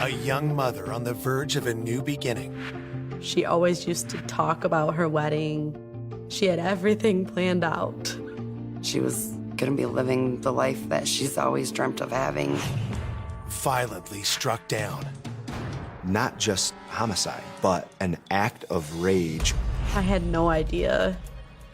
A young mother on the verge of a new beginning. She always used to talk about her wedding. She had everything planned out. She was gonna be living the life that she's always dreamt of having. Violently struck down. Not just homicide, but an act of rage. I had no idea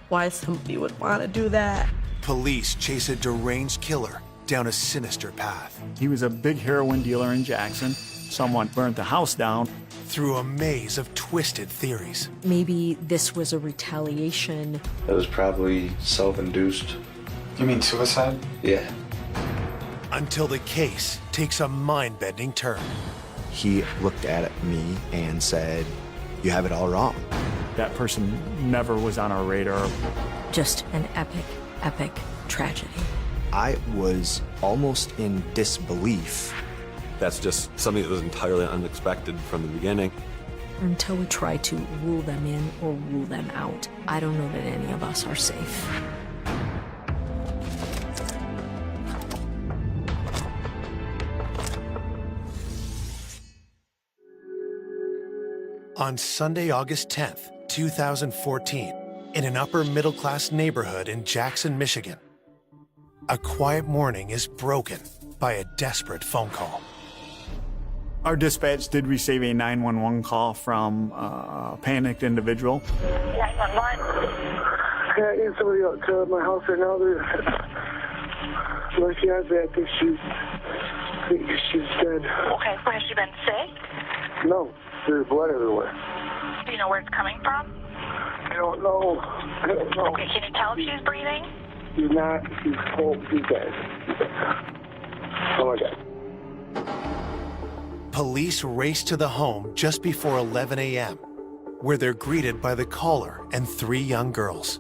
why somebody would want to do that. Police chase a deranged killer down a sinister path. He was a big heroin dealer in Jackson. Someone burnt the house down. Through a maze of twisted theories. Maybe this was a retaliation. It was probably self-induced. You mean suicide? Yeah. Until the case takes a mind-bending turn. He looked at me and said, "You have it all wrong." That person never was on our radar. Just an epic, epic tragedy. I was almost in disbelief. That's just something that was entirely unexpected from the beginning. Until we try to rule them in or rule them out, I don't know that any of us are safe. On Sunday, August 10th, 2014, in an upper-middle-class neighborhood in Jackson, Michigan, a quiet morning is broken by a desperate phone call. Our dispatch did receive a 911 call from a panicked individual. 911. Yeah, I need somebody out to my house right now. Where she has it, I think she's dead. Okay, has she been sick? No, there's blood everywhere. Do you know where it's coming from? I don't know. Okay, can you tell if she's breathing? She's not. She's cold. She's dead. Oh my God. Police race to the home just before 11 a.m., where they're greeted by the caller and 3 young girls.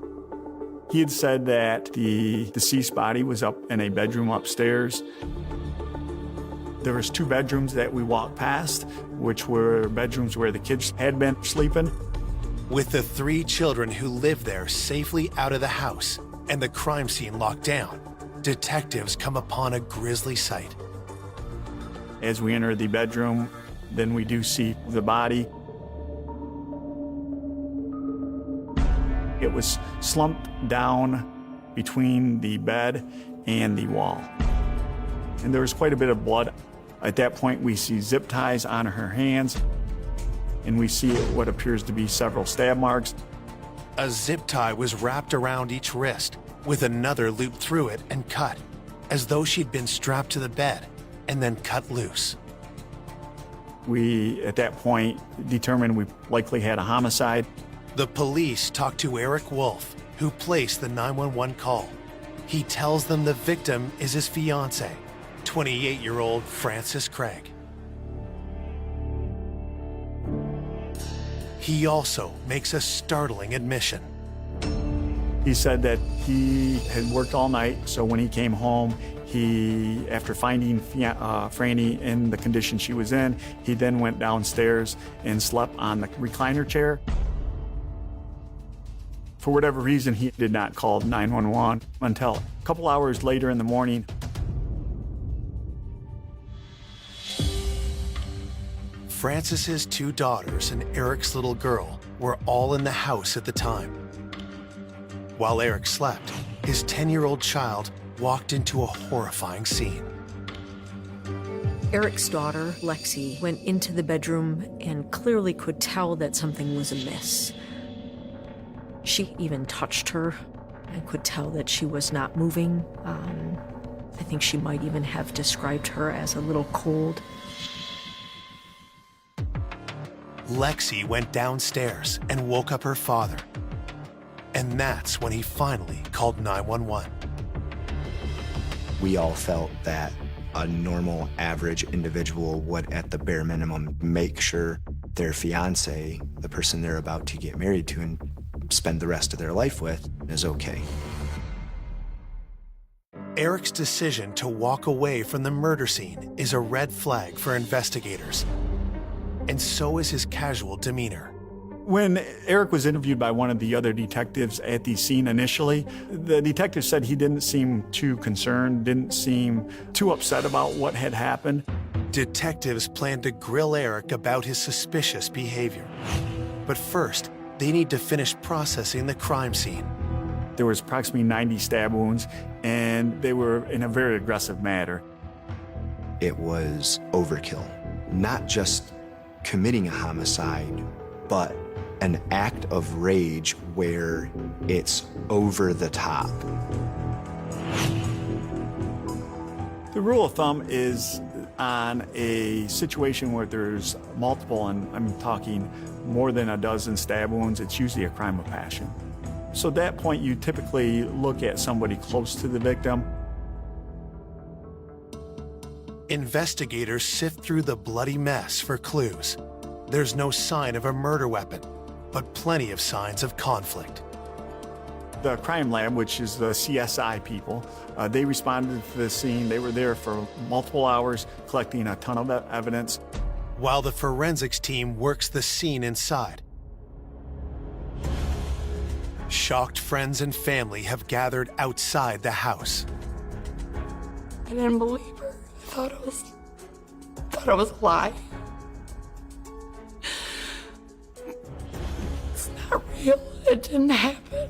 He had said that the deceased body was up in a bedroom upstairs. There was 2 bedrooms that we walked past, which were bedrooms where the kids had been sleeping. With the 3 children who lived there safely out of the house and the crime scene locked down, detectives come upon a grisly sight. As we enter the bedroom, then we do see the body. It was slumped down between the bed and the wall. And there was quite a bit of blood. At that point, we see zip ties on her hands, and we see what appears to be several stab marks. A zip tie was wrapped around each wrist, with another looped through it and cut, as though she'd been strapped to the bed and then cut loose. We, at that point, determined we likely had a homicide. The police talk to Eric Wolf, who placed the 911 call. He tells them the victim is his fiancée, 28-year-old Frances Craig. He also makes a startling admission. He said that he had worked all night, so when he came home, after finding Franny in the condition she was in, he then went downstairs and slept on the recliner chair. For whatever reason, he did not call 911 until a couple hours later in the morning. Frances's 2 daughters and Eric's little girl were all in the house at the time. While Eric slept, his 10-year-old child walked into a horrifying scene. Eric's daughter, Lexi, went into the bedroom and clearly could tell that something was amiss. She even touched her and could tell that she was not moving. I think she might even have described her as a little cold. Lexi went downstairs and woke up her father. And that's when he finally called 911. We all felt that a normal, average individual would, at the bare minimum, make sure their fiancé, the person they're about to get married to and spend the rest of their life with, is okay. Eric's decision to walk away from the murder scene is a red flag for investigators. And so is his casual demeanor. When Eric was interviewed by one of the other detectives at the scene initially, the detective said he didn't seem too concerned, didn't seem too upset about what had happened. Detectives plan to grill Eric about his suspicious behavior. But first, they need to finish processing the crime scene. There was approximately 90 stab wounds, and they were in a very aggressive manner. It was overkill. Not just committing a homicide, but an act of rage where it's over the top. The rule of thumb is on a situation where there's multiple, and I'm talking more than a dozen stab wounds, it's usually a crime of passion. So at that point, you typically look at somebody close to the victim. Investigators sift through the bloody mess for clues. There's no sign of a murder weapon, but plenty of signs of conflict. The crime lab, which is the CSI people, they responded to the scene. They were there for multiple hours, collecting a ton of evidence. While the forensics team works the scene inside, shocked friends and family have gathered outside the house. I didn't believe her. I thought it was a lie. It's not real. It didn't happen.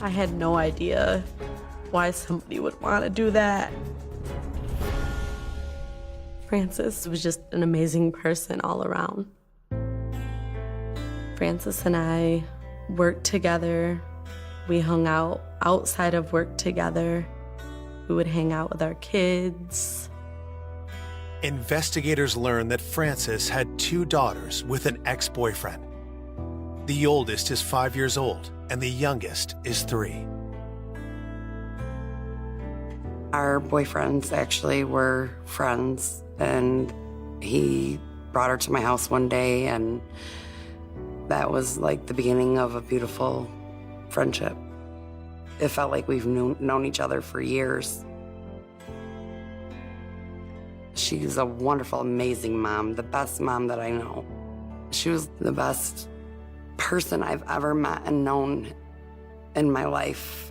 I had no idea why somebody would want to do that. Frances was just an amazing person all around. Frances and I worked together. We hung out outside of work together. We would hang out with our kids. Investigators learned that Frances had 2 daughters with an ex-boyfriend. The oldest is 5 years old, and the youngest is 3. Our boyfriends actually were friends, and he brought her to my house one day, and that was like the beginning of a beautiful friendship. It felt like we've known each other for years. She's a wonderful, amazing mom, the best mom that I know. She was the best person I've ever met and known in my life.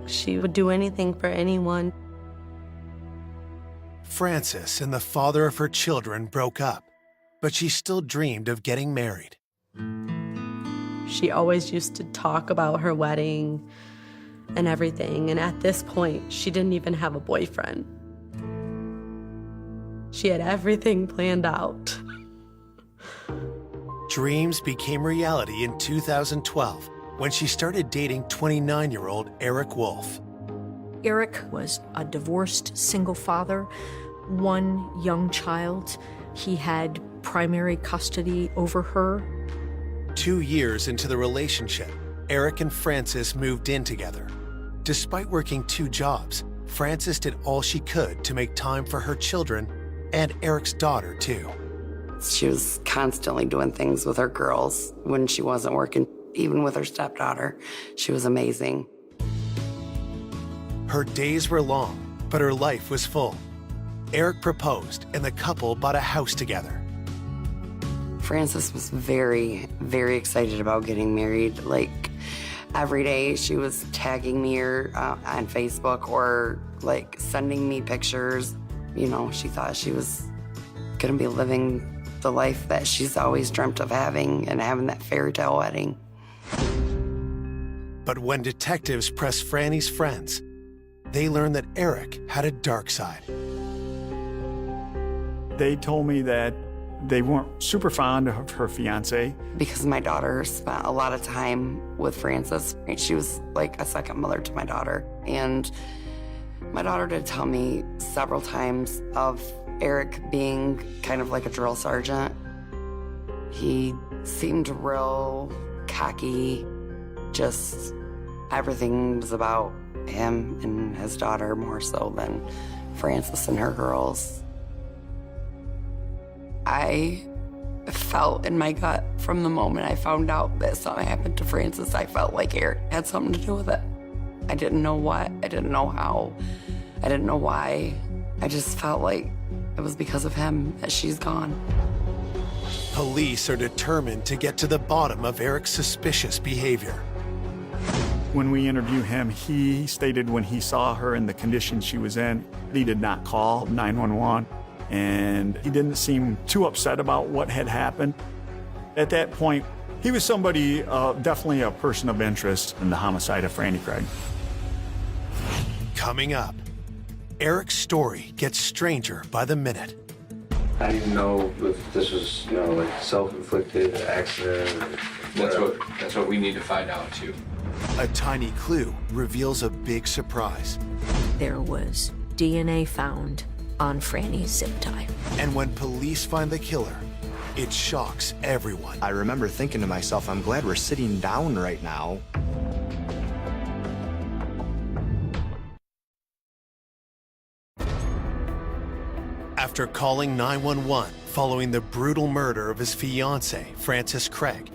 She would do anything for anyone. Frances and the father of her children broke up, but she still dreamed of getting married. She always used to talk about her wedding and everything, and at this point, she didn't even have a boyfriend. She had everything planned out. Dreams became reality in 2012 when she started dating 29-year-old Eric Wolf. Eric was a divorced single father, 1 young child. He had primary custody over her. 2 years into the relationship, Eric and Frances moved in together. Despite working 2 jobs, Frances did all she could to make time for her children and Eric's daughter, too. She was constantly doing things with her girls when she wasn't working. Even with her stepdaughter, she was amazing. Her days were long, but her life was full. Eric proposed, and the couple bought a house together. Frances was very, very excited about getting married. Like, every day she was tagging me on Facebook or, like, sending me pictures. You know, she thought she was gonna be living the life that she's always dreamt of having and having that fairy tale wedding. But when detectives pressed Franny's friends, they learned that Eric had a dark side. They told me that they weren't super fond of her fiance. Because my daughter spent a lot of time with Frances. She was like a second mother to my daughter. And my daughter did tell me several times of Eric being kind of like a drill sergeant. He seemed real cocky, just everything was about him and his daughter more so than Frances and her girls. I felt in my gut from the moment I found out that something happened to Frances, I felt like Eric had something to do with it. I didn't know what, I didn't know how, I didn't know why. I just felt like it was because of him that she's gone. Police are determined to get to the bottom of Eric's suspicious behavior. When we interview him, he stated when he saw her in the condition she was in, he did not call 911, and he didn't seem too upset about what had happened. At that point, he was somebody, definitely a person of interest in the homicide of Franny Craig. Coming up, Eric's story gets stranger by the minute. I didn't know if this was, like self-inflicted accident. That's what we need to find out too. A tiny clue reveals a big surprise. There was DNA found on Franny's zip tie. And when police find the killer, it shocks everyone. I remember thinking to myself, I'm glad we're sitting down right now. After calling 911 following the brutal murder of his fiancée, Frances Craig,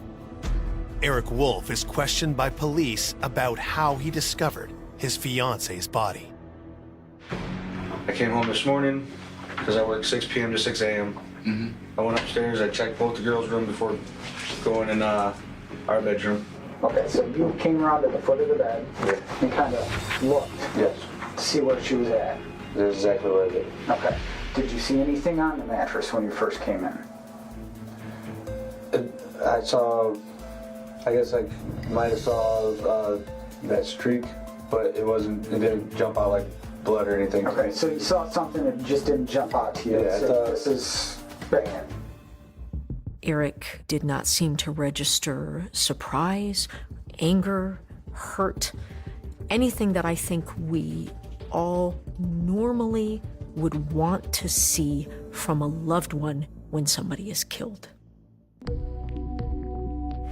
Eric Wolf is questioned by police about how he discovered his fiancée's body. I came home this morning because I work 6 p.m. to 6 a.m. I went upstairs, I checked both the girls' room before going in our bedroom. Okay, so you came around to the foot of the bed and kind of looked Yes, to see where she was at. that's exactly what I did. Okay. Did you see anything on the mattress when you first came in? I saw, I guess I might have saw that streak, but it didn't jump out like blood or anything. Okay, so you saw something that just didn't jump out to you. Yeah, I thought this is bad. Eric did not seem to register surprise, anger, hurt, anything that I think we all normally would want to see from a loved one when somebody is killed.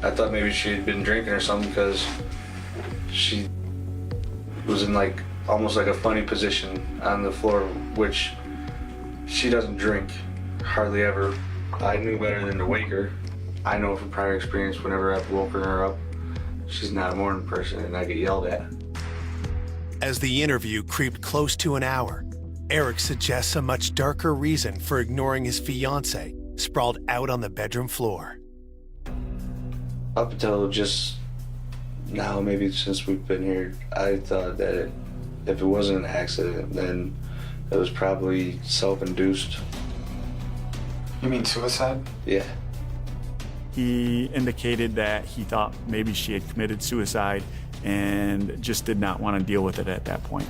I thought maybe she had been drinking or something because she was in like almost like a funny position on the floor, which she doesn't drink hardly ever. I knew better than to wake her. I know from prior experience whenever I've woken her up, she's not a morning person and I get yelled at. As the interview creeped close to an hour, Eric suggests a much darker reason for ignoring his fiancée sprawled out on the bedroom floor. Up until just now, maybe since we've been here, I thought that if it wasn't an accident, then it was probably self-induced. You mean suicide? Yeah. He indicated that he thought maybe she had committed suicide and just did not want to deal with it at that point.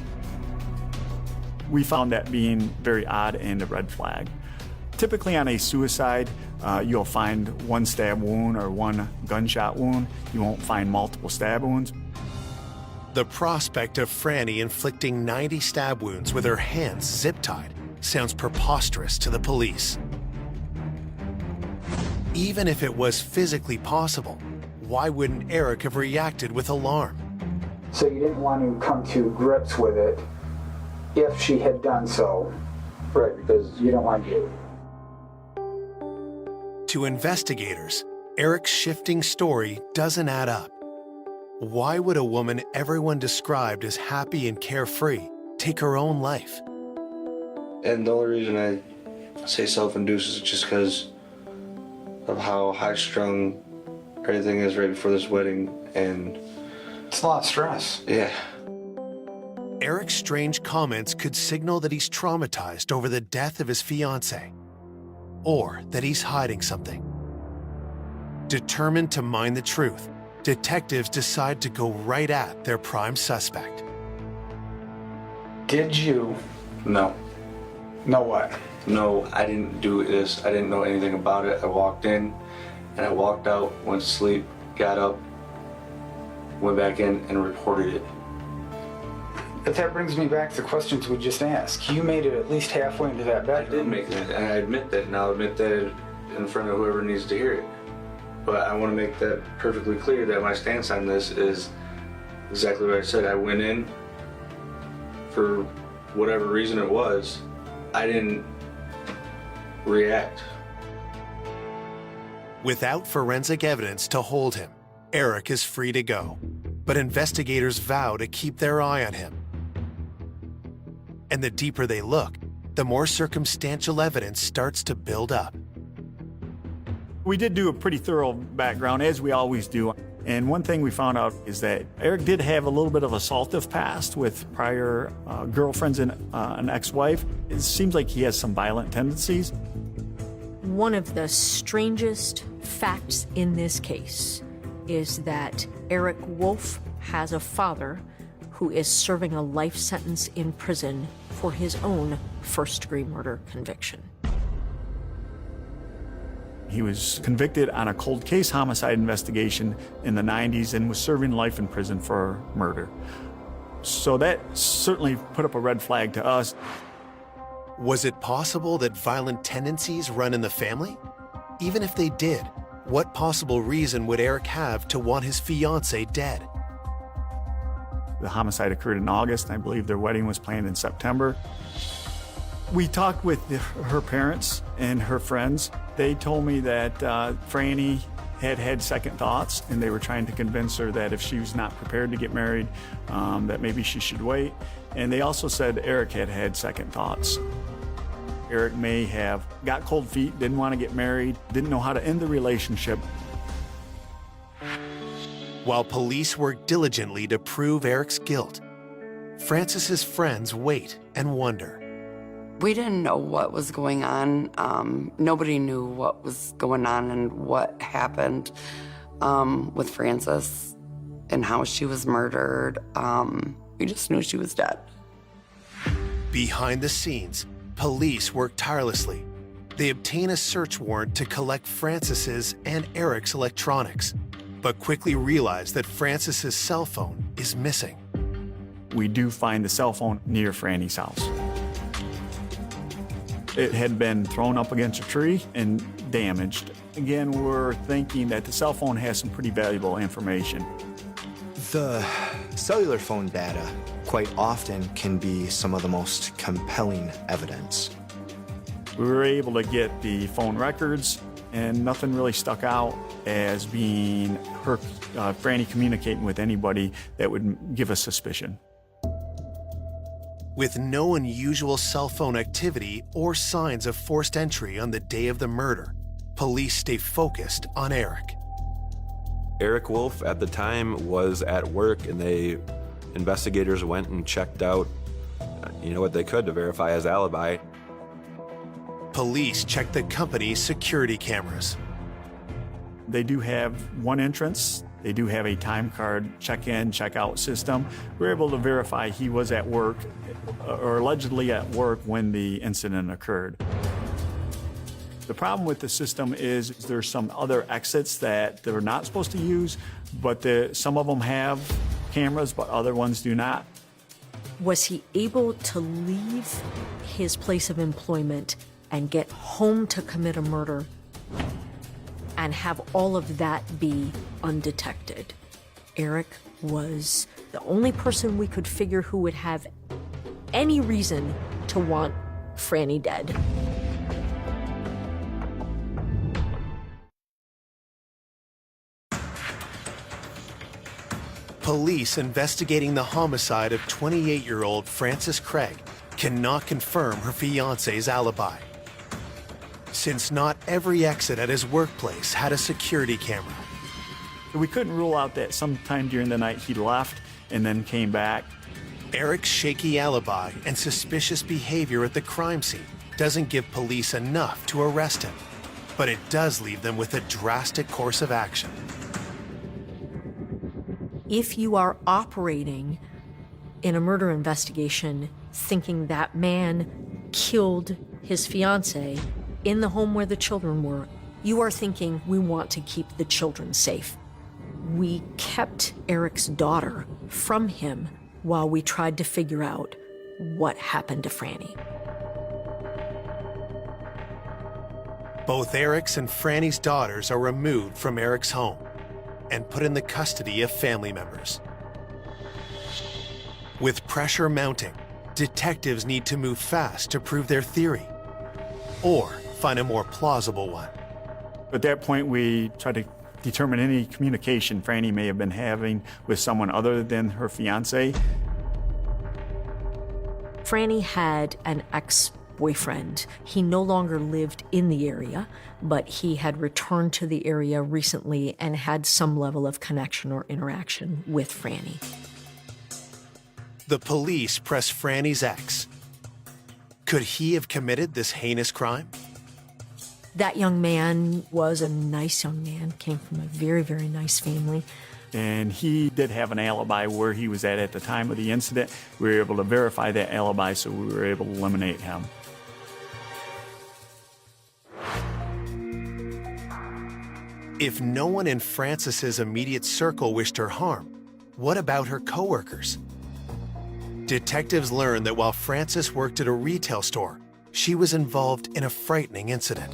We found that being very odd and a red flag. Typically on a suicide, you'll find one stab wound or one gunshot wound. You won't find multiple stab wounds. The prospect of Franny inflicting 90 stab wounds with her hands zip-tied sounds preposterous to the police. Even if it was physically possible, why wouldn't Eric have reacted with alarm? So you didn't want to come to grips with it if she had done so. Right, because You don't want to. To investigators, Eric's shifting story doesn't add up. Why would a woman everyone described as happy and carefree take her own life? And the only reason I say self-induced is just because of how high-strung everything is right before this wedding, and It's a lot of stress. yeah. Eric's strange comments could signal that he's traumatized over the death of his fiancée, or that he's hiding something. Determined to mine the truth, detectives decide to go right at their prime suspect. Did you No. know what? No, I didn't do this. I didn't know anything about it. I walked in and I walked out, went to sleep, got up, went back in and reported it. But that brings me back to the questions we just asked. You made it at least halfway into that I bedroom. did make it, and I admit that, and I'll admit that in front of whoever needs to hear it. But I want to make that perfectly clear that my stance on this is exactly what I said. I went in for whatever reason it was. I didn't react. Without forensic evidence to hold him, Eric is free to go, but investigators vow to keep their eye on him. And the deeper they look, the more circumstantial evidence starts to build up. We did do a pretty thorough background, as we always do. And one thing we found out is that Eric did have a little bit of assaultive past with prior girlfriends and an ex-wife. It seems like he has some violent tendencies. One of the strangest facts in this case is that Eric Wolf has a father who is serving a life sentence in prison for his own first-degree murder conviction. He was convicted on a cold case homicide investigation in the 90s and was serving life in prison for murder. So that certainly put up a red flag to us. Was it possible that violent tendencies run in the family? Even if they did, what possible reason would Eric have to want his fiancée dead? The homicide occurred in August, and I believe their wedding was planned in September. We talked with her parents and her friends. They told me that Franny had second thoughts, and they were trying to convince her that if she was not prepared to get married, that maybe she should wait. And they also said Eric had second thoughts. Eric may have got cold feet, didn't want to get married, didn't know how to end the relationship. While police work diligently to prove Eric's guilt, Francis's friends wait and wonder. We didn't know what was going on. Nobody knew what was going on and what happened with Frances and how she was murdered. We just knew she was dead. Behind the scenes, police work tirelessly. They obtain a search warrant to collect Francis's and Eric's electronics, but quickly realize that Francis's cell phone is missing. We do find the cell phone near Franny's house. It had been thrown up against a tree and damaged. Again, we're thinking that the cell phone has some pretty valuable information. The cellular phone data quite often can be some of the most compelling evidence. We were able to get the phone records, and nothing really stuck out as being her, Franny communicating with anybody that would give us suspicion. With no unusual cell phone activity or signs of forced entry on the day of the murder, police stay focused on Eric. Eric Wolf at the time was at work, and investigators went and checked out, what they could to verify his alibi. Police checked the company's security cameras. They do have one entrance. They do have a time card check-in, check-out system. We're able to verify he was at work, or allegedly at work, when the incident occurred. The problem with the system is there's some other exits that they're not supposed to use, but some of them have cameras, but other ones do not. Was he able to leave his place of employment and get home to commit a murder and have all of that be undetected? Eric was the only person we could figure who would have any reason to want Franny dead. Police investigating the homicide of 28-year-old Frances Craig cannot confirm her fiancé's alibi. Since not every exit at his workplace had a security camera. We couldn't rule out that sometime during the night he left and then came back. Eric's shaky alibi and suspicious behavior at the crime scene doesn't give police enough to arrest him, but it does leave them with a drastic course of action. If you are operating in a murder investigation thinking that man killed his fiancée in the home where the children were, you are thinking, we want to keep the children safe. We kept Eric's daughter from him while we tried to figure out what happened to Franny. Both Eric's and Franny's daughters are removed from Eric's home and put in the custody of family members. With pressure mounting, detectives need to move fast to prove their theory, or find a more plausible one. At that point, we tried to determine any communication Franny may have been having with someone other than her fiancé. Franny had an boyfriend. He no longer lived in the area, but he had returned to the area recently and had some level of connection or interaction with Franny. The police press Franny's ex. Could he have committed this heinous crime? That young man was a nice young man, came from a very, very nice family. And he did have an alibi where he was at the time of the incident. We were able to verify that alibi, so we were able to eliminate him. If no one in Frances's immediate circle wished her harm, what about her coworkers? Detectives learned that while Frances worked at a retail store, she was involved in a frightening incident.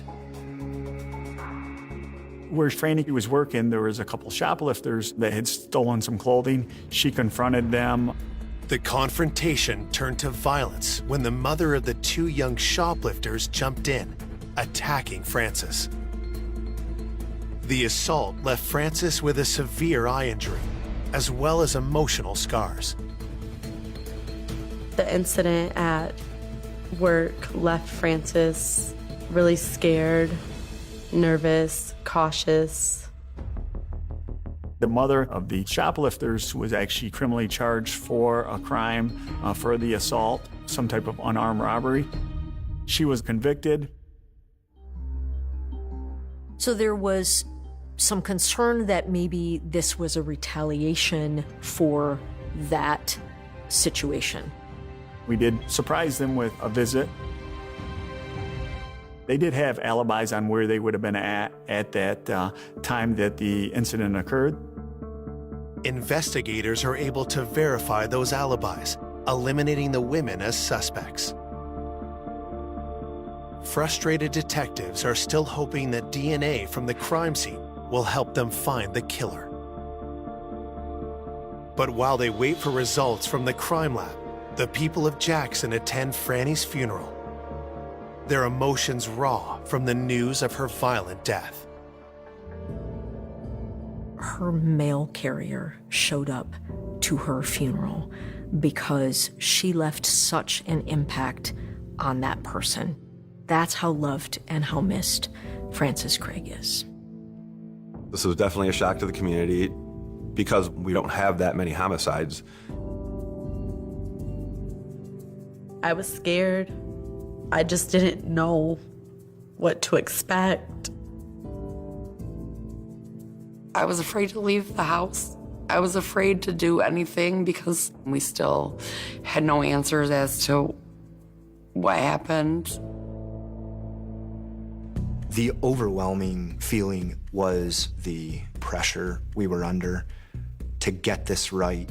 Where Franny was working, there was a couple shoplifters that had stolen some clothing. She confronted them. The confrontation turned to violence when the mother of the two young shoplifters jumped in, attacking Frances. The assault left Frances with a severe eye injury, as well as emotional scars. The incident at work left Frances really scared, nervous, cautious. The mother of the shoplifters was actually criminally charged for a crime for the assault, some type of unarmed robbery. She was convicted. So there was some concern that maybe this was a retaliation for that situation. We did surprise them with a visit. They did have alibis on where they would have been at that time that the incident occurred. Investigators are able to verify those alibis, eliminating the women as suspects. Frustrated detectives are still hoping that DNA from the crime scene will help them find the killer. But while they wait for results from the crime lab, the people of Jackson attend Franny's funeral, their emotions raw from the news of her violent death. Her mail carrier showed up to her funeral because she left such an impact on that person. That's how loved and how missed Frances Craig is. This was definitely a shock to the community because we don't have that many homicides. I was scared. I just didn't know what to expect. I was afraid to leave the house. I was afraid to do anything because we still had no answers as to what happened. The overwhelming feeling was the pressure we were under to get this right.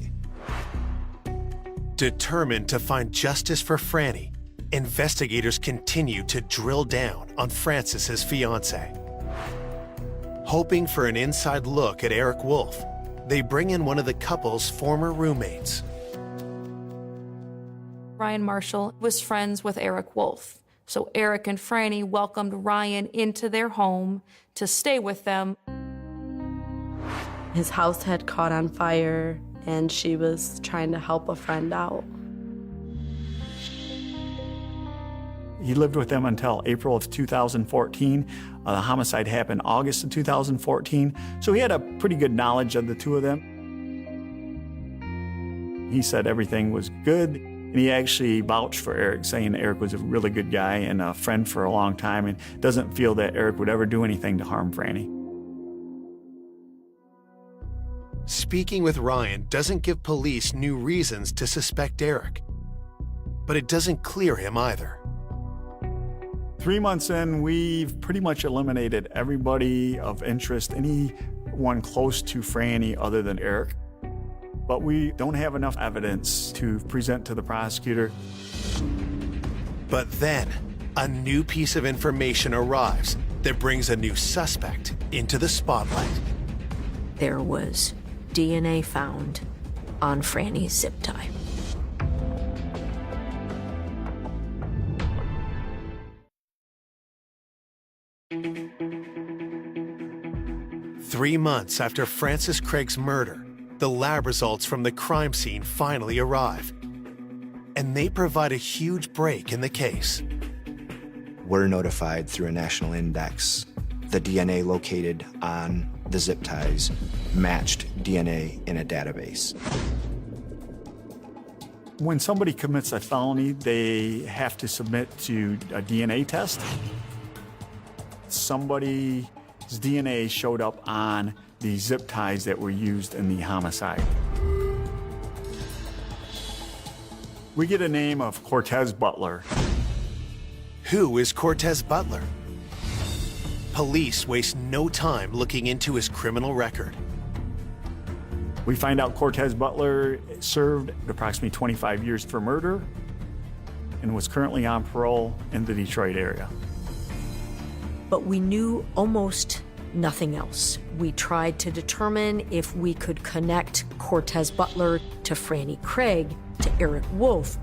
Determined to find justice for Franny, investigators continue to drill down on Frances's fiancé. Hoping for an inside look at Eric Wolf, they bring in one of the couple's former roommates. Ryan Marshall was friends with Eric Wolf. So Eric and Franny welcomed Ryan into their home to stay with them. His house had caught on fire, and she was trying to help a friend out. He lived with them until April of 2014. The homicide happened August of 2014, so he had a pretty good knowledge of the two of them. He said everything was good, and he actually vouched for Eric, saying Eric was a really good guy and a friend for a long time and doesn't feel that Eric would ever do anything to harm Franny. Speaking with Ryan doesn't give police new reasons to suspect Eric, but it doesn't clear him either. 3 months in, we've pretty much eliminated everybody of interest, anyone close to Franny other than Eric. But we don't have enough evidence to present to the prosecutor. But then, a new piece of information arrives that brings a new suspect into the spotlight. There was DNA found on Franny's zip tie. Three months after Frances Craig's murder, the lab results from the crime scene finally arrive. And they provide a huge break in the case. were notified through a national index. The DNA located on the zip ties matched DNA in a database. When somebody commits a felony, they have to submit to a DNA test. Somebody's DNA showed up on the zip ties that were used in the homicide. We get a name of Cortez Butler. Who is Cortez Butler? Police waste no time looking into his criminal record. We find out Cortez Butler served approximately 25 years for murder and was currently on parole in the Detroit area. But we knew almost nothing else. We tried to determine if we could connect Cortez Butler to Franny Craig, to Eric Wolf,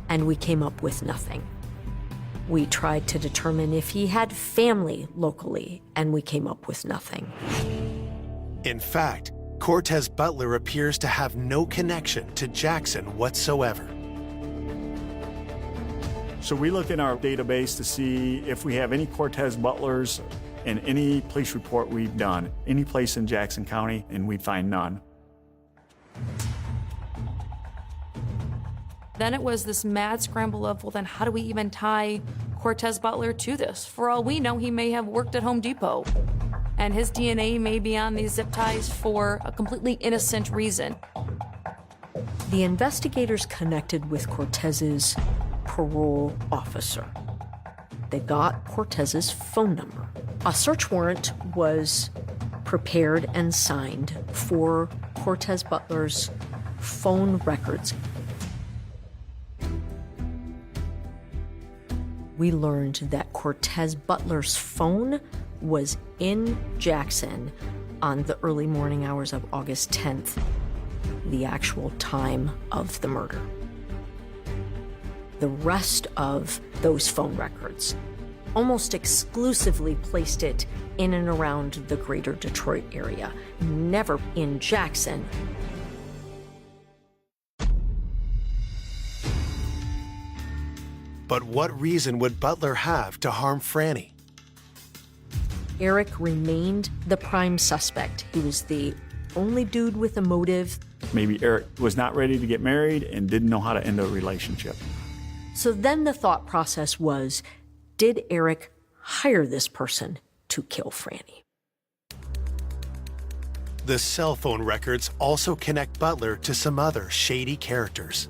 and we came up with nothing. We tried to determine if he had family locally, and we came up with nothing. In fact, Cortez Butler appears to have no connection to Jackson whatsoever. So we look in our database to see if we have any Cortez Butlers in any police report we've done, any place in Jackson County, and we find none. Then it was this mad scramble of, well, then how do we even tie Cortez Butler to this? For all we know, he may have worked at Home Depot, and his DNA may be on these zip ties for a completely innocent reason. The investigators connected with Cortez's parole officer. They got Cortez's phone number. A search warrant was prepared and signed for Cortez Butler's phone records. We learned that Cortez Butler's phone was in Jackson on the early morning hours of August 10th, the actual time of the murder. The rest of those phone records almost exclusively placed it in and around the greater Detroit area, never in Jackson. But what reason would Butler have to harm Franny? Eric remained the prime suspect. He was the only dude with a motive. Maybe Eric was not ready to get married and didn't know how to end a relationship. So then the thought process was, did Eric hire this person to kill Franny? The cell phone records also connect Butler to some other shady characters.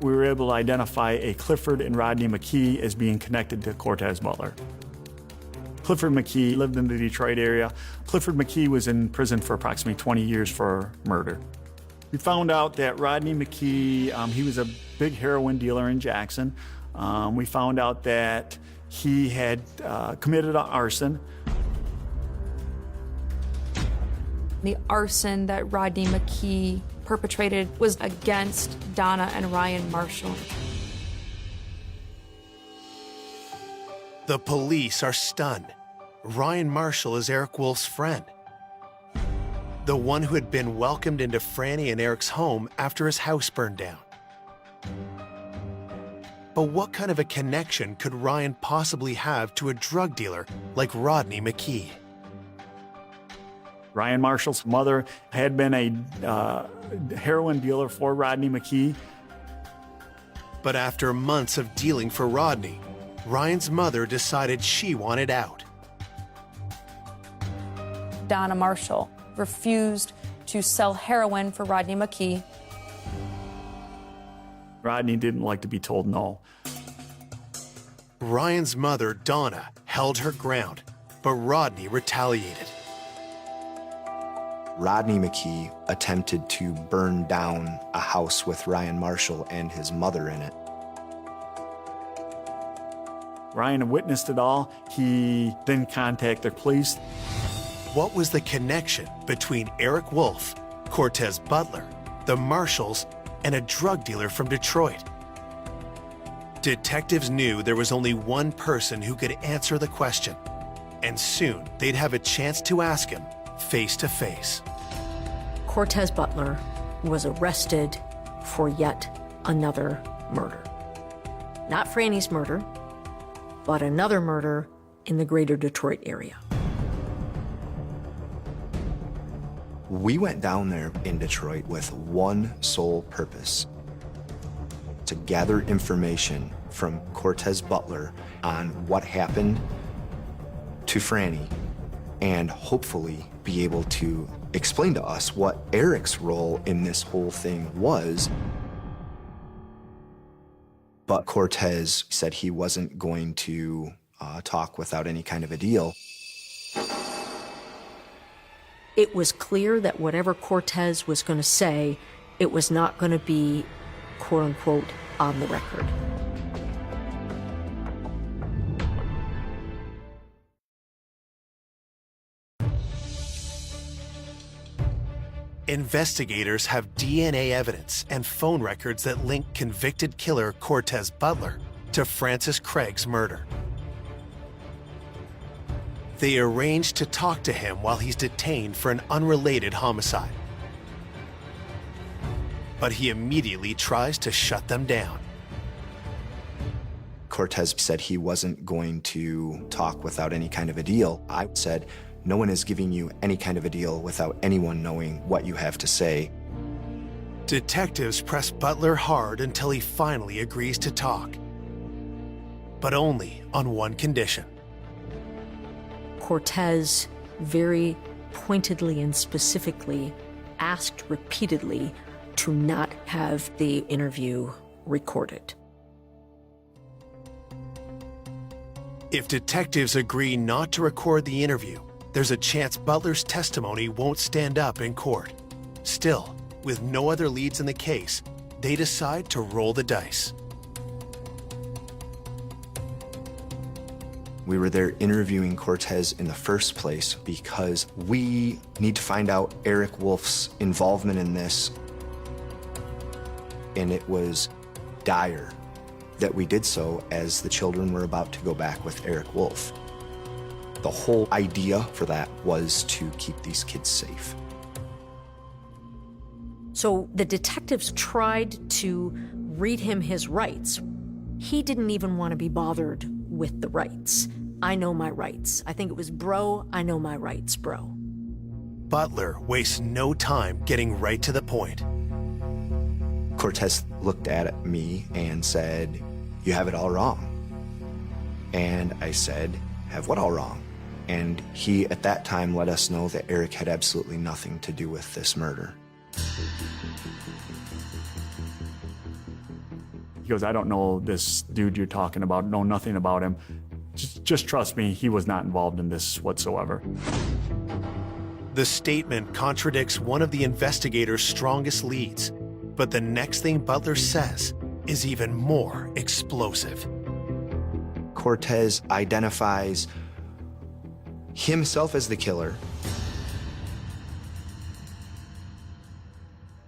We were able to identify a Clifford and Rodney McKee as being connected to Cortez Butler. Clifford McKee lived in the Detroit area. Clifford McKee was in prison for approximately 20 years for murder. We found out that Rodney McKee, he was a big heroin dealer in Jackson. We found out that he had committed arson. The arson that Rodney McKee perpetrated was against Donna and Ryan Marshall. The police are stunned. Ryan Marshall is Eric Wolf's friend, the one who had been welcomed into Franny and Eric's home after his house burned down. But what kind of a connection could Ryan possibly have to a drug dealer like Rodney McKee? Ryan Marshall's mother had been a heroin dealer for Rodney McKee. But after months of dealing for Rodney, Ryan's mother decided she wanted out. Donna Marshall refused to sell heroin for Rodney McKee. Rodney didn't like to be told no. Ryan's mother, Donna, held her ground, but Rodney retaliated. Rodney McKee attempted to burn down a house with Ryan Marshall and his mother in it. Ryan witnessed it all. He then contacted police. What was the connection between Eric Wolf, Cortez Butler, the Marshalls, and a drug dealer from Detroit? Detectives knew there was only one person who could answer the question, and soon they'd have a chance to ask him face to face. Cortez Butler was arrested for yet another murder. Not Franny's murder, but another murder in the greater Detroit area. We went down there in Detroit with one sole purpose: to gather information from Cortez Butler on what happened to Franny and hopefully be able to explain to us what Eric's role in this whole thing was. But Cortez said he wasn't going to talk without any kind of a deal. It was clear that whatever Cortez was going to say, it was not going to be, quote unquote, on the record. Investigators have DNA evidence and phone records that link convicted killer Cortez Butler to Francis Craig's murder. They arranged to talk to him while he's detained for an unrelated homicide. But he immediately tries to shut them down. Cortez said he wasn't going to talk without any kind of a deal. I said, no one is giving you any kind of a deal without anyone knowing what you have to say. Detectives press Butler hard until he finally agrees to talk. But only on one condition. Cortez very pointedly and specifically asked repeatedly to not have the interview recorded. If detectives agree not to record the interview, there's a chance Butler's testimony won't stand up in court. Still, with no other leads in the case, they decide to roll the dice. We were there interviewing Cortez in the first place because we need to find out Eric Wolf's involvement in this. And it was dire that we did so as the children were about to go back with Eric Wolf. The whole idea for that was to keep these kids safe. So the detectives tried to read him his rights. He didn't even want to be bothered with the rights. I know my rights. I think it was, bro, I know my rights, bro. Butler wastes no time getting right to the point. Cortez looked at me and said, "You have it all wrong." And I said, "Have what all wrong?" And he, at that time, let us know that Eric had absolutely nothing to do with this murder. He goes, "I don't know this dude you're talking about, know nothing about him. Just trust me, he was not involved in this whatsoever." The statement contradicts one of the investigators' strongest leads, but the next thing Butler says is even more explosive. Cortez identifies himself as the killer.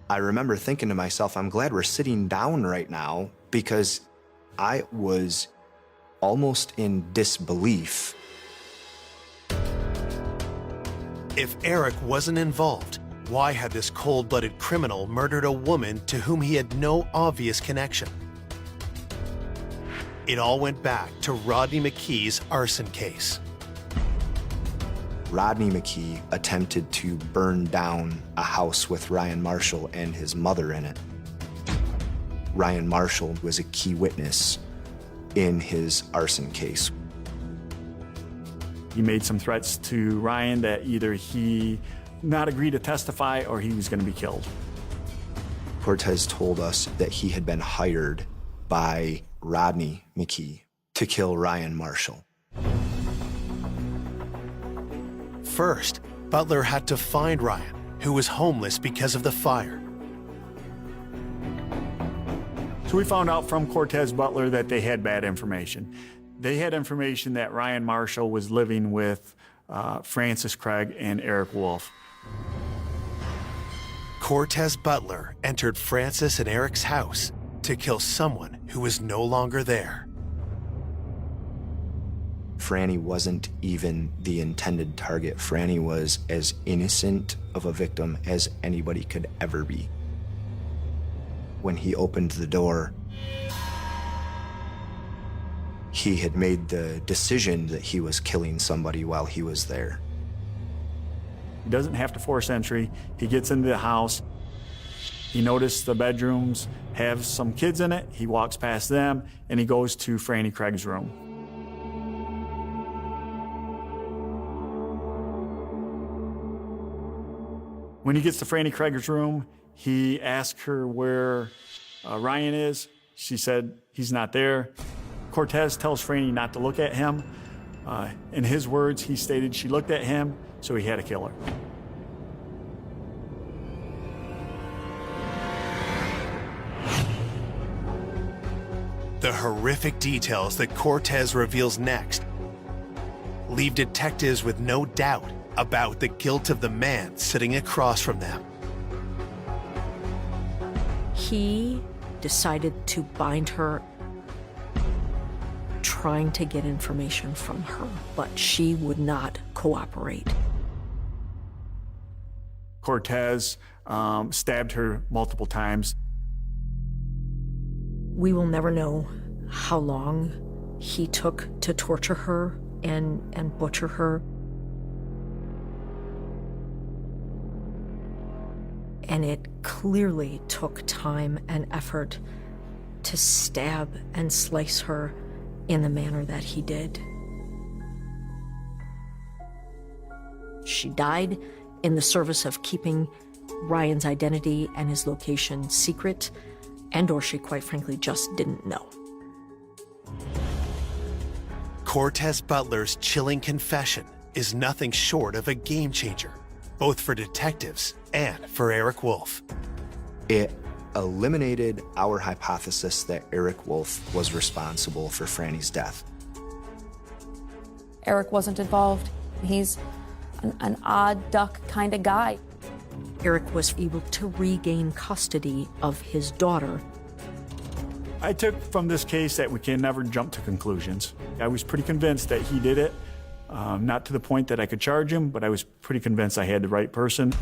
I remember thinking to myself, I'm glad we're sitting down right now, because I was almost in disbelief. If Eric wasn't involved, why had this cold-blooded criminal murdered a woman to whom he had no obvious connection? It all went back to Rodney McKee's arson case. Rodney McKee attempted to burn down a house with Ryan Marshall and his mother in it. Ryan Marshall was a key witness in his arson case. He made some threats to Ryan that either he not agree to testify or he was going to be killed. Cortez told us that he had been hired by Rodney McKee to kill Ryan Marshall. First, Butler had to find Ryan, who was homeless because of the fire. So we found out from Cortez Butler that they had bad information. They had information that Ryan Marshall was living with Francis Craig and Eric Wolf. Cortez Butler entered Francis and Eric's house to kill someone who was no longer there. Franny wasn't even the intended target. Franny was as innocent of a victim as anybody could ever be. When he opened the door, he had made the decision that he was killing somebody while he was there. He doesn't have to force entry. He gets into the house. He noticed the bedrooms have some kids in it. He walks past them, and he goes to Franny Craig's room. When he gets to Franny Craig's room, he asks her where Ryan is. She said he's not there. Cortez tells Franny not to look at him. In his words, he stated she looked at him, so he had to kill her. The horrific details that Cortez reveals next leave detectives with no doubt about the guilt of the man sitting across from them. He decided to bind her, trying to get information from her, but she would not cooperate. Cortez stabbed her multiple times. We will never know how long he took to torture her and butcher her. And it clearly took time and effort to stab and slice her in the manner that he did. She died in the service of keeping Ryan's identity and his location secret, and/or she quite frankly just didn't know. Cortez Butler's chilling confession is nothing short of a game changer, both for detectives and for Eric Wolf. It eliminated our hypothesis that Eric Wolf was responsible for Franny's death. Eric wasn't involved. He's an odd duck kind of guy. Eric was able to regain custody of his daughter. I took from this case that we can never jump to conclusions. I was pretty convinced that he did it, not to the point that I could charge him, but I was pretty convinced I had the right person.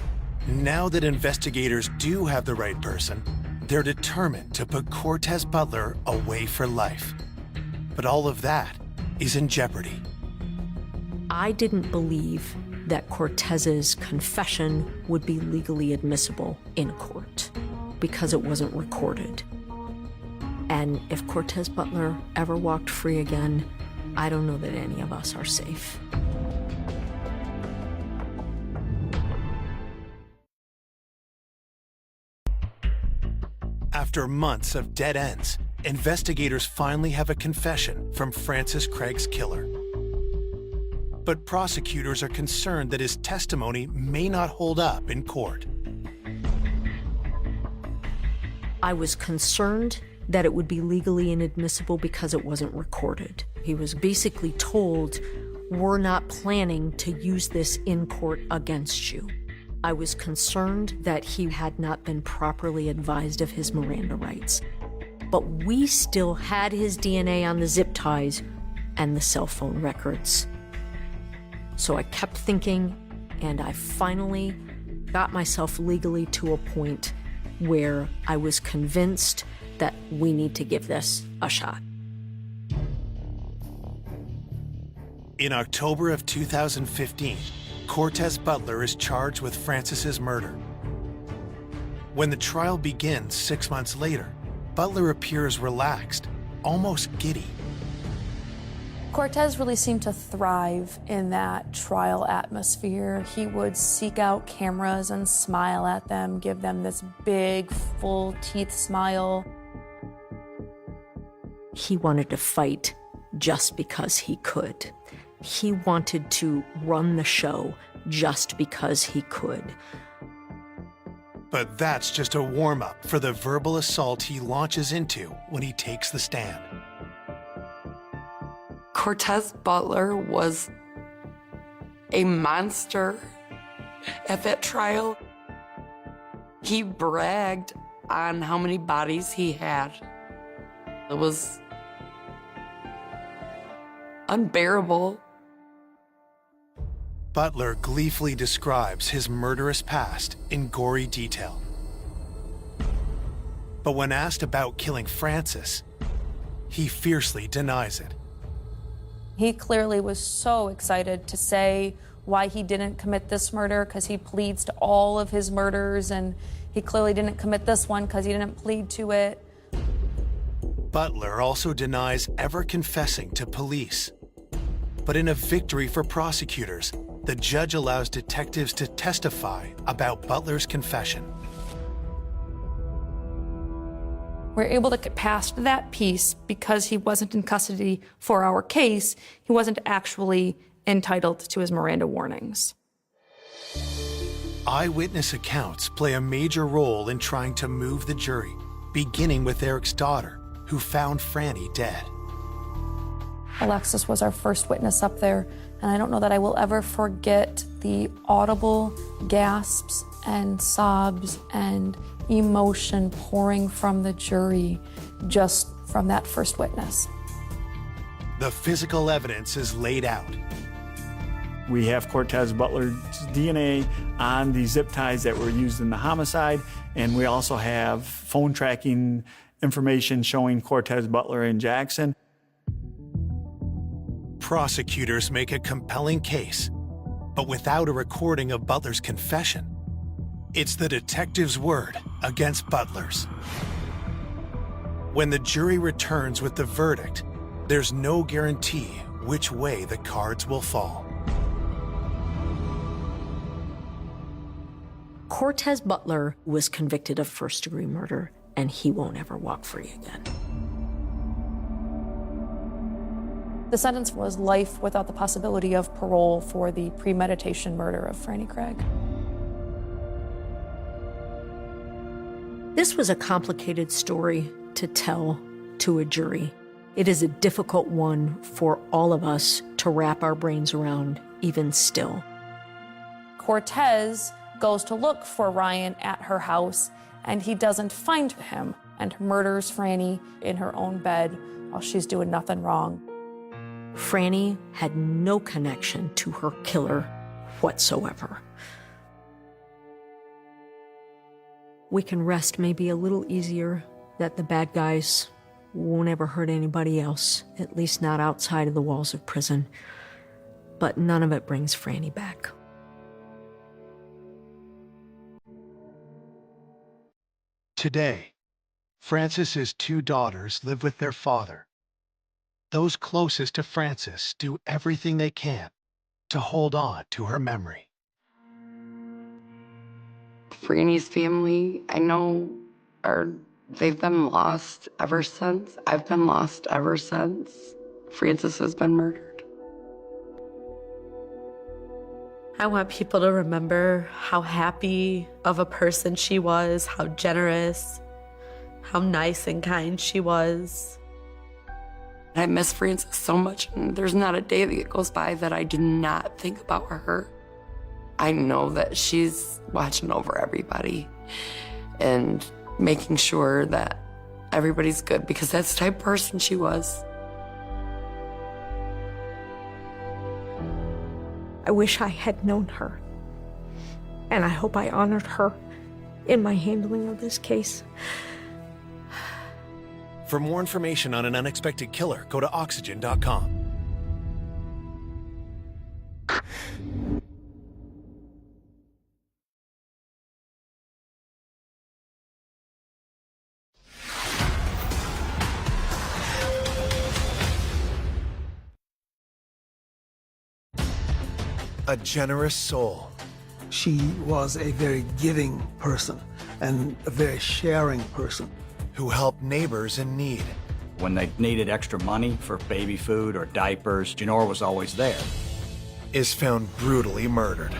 Now that investigators do have the right person, they're determined to put Cortez Butler away for life. But all of that is in jeopardy. I didn't believe that Cortez's confession would be legally admissible in court because it wasn't recorded. And if Cortez Butler ever walked free again, I don't know that any of us are safe. After months of dead ends, investigators finally have a confession from Francis Craig's killer. But prosecutors are concerned that his testimony may not hold up in court. I was concerned that it would be legally inadmissible because it wasn't recorded. He was basically told, we're not planning to use this in court against you. I was concerned that he had not been properly advised of his Miranda rights. But we still had his DNA on the zip ties and the cell phone records. So I kept thinking, and I finally got myself legally to a point where I was convinced that we need to give this a shot. In October of 2015, Cortez Butler is charged with Francis's murder. When the trial begins 6 months later, Butler appears relaxed, almost giddy. Cortez really seemed to thrive in that trial atmosphere. He would seek out cameras and smile at them, give them this big, full teeth smile. He wanted to fight just because he could. He wanted to run the show just because he could. But that's just a warm-up for the verbal assault he launches into when he takes the stand. Cortez Butler was a monster at that trial. He bragged on how many bodies he had. It was unbearable. Butler gleefully describes his murderous past in gory detail. But when asked about killing Francis, he fiercely denies it. He clearly was so excited to say why he didn't commit this murder, because he pleads to all of his murders, and he clearly didn't commit this one because he didn't plead to it. Butler also denies ever confessing to police. But in a victory for prosecutors, the judge allows detectives to testify about Butler's confession. We're able to get past that piece because he wasn't in custody for our case. He wasn't actually entitled to his Miranda warnings. Eyewitness accounts play a major role in trying to move the jury, beginning with Eric's daughter, who found Franny dead. Alexis was our first witness up there, and I don't know that I will ever forget the audible gasps and sobs and emotion pouring from the jury just from that first witness. The physical evidence is laid out. We have Cortez Butler's DNA on the zip ties that were used in the homicide, and we also have phone tracking information showing Cortez Butler and Jackson. Prosecutors make a compelling case, but without a recording of Butler's confession. It's the detective's word against Butler's. When the jury returns with the verdict, there's no guarantee which way the cards will fall. Cortez Butler was convicted of first-degree murder, and he won't ever walk free again. The sentence was life without the possibility of parole for the premeditation murder of Franny Craig. This was a complicated story to tell to a jury. It is a difficult one for all of us to wrap our brains around, even still. Cortez goes to look for Ryan at her house, and he doesn't find him, and murders Franny in her own bed while she's doing nothing wrong. Franny had no connection to her killer whatsoever. We can rest maybe a little easier that the bad guys won't ever hurt anybody else, at least not outside of the walls of prison. But none of it brings Franny back. Today, Frances's two daughters live with their father. Those closest to Frances do everything they can to hold on to her memory. Franny's family, I know, they've been lost ever since. I've been lost ever since Frances has been murdered. I want people to remember how happy of a person she was, how generous, how nice and kind she was. I miss Frances so much, and there's not a day that goes by that I do not think about her. I know that she's watching over everybody and making sure that everybody's good, because that's the type of person she was. I wish I had known her, and I hope I honored her in my handling of this case. For more information on an unexpected killer, go to oxygen.com. A generous soul. She was a very giving person and a very sharing person. Who helped neighbors in need. When they needed extra money for baby food or diapers, Janora was always there. Is found brutally murdered.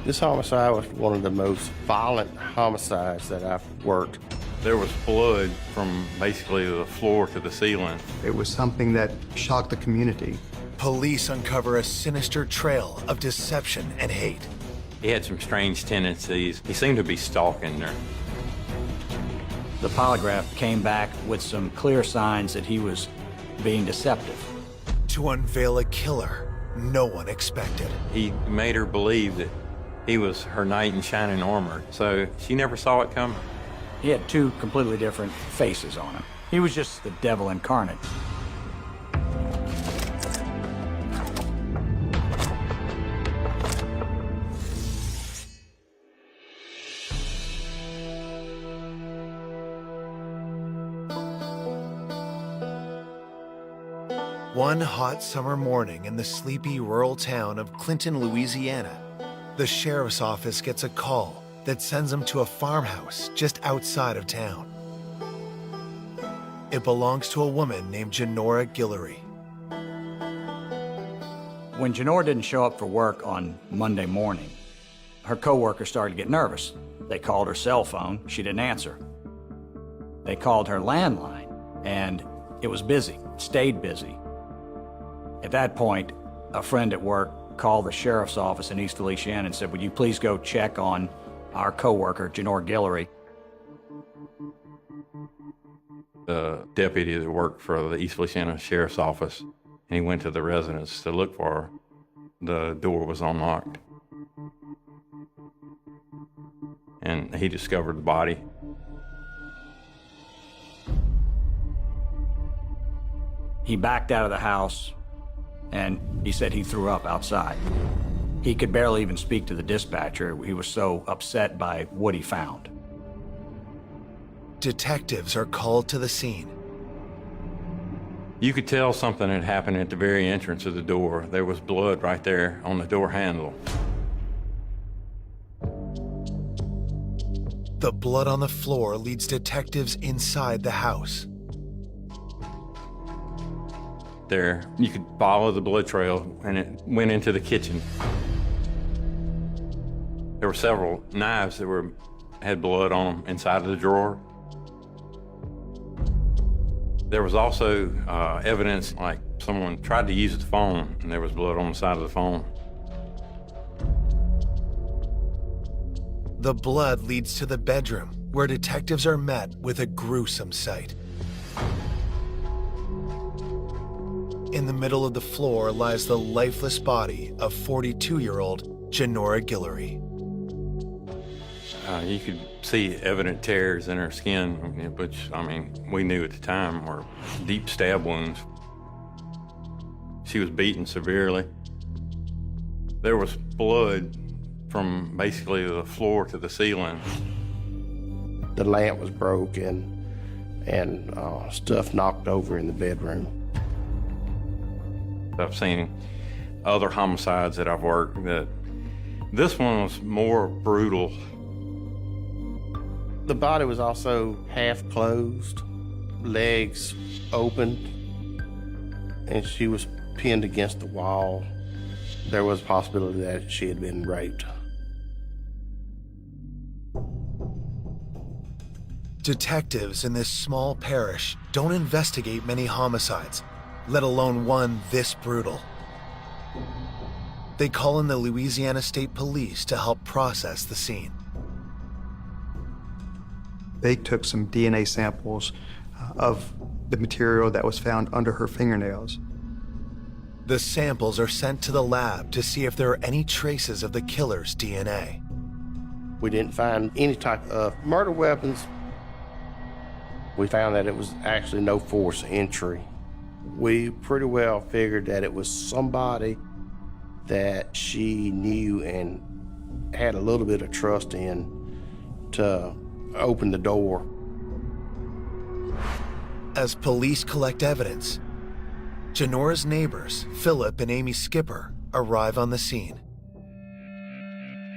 This homicide was one of the most violent homicides that I've worked. There was blood from basically the floor to the ceiling. It was something that shocked the community. Police uncover a sinister trail of deception and hate. He had some strange tendencies. He seemed to be stalking her. The polygraph came back with some clear signs that he was being deceptive. To unveil a killer no one expected. He made her believe that he was her knight in shining armor, so she never saw it coming. He had two completely different faces on him. He was just the devil incarnate. One hot summer morning in the sleepy rural town of Clinton, Louisiana, the sheriff's office gets a call that sends them to a farmhouse just outside of town. It belongs to a woman named Janora Guillory. When Janora didn't show up for work on Monday morning, her coworkers started to get nervous. They called her cell phone, she didn't answer. They called her landline, and it was busy, stayed busy. At that point, a friend at work called the sheriff's office in East Feliciana and said, "Would you please go check on our coworker, Janora Guillory?" The deputy that worked for the East Feliciana Sheriff's Office, and he went to the residence to look for her. The door was unlocked. And he discovered the body. He backed out of the house, and he said he threw up outside. He could barely even speak to the dispatcher. He was so upset by what he found. Detectives are called to the scene. You could tell something had happened at the very entrance of the door. There was blood right there on the door handle. The blood on the floor leads detectives inside the house. There, you could follow the blood trail, and it went into the kitchen. There were several knives that had blood on them inside of the drawer. There was also evidence like someone tried to use the phone, and there was blood on the side of the phone. The blood leads to the bedroom, where detectives are met with a gruesome sight. In the middle of the floor lies the lifeless body of 42-year-old Janora Guillory. You could see evident tears in her skin, which, I mean, we knew at the time were deep stab wounds. She was beaten severely. There was blood from basically the floor to the ceiling. The lamp was broken and stuff knocked over in the bedroom. I've seen other homicides that I've worked that this one was more brutal. The body was also half closed, legs opened, and she was pinned against the wall. There was a possibility that she had been raped. Detectives in this small parish don't investigate many homicides, let alone one this brutal. They call in the Louisiana State Police to help process the scene. They took some DNA samples of the material that was found under her fingernails. The samples are sent to the lab to see if there are any traces of the killer's DNA. We didn't find any type of murder weapons. We found that it was actually no forced entry. We pretty well figured that it was somebody that she knew and had a little bit of trust in to open the door. As police collect evidence, Janora's neighbors, Philip and Amy Skipper, arrive on the scene.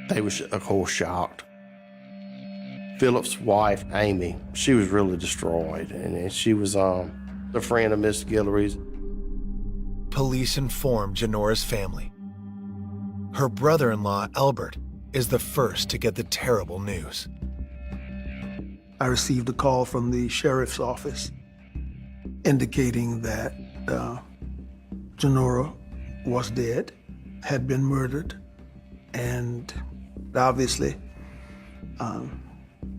They were, of course, shocked. Philip's wife, Amy, she was really destroyed, and she was a friend of Miss Guillory's. Police inform Janora's family. Her brother-in-law, Albert, is the first to get the terrible news. I received a call from the sheriff's office indicating that Janora was dead, had been murdered, and obviously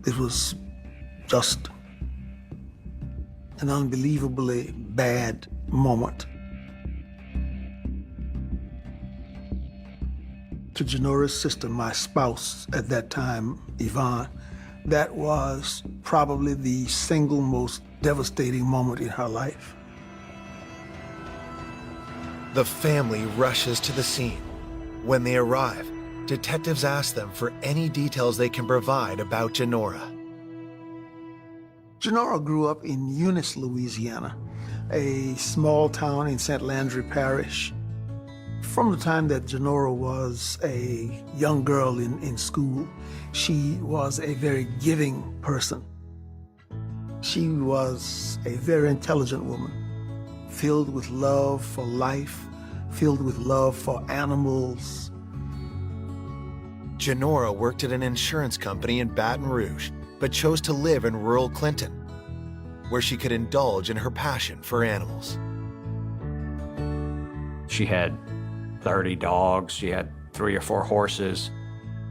it was just an unbelievably bad moment. To Janora's sister, my spouse at that time, Yvonne, that was probably the single most devastating moment in her life. The family rushes to the scene. When they arrive, detectives ask them for any details they can provide about Janora. Janora grew up in Eunice, Louisiana, a small town in St. Landry Parish. From the time that Genora was a young girl in school, she was a very giving person. She was a very intelligent woman, filled with love for life, filled with love for animals. Genora worked at an insurance company in Baton Rouge, but chose to live in rural Clinton, where she could indulge in her passion for animals. She had 30 dogs, she had 3 or 4 horses.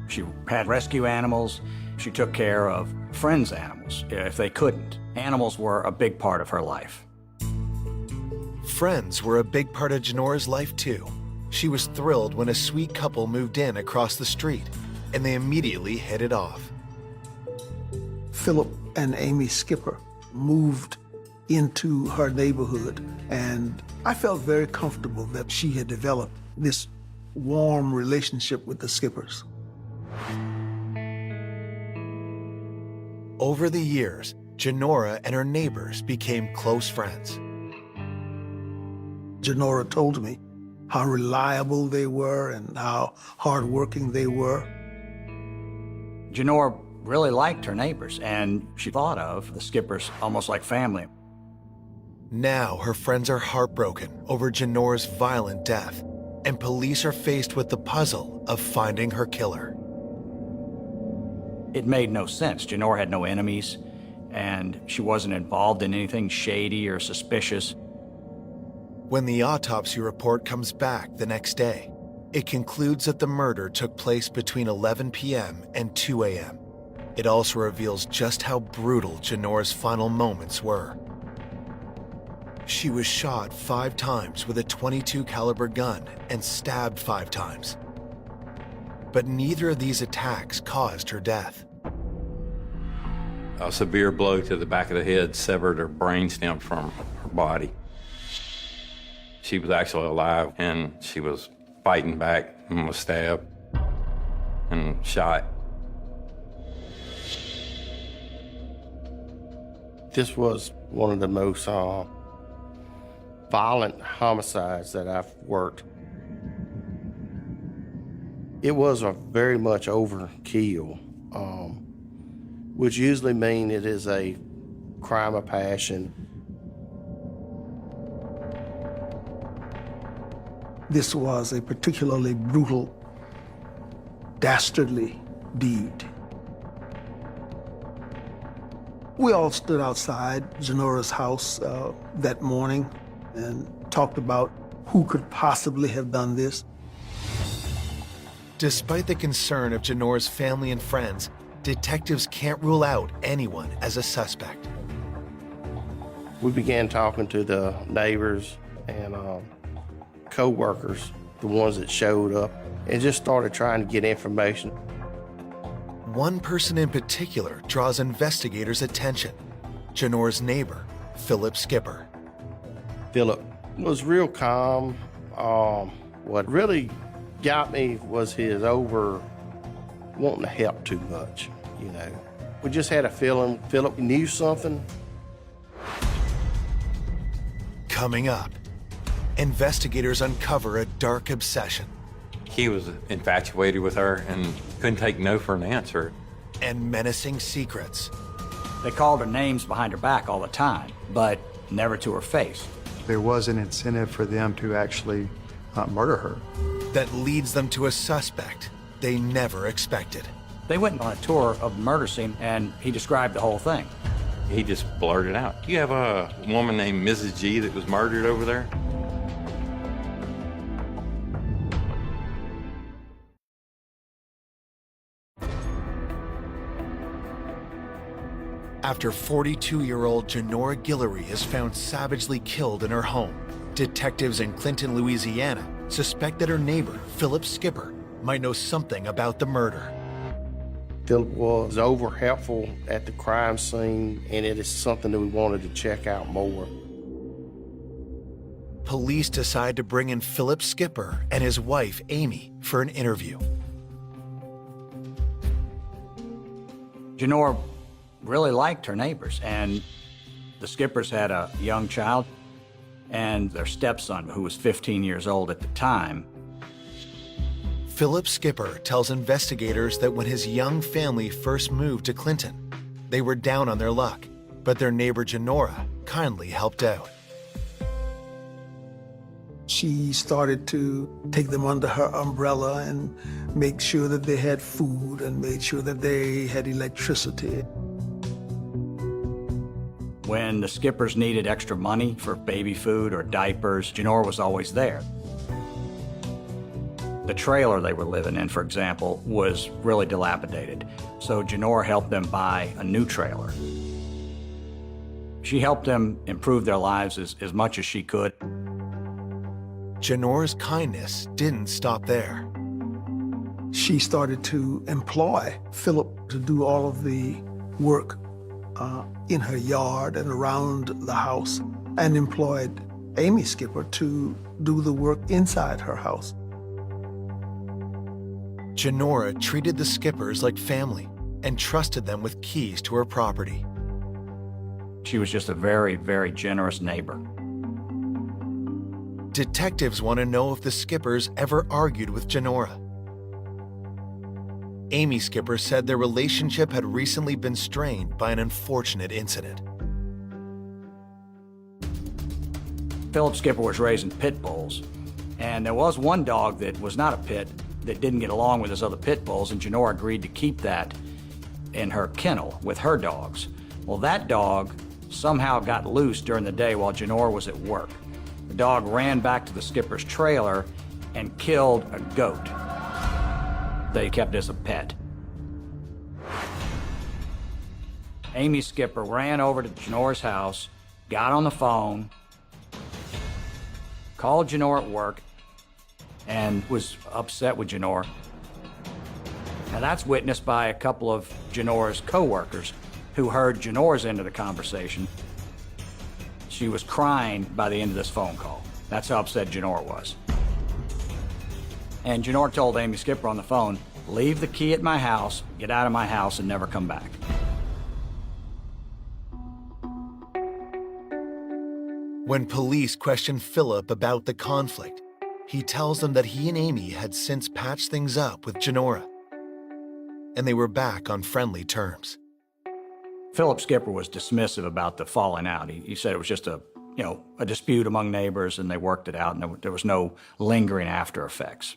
She had rescue animals. She took care of friends' animals if they couldn't. Animals were a big part of her life. Friends were a big part of Genora's life too. She was thrilled when a sweet couple moved in across the street, and they immediately hit it off. Philip and Amy Skipper moved into her neighborhood, and I felt very comfortable that she had developed this warm relationship with the Skippers. Over the years, Genora and her neighbors became close friends. Genora told me how reliable they were and how hardworking they were. Genora really liked her neighbors, and she thought of the Skippers almost like family. Now her friends are heartbroken over Genora's violent death, and police are faced with the puzzle of finding her killer. It made no sense. Genora had no enemies, and she wasn't involved in anything shady or suspicious. When the autopsy report comes back the next day, it concludes that the murder took place between 11 p.m. and 2 a.m. It also reveals just how brutal Genora's final moments were. She was shot 5 times with a .22 caliber gun and stabbed 5 times. But neither of these attacks caused her death. A severe blow to the back of the head severed her brainstem from her body. She was actually alive, and she was fighting back and was stabbed and shot. This was one of the most violent homicides that I've worked. It was a very much overkill, which usually means it is a crime of passion. This was a particularly brutal, dastardly deed. We all stood outside Genora's house that morning and talked about who could possibly have done this. Despite the concern of Genora's family and friends, detectives can't rule out anyone as a suspect. We began talking to the neighbors and co-workers, the ones that showed up, and just started trying to get information. One person in particular draws investigators' attention: Genora's neighbor, Philip Skipper. Philip was real calm. What really got me was his over wanting to help too much, you know. We just had a feeling Philip knew something. Coming up, investigators uncover a dark obsession. He was infatuated with her and couldn't take no for an answer. And menacing secrets. They called her names behind her back all the time, but never to her face. There was an incentive for them to actually murder her. That leads them to a suspect they never expected. They went on a tour of the murder scene, and he described the whole thing. He just blurted out, "Do you have a woman named Mrs. G that was murdered over there?" After 42-year-old Genora Guillory is found savagely killed in her home, detectives in Clinton, Louisiana suspect that her neighbor, Philip Skipper, might know something about the murder. Philip was over helpful at the crime scene, and it is something that we wanted to check out more. Police decide to bring in Philip Skipper and his wife, Amy, for an interview. Genora really liked her neighbors, and the Skippers had a young child. and their stepson, who was 15 years old at the time. Philip Skipper tells investigators that when his young family first moved to Clinton, they were down on their luck, but their neighbor Janora kindly helped out. She started to take them under her umbrella and make sure that they had food and made sure that they had electricity. When the Skippers needed extra money for baby food or diapers, Janora was always there. The trailer they were living in, for example, was really dilapidated, so Janora helped them buy a new trailer. She helped them improve their lives as much as she could. Janora's kindness didn't stop there. She started to employ Philip to do all of the work in her yard and around the house, and employed Amy Skipper to do the work inside her house. Janora treated the Skippers like family and trusted them with keys to her property. She was just a very, very generous neighbor. Detectives want to know if the Skippers ever argued with Janora. Amy Skipper said their relationship had recently been strained by an unfortunate incident. Philip Skipper was raising pit bulls, and there was one dog that was not a pit that didn't get along with his other pit bulls, and Janora agreed to keep that in her kennel with her dogs. Well, that dog somehow got loose during the day while Janora was at work. The dog ran back to the Skipper's trailer and killed a goat they kept as a pet. Amy Skipper ran over to Janora's house, got on the phone, called Janora at work, and was upset with Janora. Now that's witnessed by a couple of Janora's co-workers who heard Janora's end of the conversation. She was crying by the end of this phone call. That's how upset Janora was. And Janora told Amy Skipper on the phone, "Leave the key at my house, get out of my house, and never come back." When police question Philip about the conflict, he tells them that he and Amy had since patched things up with Janora, and they were back on friendly terms. Philip Skipper was dismissive about the falling out. He said it was just a dispute among neighbors, and they worked it out, and there was no lingering after effects.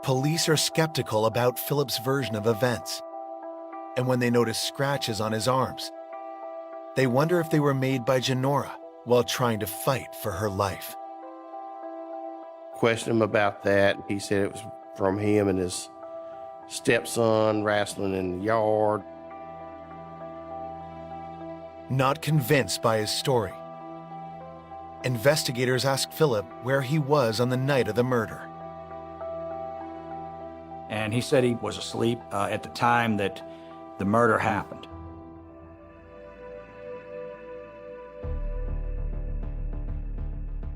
Police are skeptical about Philip's version of events, and when they notice scratches on his arms, they wonder if they were made by Janora while trying to fight for her life. Questioned him about that. He said it was from him and his stepson wrestling in the yard. Not convinced by his story, investigators ask Philip where he was on the night of the murder. And he said he was asleep at the time that the murder happened.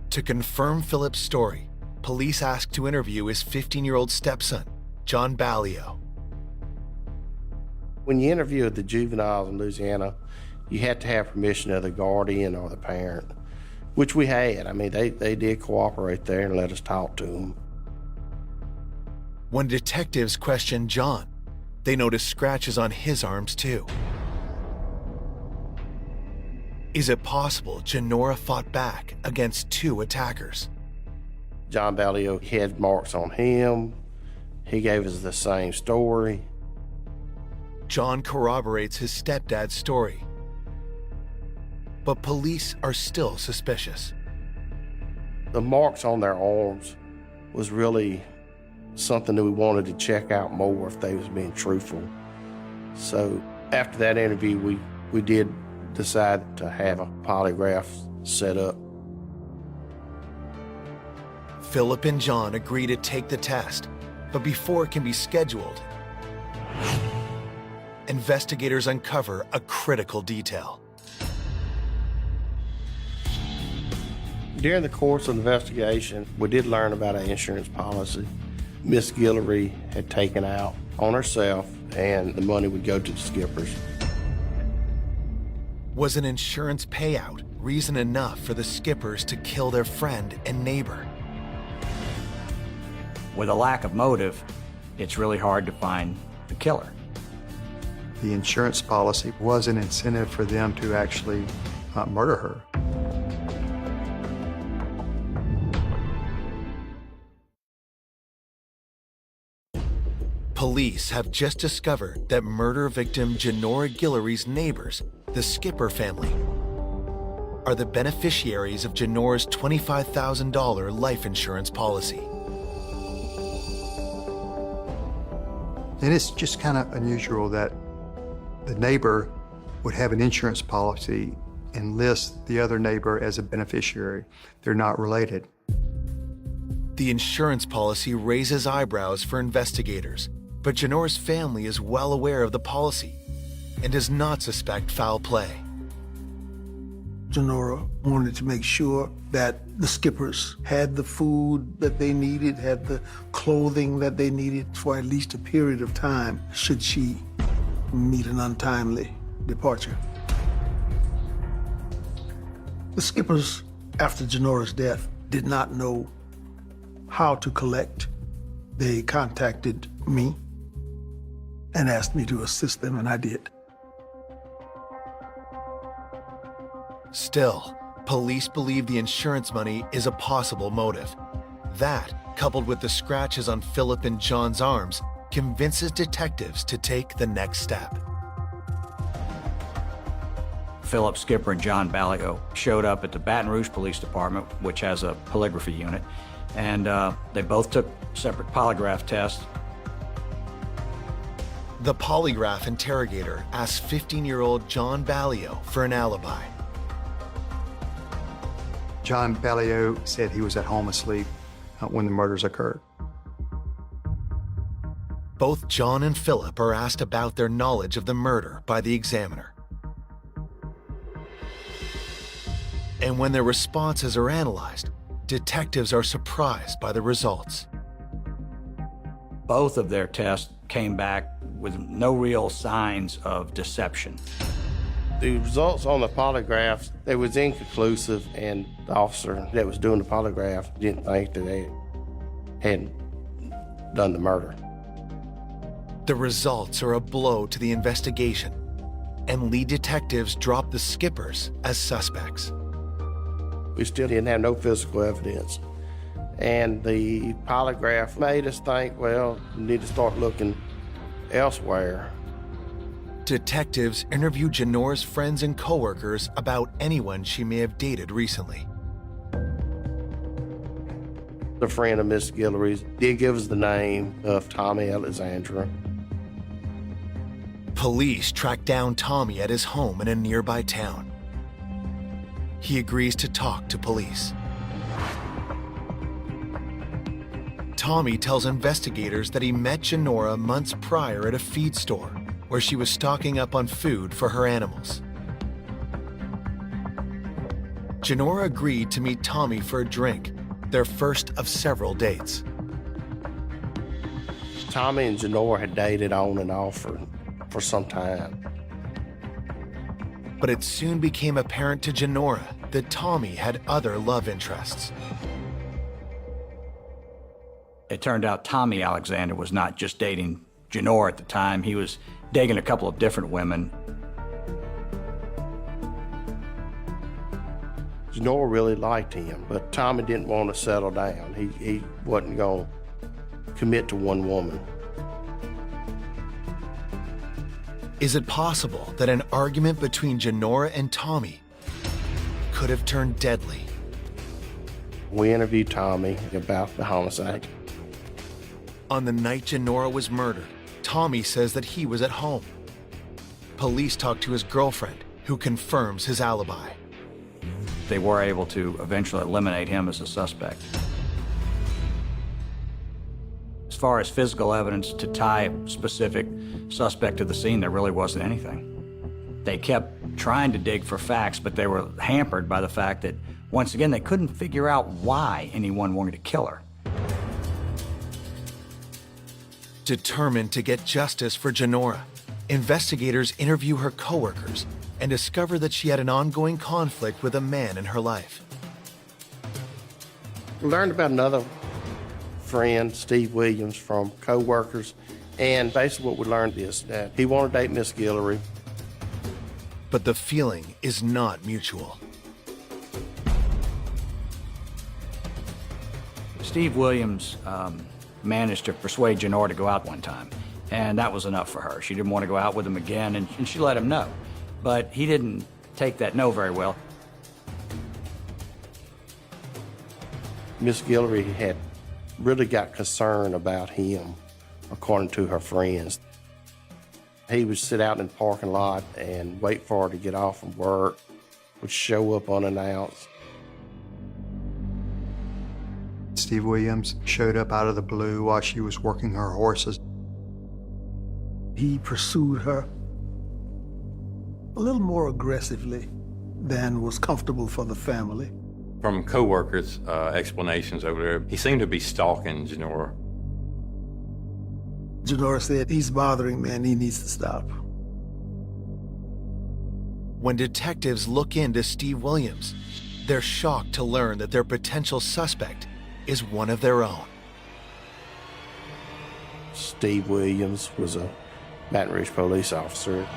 To confirm Philip's story, police asked to interview his 15-year-old stepson, John Ballio. When you interview the juveniles in Louisiana, you had to have permission of the guardian or the parent, which we had. I mean, they did cooperate there and let us talk to them. When detectives questioned John, they noticed scratches on his arms too. Is it possible Janora fought back against two attackers? John Ballio had marks on him. He gave us the same story. John corroborates his stepdad's story. But police are still suspicious. The marks on their arms was really something that we wanted to check out more if they was being truthful. So after that interview, we did decide to have a polygraph set up. Philip and John agree to take the test, but before it can be scheduled, investigators uncover a critical detail. During the course of the investigation, we did learn about an insurance policy Miss Guillory had taken out on herself, and the money would go to the Skippers. Was an insurance payout reason enough for the Skippers to kill their friend and neighbor? With a lack of motive, it's really hard to find the killer. The insurance policy was an incentive for them to actually murder her. Police have just discovered that murder victim Janora Guillory's neighbors, the Skipper family, are the beneficiaries of Janora's $25,000 life insurance policy. And it's just kind of unusual that the neighbor would have an insurance policy and list the other neighbor as a beneficiary. They're not related. The insurance policy raises eyebrows for investigators, but Janora's family is well aware of the policy and does not suspect foul play. Janora wanted to make sure that the Skippers had the food that they needed, had the clothing that they needed for at least a period of time should she meet an untimely departure. The Skippers, after Janora's death, did not know how to collect. They contacted me and asked me to assist them, and I did. Still, police believe the insurance money is a possible motive. That, coupled with the scratches on Philip and John's arms, convinces detectives to take the next step. Philip Skipper and John Ballio showed up at the Baton Rouge Police Department, which has a polygraphy unit, and they both took separate polygraph tests. The polygraph interrogator asked 15-year-old John Ballio for an alibi. John Ballio said he was at home asleep when the murders occurred. Both John and Philip are asked about their knowledge of the murder by the examiner. And when their responses are analyzed, detectives are surprised by the results. Both of their tests came back with no real signs of deception. The results on the polygraphs, they was inconclusive, and the officer that was doing the polygraph didn't think that they had done the murder. The results are a blow to the investigation, and lead detectives drop the Skippers as suspects. We still didn't have no physical evidence. And the polygraph made us think, well, we need to start looking elsewhere. Detectives interview Janora's friends and coworkers about anyone she may have dated recently. The friend of Miss Guillory's did give us the name of Tommy Alexandra. Police track down Tommy at his home in a nearby town. He agrees to talk to police. Tommy tells investigators that he met Janora months prior at a feed store where she was stocking up on food for her animals. Janora agreed to meet Tommy for a drink, their first of several dates. Tommy and Janora had dated on and off for some time. But it soon became apparent to Janora that Tommy had other love interests. It turned out Tommy Alexander was not just dating Janora at the time. He was dating a couple of different women. Janora really liked him, but Tommy didn't want to settle down. He wasn't going to commit to one woman. Is it possible that an argument between Janora and Tommy could have turned deadly? We interviewed Tommy about the homicide. On the night Janora was murdered, Tommy says that he was at home. Police talk to his girlfriend, who confirms his alibi. They were able to eventually eliminate him as a suspect. As far as physical evidence to tie a specific suspect to the scene, there really wasn't anything. They kept trying to dig for facts, but they were hampered by the fact that, once again, they couldn't figure out why anyone wanted to kill her. Determined to get justice for Janora, investigators interview her coworkers and discover that she had an ongoing conflict with a man in her life. Learned about another friend, Steve Williams, from co-workers, and basically what we learned is that he wanted to date Miss Guillory. But the feeling is not mutual. Steve Williams managed to persuade Janora to go out one time, and that was enough for her. She didn't want to go out with him again, and she let him know. But he didn't take that no very well. Miss Guillory had really got concerned about him, according to her friends. He would sit out in the parking lot and wait for her to get off from work, would show up unannounced. Steve Williams showed up out of the blue while she was working her horses. He pursued her a little more aggressively than was comfortable for the family. From co-workers' explanations over there, he seemed to be stalking Janora. Janora said, "He's bothering me and he needs to stop." When detectives look into Steve Williams, they're shocked to learn that their potential suspect is one of their own. Steve Williams was a Baton Rouge police officer.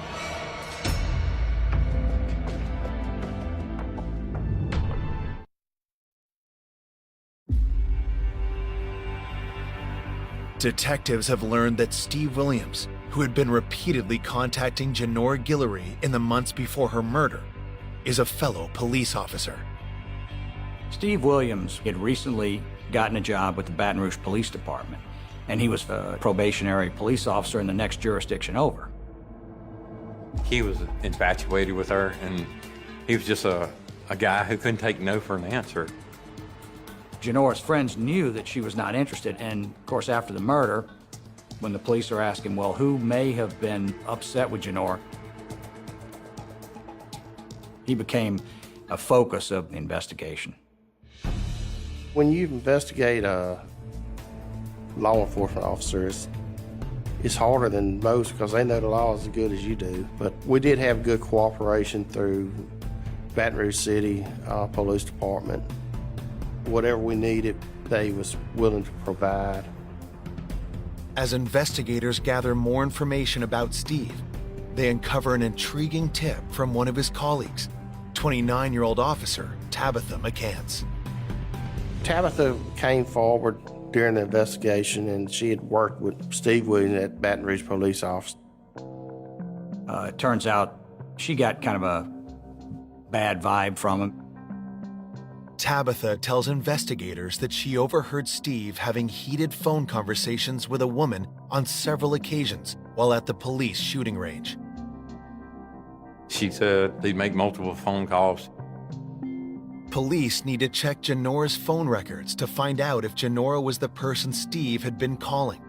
Detectives have learned that Steve Williams, who had been repeatedly contacting Janora Guillory in the months before her murder, is a fellow police officer. Steve Williams had recently gotten a job with the Baton Rouge Police Department, and he was a probationary police officer in the next jurisdiction over. He was infatuated with her, and he was just a guy who couldn't take no for an answer. Janora's friends knew that she was not interested, and of course after the murder, when the police are asking, well, who may have been upset with Janora, he became a focus of the investigation. When you investigate law enforcement officers, it's harder than most because they know the law as good as you do. But we did have good cooperation through Baton Rouge City Police Department. Whatever we needed, they was willing to provide. As investigators gather more information about Steve, they uncover an intriguing tip from one of his colleagues, 29-year-old officer Tabitha McCants. Tabitha came forward during the investigation, and she had worked with Steve Williams at Baton Rouge Police Office. It turns out she got kind of a bad vibe from him. Tabitha tells investigators that she overheard Steve having heated phone conversations with a woman on several occasions while at the police shooting range. She said they'd make multiple phone calls. Police need to check Janora's phone records to find out if Janora was the person Steve had been calling.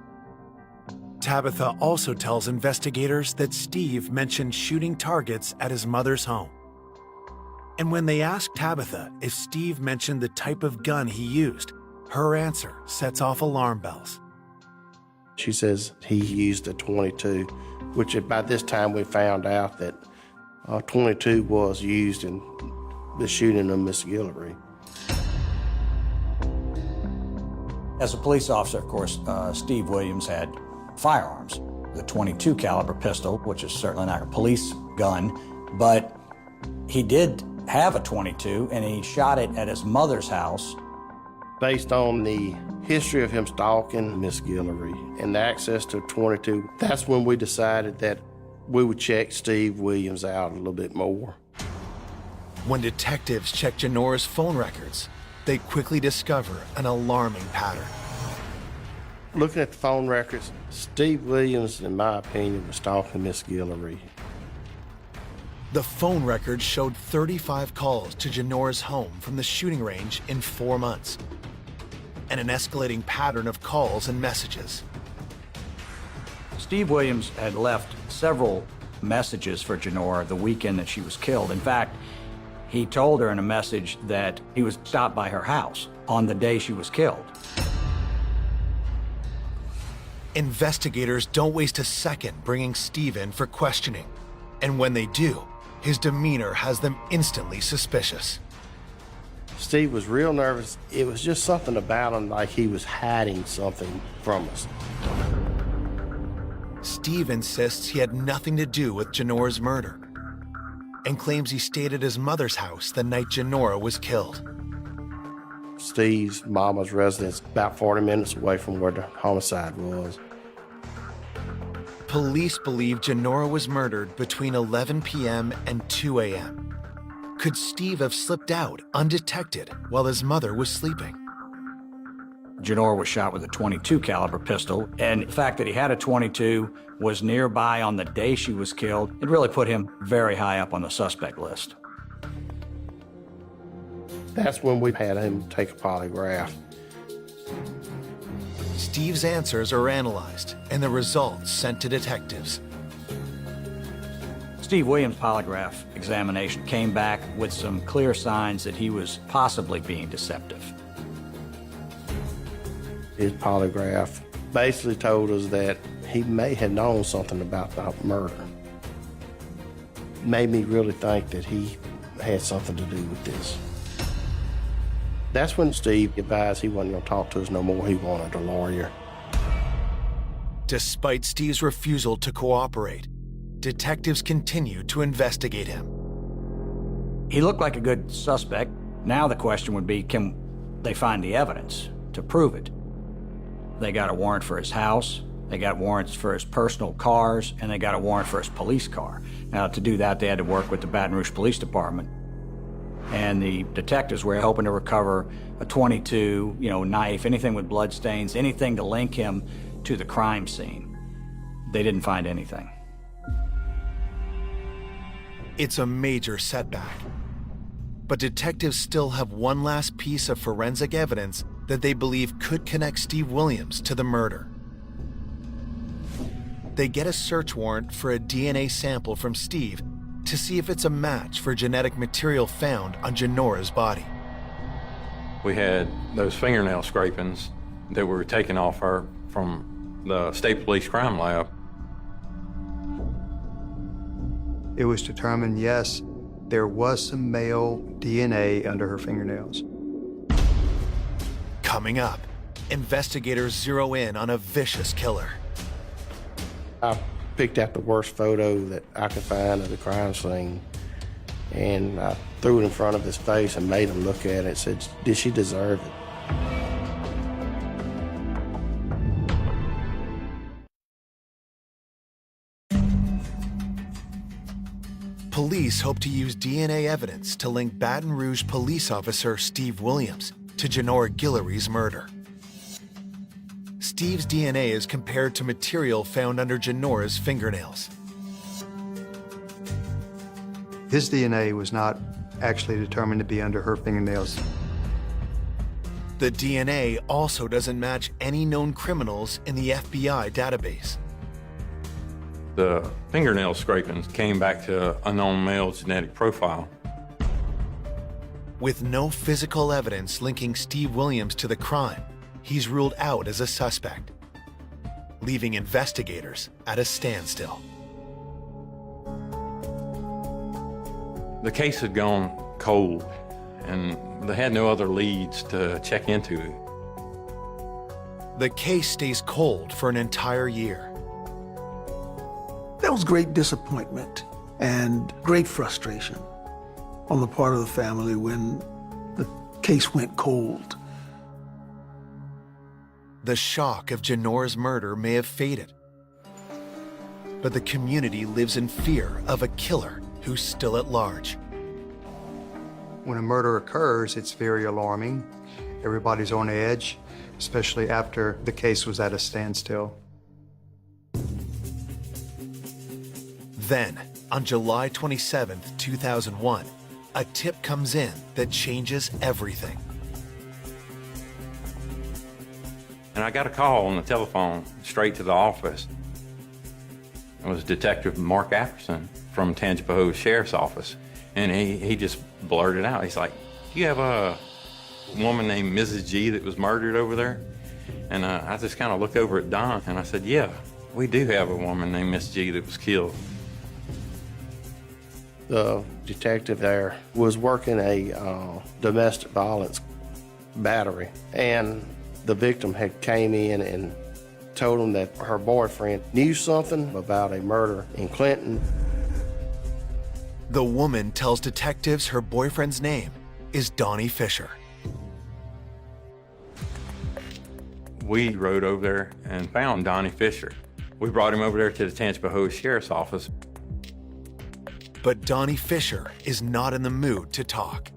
Tabitha also tells investigators that Steve mentioned shooting targets at his mother's home. And when they ask Tabitha if Steve mentioned the type of gun he used, her answer sets off alarm bells. She says he used a .22, which by this time we found out that .22 was used in the shooting of Miss Guillory. As a police officer, of course, Steve Williams had firearms. The .22 caliber pistol, which is certainly not a police gun, but he did have a .22, and he shot it at his mother's house. Based on the history of him stalking Miss Guillory and the access to a .22, that's when we decided that we would check Steve Williams out a little bit more. When detectives check Janora's phone records, they quickly discover an alarming pattern. Looking at the phone records, Steve Williams, in my opinion, was stalking Miss Guillory. The phone records showed 35 calls to Janora's home from the shooting range in 4 months, and an escalating pattern of calls and messages. Steve Williams had left several messages for Janora the weekend that she was killed. In fact, he told her in a message that he was stopped by her house on the day she was killed. Investigators don't waste a second bringing Steve in for questioning, and when they do, his demeanor has them instantly suspicious. Steve was real nervous. It was just something about him like he was hiding something from us. Steve insists he had nothing to do with Janora's murder and claims he stayed at his mother's house the night Janora was killed. Steve's mama's residence about 40 minutes away from where the homicide was. Police believe Janora was murdered between 11 p.m. and 2 a.m. Could Steve have slipped out undetected while his mother was sleeping? Janora was shot with a .22 caliber pistol, and the fact that he had a .22 was nearby on the day she was killed, it really put him very high up on the suspect list. That's when we had him take a polygraph. Steve's answers are analyzed and the results sent to detectives. Steve Williams' polygraph examination came back with some clear signs that he was possibly being deceptive. His polygraph basically told us that he may have known something about the murder. Made me really think that he had something to do with this. That's when Steve advised he wasn't going to talk to us no more. He wanted a lawyer. Despite Steve's refusal to cooperate, detectives continued to investigate him. He looked like a good suspect. Now the question would be, can they find the evidence to prove it? They got a warrant for his house, they got warrants for his personal cars, and they got a warrant for his police car. Now, to do that, they had to work with the Baton Rouge Police Department. And the detectives were hoping to recover a .22, knife, anything with blood stains, anything to link him to the crime scene. They didn't find anything. It's a major setback. But detectives still have one last piece of forensic evidence that they believe could connect Steve Williams to the murder. They get a search warrant for a DNA sample from Steve to see if it's a match for genetic material found on Janora's body. We had those fingernail scrapings that were taken off her from the State Police Crime Lab. It was determined, yes, there was some male DNA under her fingernails. Coming up, investigators zero in on a vicious killer. I picked out the worst photo that I could find of the crime scene, and I threw it in front of his face and made him look at it and said, did she deserve it? Police hope to use DNA evidence to link Baton Rouge police officer Steve Williams to Janora Guillory's murder. Steve's DNA is compared to material found under Janora's fingernails. His DNA was not actually determined to be under her fingernails. The DNA also doesn't match any known criminals in the FBI database. The fingernail scrapings came back to unknown male genetic profile. With no physical evidence linking Steve Williams to the crime, he's ruled out as a suspect, leaving investigators at a standstill. The case had gone cold, and they had no other leads to check into it. The case stays cold for an entire year. There was great disappointment and great frustration on the part of the family when the case went cold. The shock of Janora's murder may have faded, but the community lives in fear of a killer who's still at large. When a murder occurs, it's very alarming. Everybody's on edge, especially after the case was at a standstill. Then, on July 27, 2001, a tip comes in that changes everything. And I got a call on the telephone straight to the office. It was Detective Mark Apperson from Tangipahoa Sheriff's Office. And he just blurted out, he's like, do you have a woman named Mrs. G that was murdered over there? And I just kind of looked over at Don and I said, yeah, we do have a woman named Miss G that was killed. The detective there was working a domestic violence battery, and the victim had came in and told him that her boyfriend knew something about a murder in Clinton. The woman tells detectives her boyfriend's name is Donnie Fisher. We rode over there and found Donnie Fisher. We brought him over there to the Tangipahoa Sheriff's Office. But Donnie Fisher is not in the mood to talk.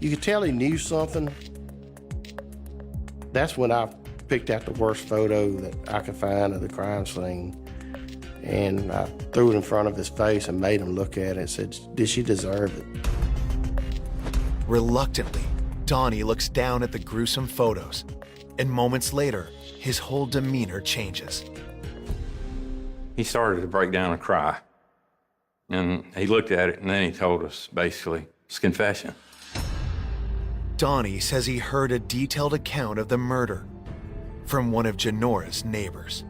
You could tell he knew something. That's when I picked out the worst photo that I could find of the crime scene. And I threw it in front of his face and made him look at it and said, did she deserve it? Reluctantly, Donnie looks down at the gruesome photos, and moments later, his whole demeanor changes. He started to break down and cry. And he looked at it, and then he told us, basically, his confession. Donnie says he heard a detailed account of the murder from one of Janora's neighbors.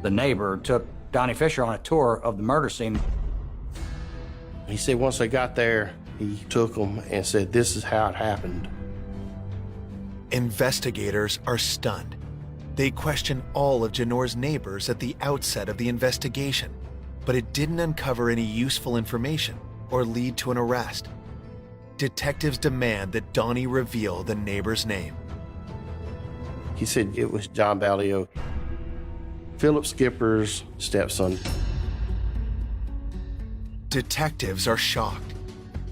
The neighbor took Donnie Fisher on a tour of the murder scene. He said once they got there, he took them and said, this is how it happened. Investigators are stunned. They question all of Janora's neighbors at the outset of the investigation, but it didn't uncover any useful information or lead to an arrest. Detectives demand that Donnie reveal the neighbor's name. He said it was John Ballio, Philip Skipper's stepson. Detectives are shocked.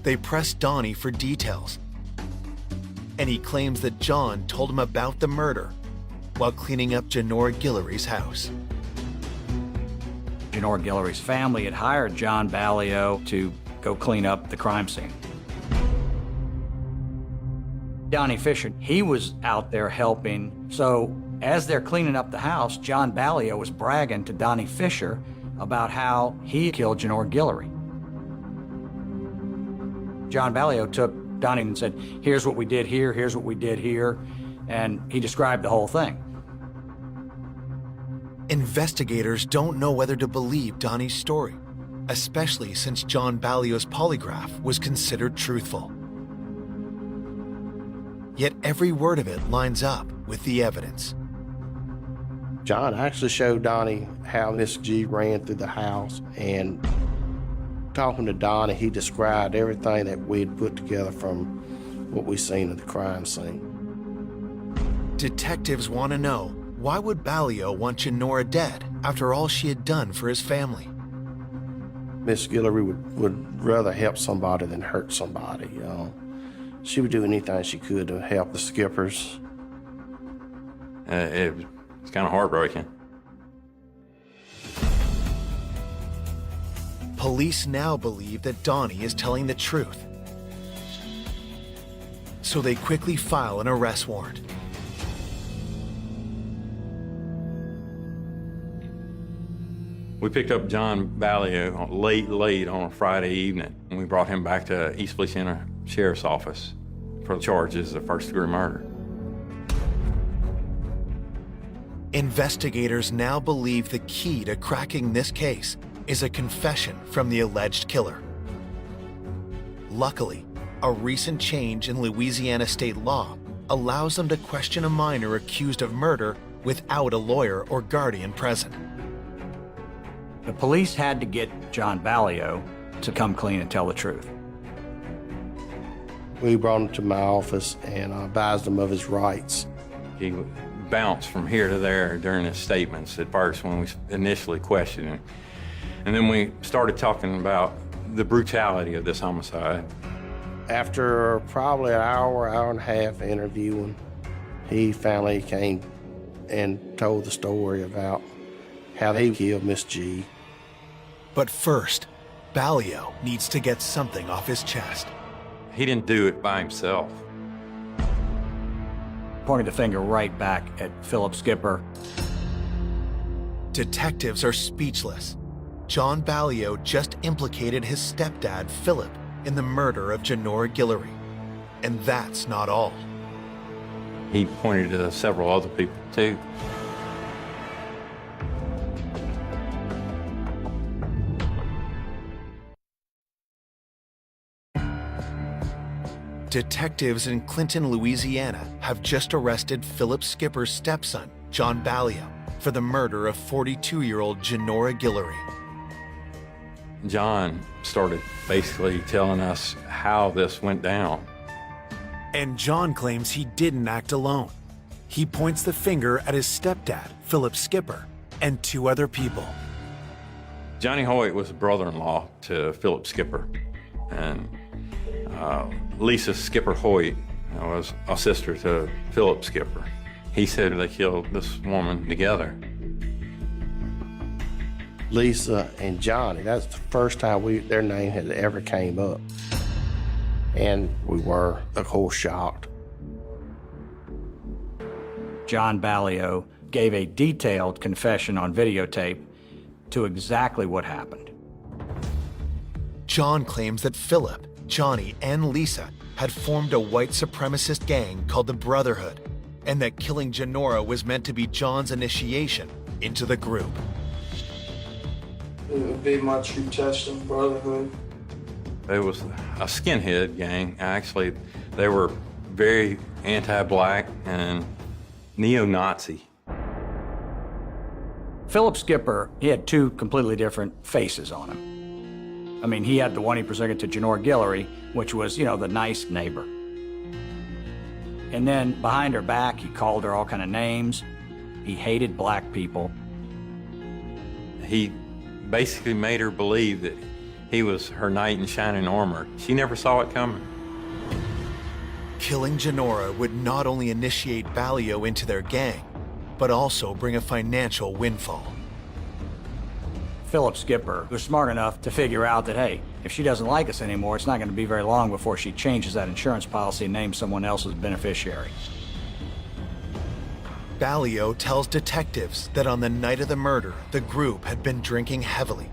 They press Donnie for details, and he claims that John told him about the murder while cleaning up Janora Guillory's house. Janora Guillory's family had hired John Ballio to go clean up the crime scene. Donnie Fisher, he was out there helping, so as they're cleaning up the house, John Ballio was bragging to Donnie Fisher about how he killed Janora Guillory. John Ballio took Donnie and said, here's what we did here, here's what we did here, and he described the whole thing. Investigators don't know whether to believe Donnie's story, especially since John Ballio's polygraph was considered truthful. Yet every word of it lines up with the evidence. John actually showed Donnie how Miss G ran through the house, and talking to Donnie, he described everything that we'd put together from what we seen at the crime scene. Detectives want to know, why would Ballio want Janora dead after all she had done for his family? Miss Guillory would rather help somebody than hurt somebody, you know. She would do anything she could to help the Skippers. It's kind of heartbreaking. Police now believe that Donnie is telling the truth, so they quickly file an arrest warrant. We picked up John Ballio late on a Friday evening, and we brought him back to East Feliciana Sheriff's Office for charges of first-degree murder. Investigators now believe the key to cracking this case is a confession from the alleged killer. Luckily, a recent change in Louisiana state law allows them to question a minor accused of murder without a lawyer or guardian present. The police had to get John Ballio to come clean and tell the truth. We brought him to my office and advised him of his rights. He bounced from here to there during his statements at first when we initially questioned him. And then we started talking about the brutality of this homicide. After probably an hour and a half interviewing, he finally came and told the story about how he killed Miss G. But first, Ballio needs to get something off his chest. He didn't do it by himself. Pointing the finger right back at Philip Skipper. Detectives are speechless. John Ballio just implicated his stepdad, Philip, in the murder of Janora Guillory. And that's not all. He pointed to several other people, too. Detectives in Clinton, Louisiana have just arrested Philip Skipper's stepson, John Ballio, for the murder of 42-year-old Genora Guillory. John started basically telling us how this went down. And John claims he didn't act alone. He points the finger at his stepdad, Philip Skipper, and 2 other people. Johnny Hoyt was a brother-in-law to Philip Skipper, and Lisa Skipper Hoyt was a sister to Philip Skipper. He said they killed this woman together. Lisa and Johnny, that's the first time their name had ever came up. And we were, of course, shocked. John Ballio gave a detailed confession on videotape to exactly what happened. John claims that Philip, Johnny, and Lisa had formed a white supremacist gang called the Brotherhood, and that killing Genora was meant to be John's initiation into the group. It would be my true test of brotherhood. It was a skinhead gang. Actually, they were very anti-black and neo-Nazi. Philip Skipper, he had 2 completely different faces on him. I mean, he had the one he presented to Genora Guillory, which was, the nice neighbor. And then behind her back, he called her all kind of names. He hated black people. He basically made her believe that he was her knight in shining armor. She never saw it coming. Killing Genora would not only initiate Ballio into their gang, but also bring a financial windfall. Philip Skipper was smart enough to figure out that, hey, if she doesn't like us anymore, it's not going to be very long before she changes that insurance policy and names someone else as beneficiary. Ballio tells detectives that on the night of the murder, the group had been drinking heavily.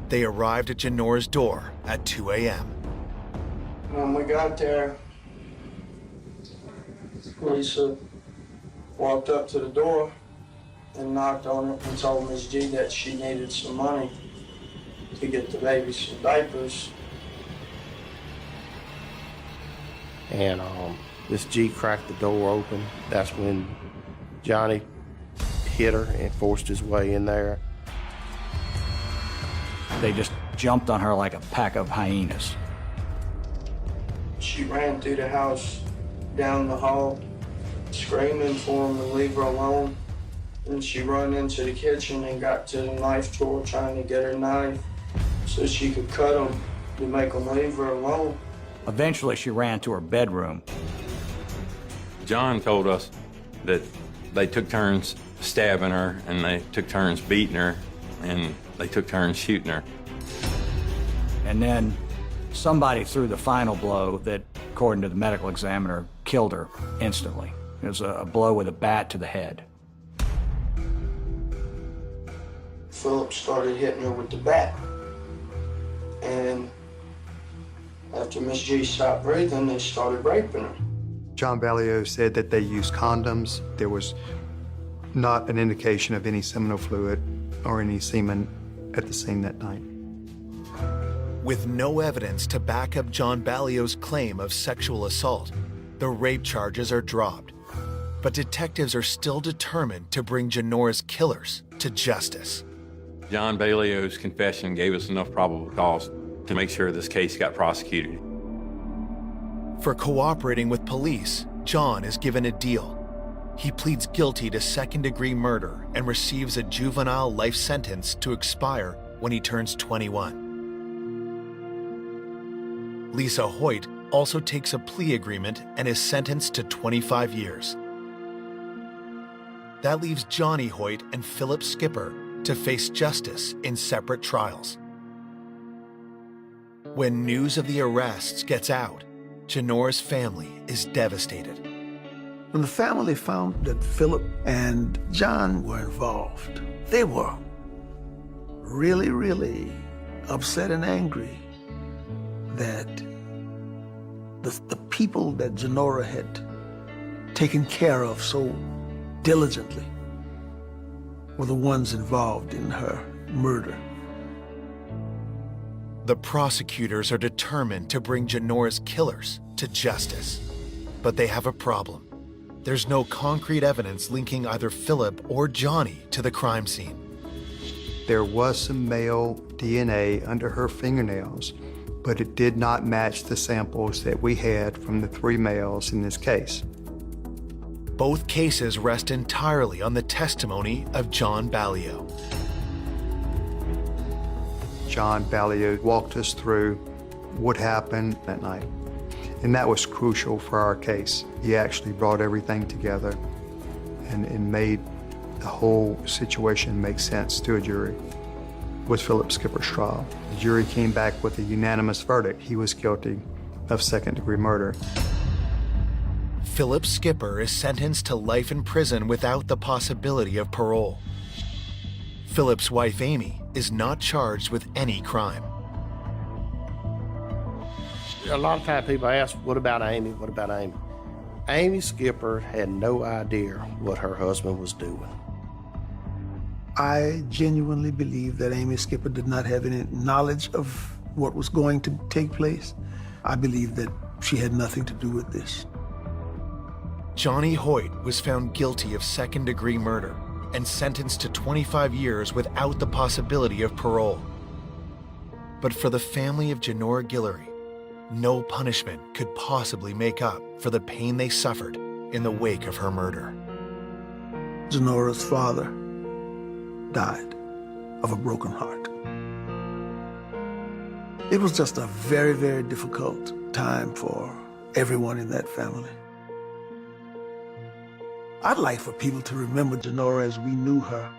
They arrived at Genora's door at 2 a.m. When we got there, Lisa walked up to the door and knocked on it and told Miss G that she needed some money to get the baby some diapers. And Miss G cracked the door open. That's when Johnny hit her and forced his way in there. They just jumped on her like a pack of hyenas. She ran through the house, down the hall, screaming for him to leave her alone. Then she ran into the kitchen and got to the knife drawer trying to get her knife so she could cut him to make him leave her alone. Eventually, she ran to her bedroom. John told us that they took turns stabbing her, and they took turns beating her, and they took turns shooting her. And then somebody threw the final blow that, according to the medical examiner, killed her instantly. It was a blow with a bat to the head. Philip started hitting her with the bat. And after Miss G stopped breathing, they started raping her. John Ballio said that they used condoms. There was not an indication of any seminal fluid or any semen at the scene that night. With no evidence to back up John Ballio's claim of sexual assault, the rape charges are dropped. But detectives are still determined to bring Genora's killers to justice. John Ballio's confession gave us enough probable cause to make sure this case got prosecuted. For cooperating with police, John is given a deal. He pleads guilty to second-degree murder and receives a juvenile life sentence to expire when he turns 21. Lisa Hoyt also takes a plea agreement and is sentenced to 25 years. That leaves Johnny Hoyt and Philip Skipper to face justice in separate trials. When news of the arrests gets out, Genora's family is devastated. When the family found that Philip and John were involved, they were really, really upset and angry that the people that Genora had taken care of so diligently were the ones involved in her murder. The prosecutors are determined to bring Genora's killers to justice. But they have a problem. There's no concrete evidence linking either Philip or Johnny to the crime scene. There was some male DNA under her fingernails, but it did not match the samples that we had from the 3 males in this case. Both cases rest entirely on the testimony of John Ballio. John Ballio walked us through what happened that night, and that was crucial for our case. He actually brought everything together and made the whole situation make sense to a jury. With Philip Skipper's trial, the jury came back with a unanimous verdict. He was guilty of second-degree murder. Philip Skipper is sentenced to life in prison without the possibility of parole. Philip's wife, Amy, is not charged with any crime. A lot of times people ask, what about Amy? What about Amy? Amy Skipper had no idea what her husband was doing. I genuinely believe that Amy Skipper did not have any knowledge of what was going to take place. I believe that she had nothing to do with this. Johnny Hoyt was found guilty of second-degree murder and sentenced to 25 years without the possibility of parole. But for the family of Jenora Guillory, no punishment could possibly make up for the pain they suffered in the wake of her murder. Jenora's father died of a broken heart. It was just a very, very difficult time for everyone in that family. I'd like for people to remember Jenora as we knew her,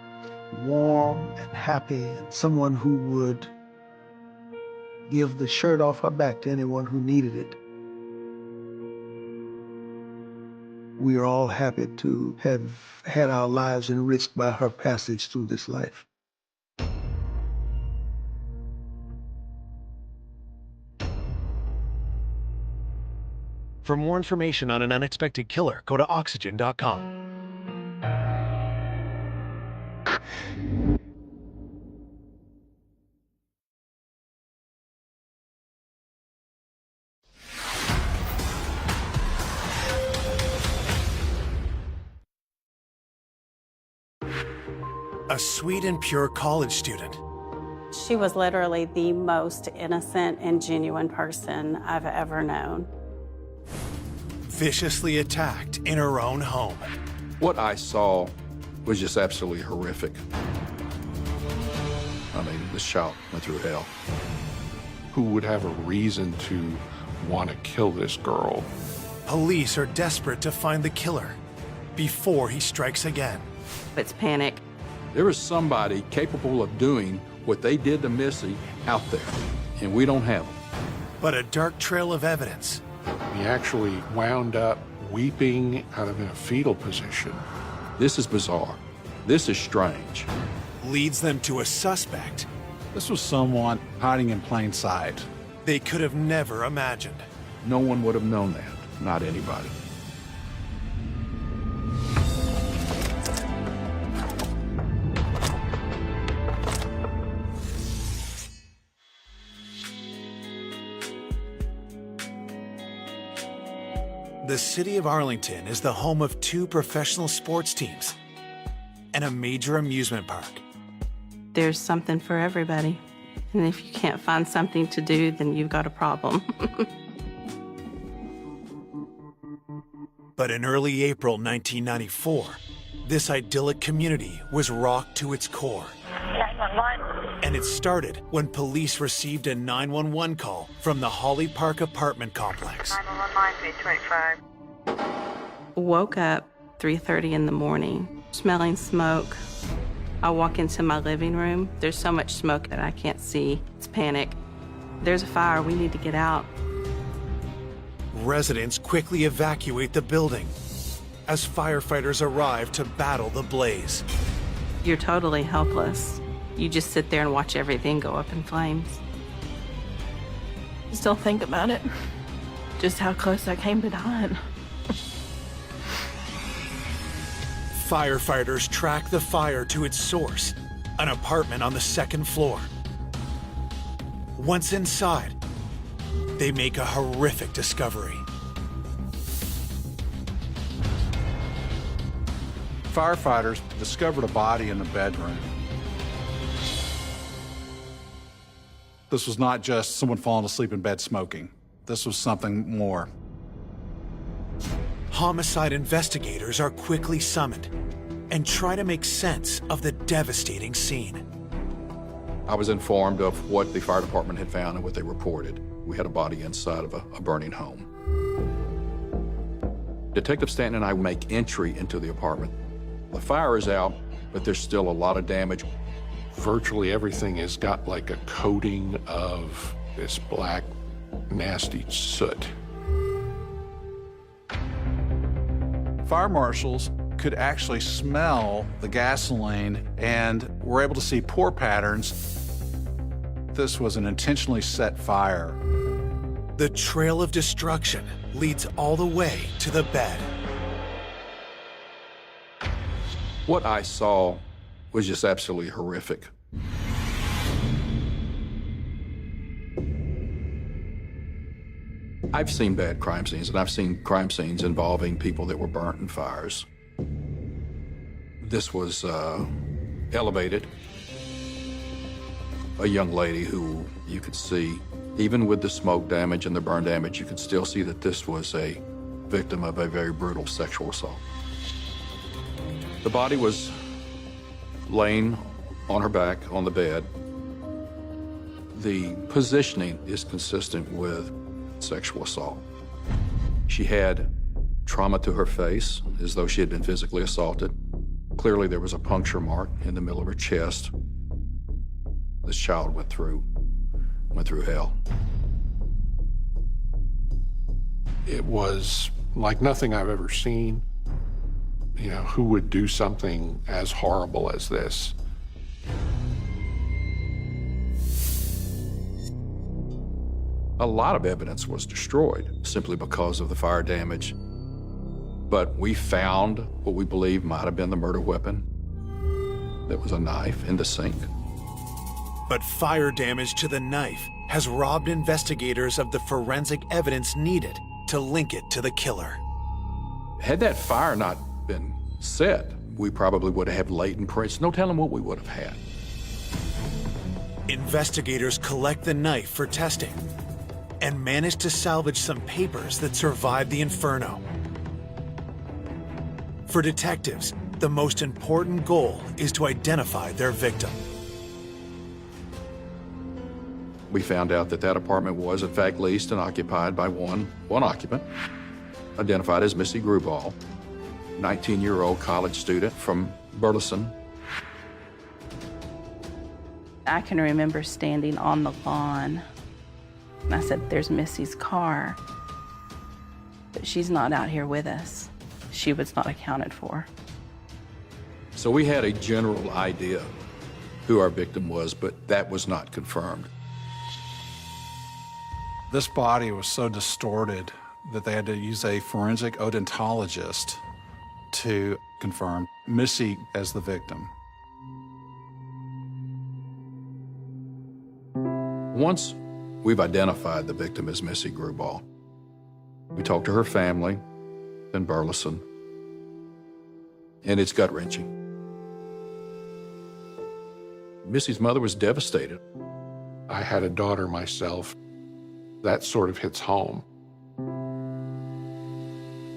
warm and happy, and someone who would give the shirt off her back to anyone who needed it. We are all happy to have had our lives enriched by her passage through this life. For more information on an unexpected killer, go to oxygen.com. A sweet and pure college student. She was literally the most innocent and genuine person I've ever known. Viciously attacked in her own home. What I saw was just absolutely horrific. I mean, this child went through hell. Who would have a reason to want to kill this girl? Police are desperate to find the killer before he strikes again. It's panic. There is somebody capable of doing what they did to Missy out there, and we don't have them. But a dark trail of evidence. He actually wound up weeping kind of in a fetal position. This is bizarre. This is strange. Leads them to a suspect. This was someone hiding in plain sight. They could have never imagined. No one would have known that, not anybody. The city of Arlington is the home of 2 professional sports teams and a major amusement park. There's something for everybody. And if you can't find something to do, then you've got a problem. But in early April 1994, this idyllic community was rocked to its core. 911. And it started when police received a 911 call from the Holly Park apartment complex. 911, 325. Woke up 3:30 in the morning, smelling smoke. I walk into my living room. There's so much smoke that I can't see. It's panic. There's a fire. We need to get out. Residents quickly evacuate the building as firefighters arrive to battle the blaze. You're totally helpless. You just sit there and watch everything go up in flames. Still think about it. Just how close I came to dying. Firefighters track the fire to its source, an apartment on the 2nd floor. Once inside, they make a horrific discovery. Firefighters discovered a body in the bedroom. This was not just someone falling asleep in bed smoking. This was something more. Homicide investigators are quickly summoned and try to make sense of the devastating scene. I was informed of what the fire department had found and what they reported. We had a body inside of a burning home. Detective Stanton and I make entry into the apartment. The fire is out, but there's still a lot of damage. Virtually everything has got like a coating of this black, nasty soot. Fire marshals could actually smell the gasoline and were able to see pour patterns. This was an intentionally set fire. The trail of destruction leads all the way to the bed. What I saw was just absolutely horrific. I've seen bad crime scenes, and I've seen crime scenes involving people that were burnt in fires. This was elevated. A young lady who you could see, even with the smoke damage and the burn damage, you could still see that this was a victim of a very brutal sexual assault. The body was laying on her back on the bed. The positioning is consistent with sexual assault. She had trauma to her face, as though she had been physically assaulted. Clearly, there was a puncture mark in the middle of her chest. This child went through hell. It was like nothing I've ever seen. You know, who would do something as horrible as this? A lot of evidence was destroyed simply because of the fire damage. But we found what we believe might have been the murder weapon. There was a knife in the sink. But fire damage to the knife has robbed investigators of the forensic evidence needed to link it to the killer. Had that fire not been set, we probably would have had latent prints. No telling what we would have had. Investigators collect the knife for testing and manage to salvage some papers that survived the inferno. For detectives, the most important goal is to identify their victim. We found out that that apartment was, in fact, leased and occupied by one occupant, identified as Missy Gruball, 19-year-old college student from Burleson. I can remember standing on the lawn, and I said, "There's Missy's car, but she's not out here with us. She was not accounted for." So we had a general idea who our victim was, but that was not confirmed. This body was so distorted that they had to use a forensic odontologist to confirm Missy as the victim. Once we've identified the victim as Missy Gruball, we talked to her family in Burleson, and it's gut-wrenching. Missy's mother was devastated. I had a daughter myself. That sort of hits home.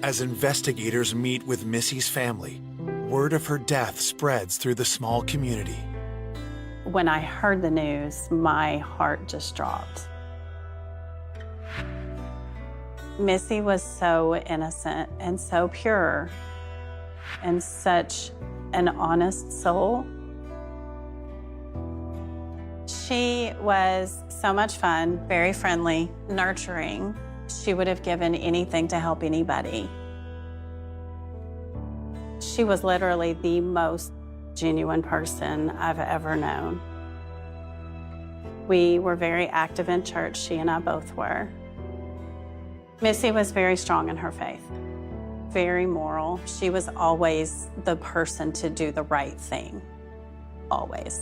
As investigators meet with Missy's family, word of her death spreads through the small community. When I heard the news, my heart just dropped. Missy was so innocent and so pure and such an honest soul. She was so much fun, very friendly, nurturing. She would have given anything to help anybody. She was literally the most genuine person I've ever known. We were very active in church, she and I both were. Missy was very strong in her faith, very moral. She was always the person to do the right thing, always.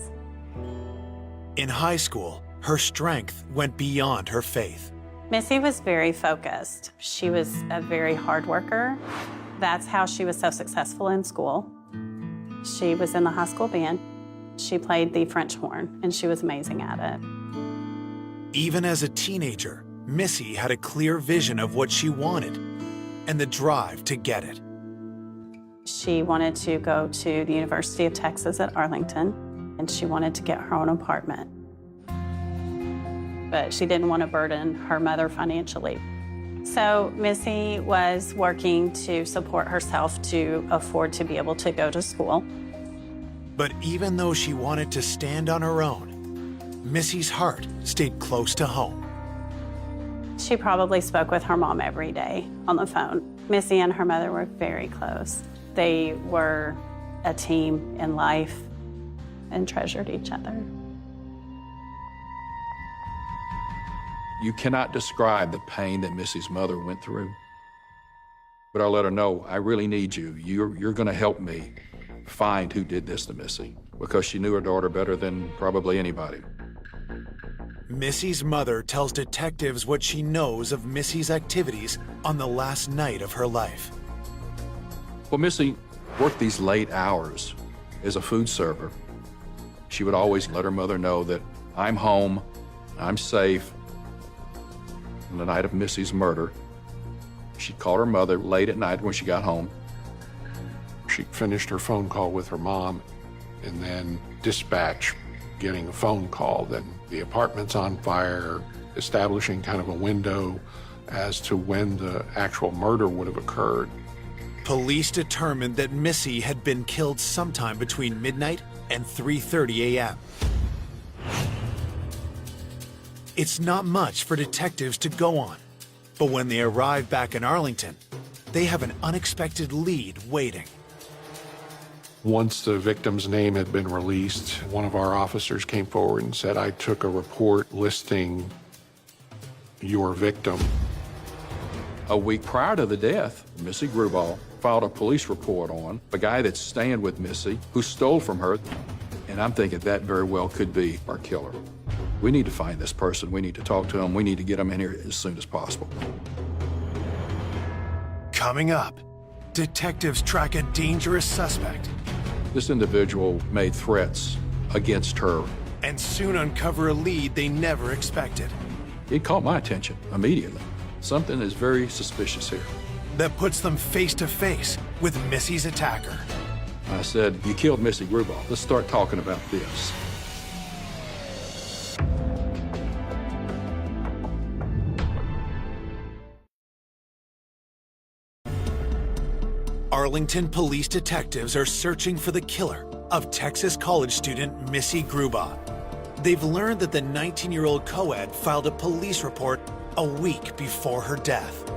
In high school, her strength went beyond her faith. Missy was very focused. She was a very hard worker. That's how she was so successful in school. She was in the high school band. She played the French horn, and she was amazing at it. Even as a teenager, Missy had a clear vision of what she wanted and the drive to get it. She wanted to go to the University of Texas at Arlington, and she wanted to get her own apartment. But she didn't want to burden her mother financially. So Missy was working to support herself to afford to be able to go to school. But even though she wanted to stand on her own, Missy's heart stayed close to home. She probably spoke with her mom every day on the phone. Missy and her mother were very close. They were a team in life and treasured each other. You cannot describe the pain that Missy's mother went through. But I let her know, I really need you. You're going to help me find who did this to Missy, because she knew her daughter better than probably anybody. Missy's mother tells detectives what she knows of Missy's activities on the last night of her life. Well, Missy worked these late hours as a food server. She would always let her mother know that I'm home, I'm safe. On the night of Missy's murder, she called her mother late at night when she got home. She finished her phone call with her mom and then dispatch getting a phone call that the apartment's on fire, establishing kind of a window as to when the actual murder would have occurred. Police determined that Missy had been killed sometime between midnight and 3:30 a.m. It's not much for detectives to go on, but when they arrive back in Arlington, they have an unexpected lead waiting. Once the victim's name had been released, one of our officers came forward and said, I took a report listing your victim. A week prior to the death, Missy Grubal filed a police report on a guy that's staying with Missy who stole from her, and I'm thinking that very well could be our killer. We need to find this person. We need to talk to him. We need to get him in here as soon as possible. Coming up, detectives track a dangerous suspect This individual made threats against her. and soon uncover a lead they never expected It caught my attention immediately. Something is very suspicious here. that puts them face to face with Missy's attacker. I said, you killed Missy Grubal. Let's start talking about this. Arlington police detectives are searching for the killer of Texas college student Missy Grubal. They've learned that the 19-year-old co-ed filed a police report a week before her death.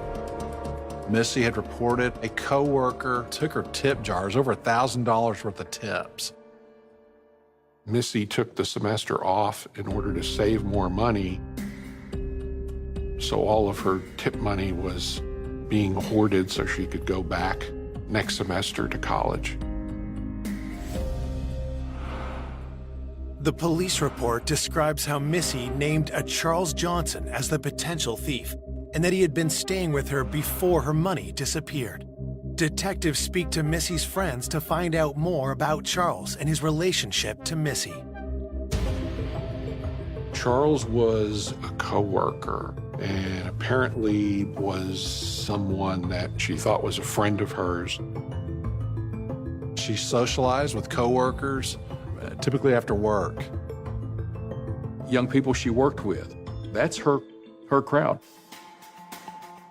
Missy had reported a coworker took her tip jars, over $1,000 worth of tips. Missy took the semester off in order to save more money, so all of her tip money was being hoarded so she could go back next semester to college. The police report describes how Missy named a Charles Johnson as the potential thief, and that he had been staying with her before her money disappeared. Detectives speak to Missy's friends to find out more about Charles and his relationship to Missy. Charles was a coworker and apparently was someone that she thought was a friend of hers. She socialized with coworkers, typically after work. Young people she worked with, that's her crowd.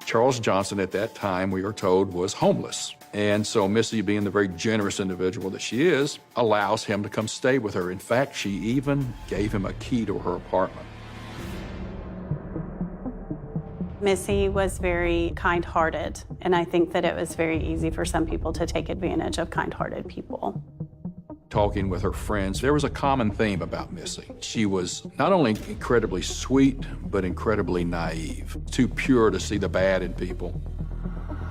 Charles Johnson at that time, we are told, was homeless. And so Missy, being the very generous individual that she is, allows him to come stay with her. In fact, she even gave him a key to her apartment. Missy was very kind-hearted, and I think that it was very easy for some people to take advantage of kind-hearted people. Talking with her friends, there was a common theme about Missy. She was not only incredibly sweet, but incredibly naive, too pure to see the bad in people.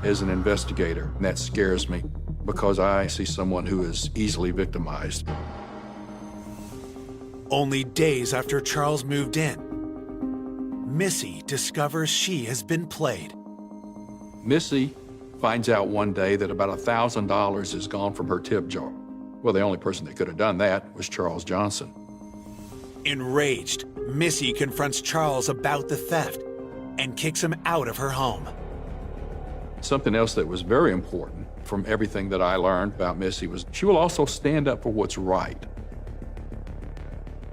As an investigator, and that scares me because I see someone who is easily victimized. Only days after Charles moved in, Missy discovers she has been played. Missy finds out one day that about $1,000 is gone from her tip jar. Well, the only person that could have done that was Charles Johnson. Enraged, Missy confronts Charles about the theft and kicks him out of her home. Something else that was very important from everything that I learned about Missy was she will also stand up for what's right.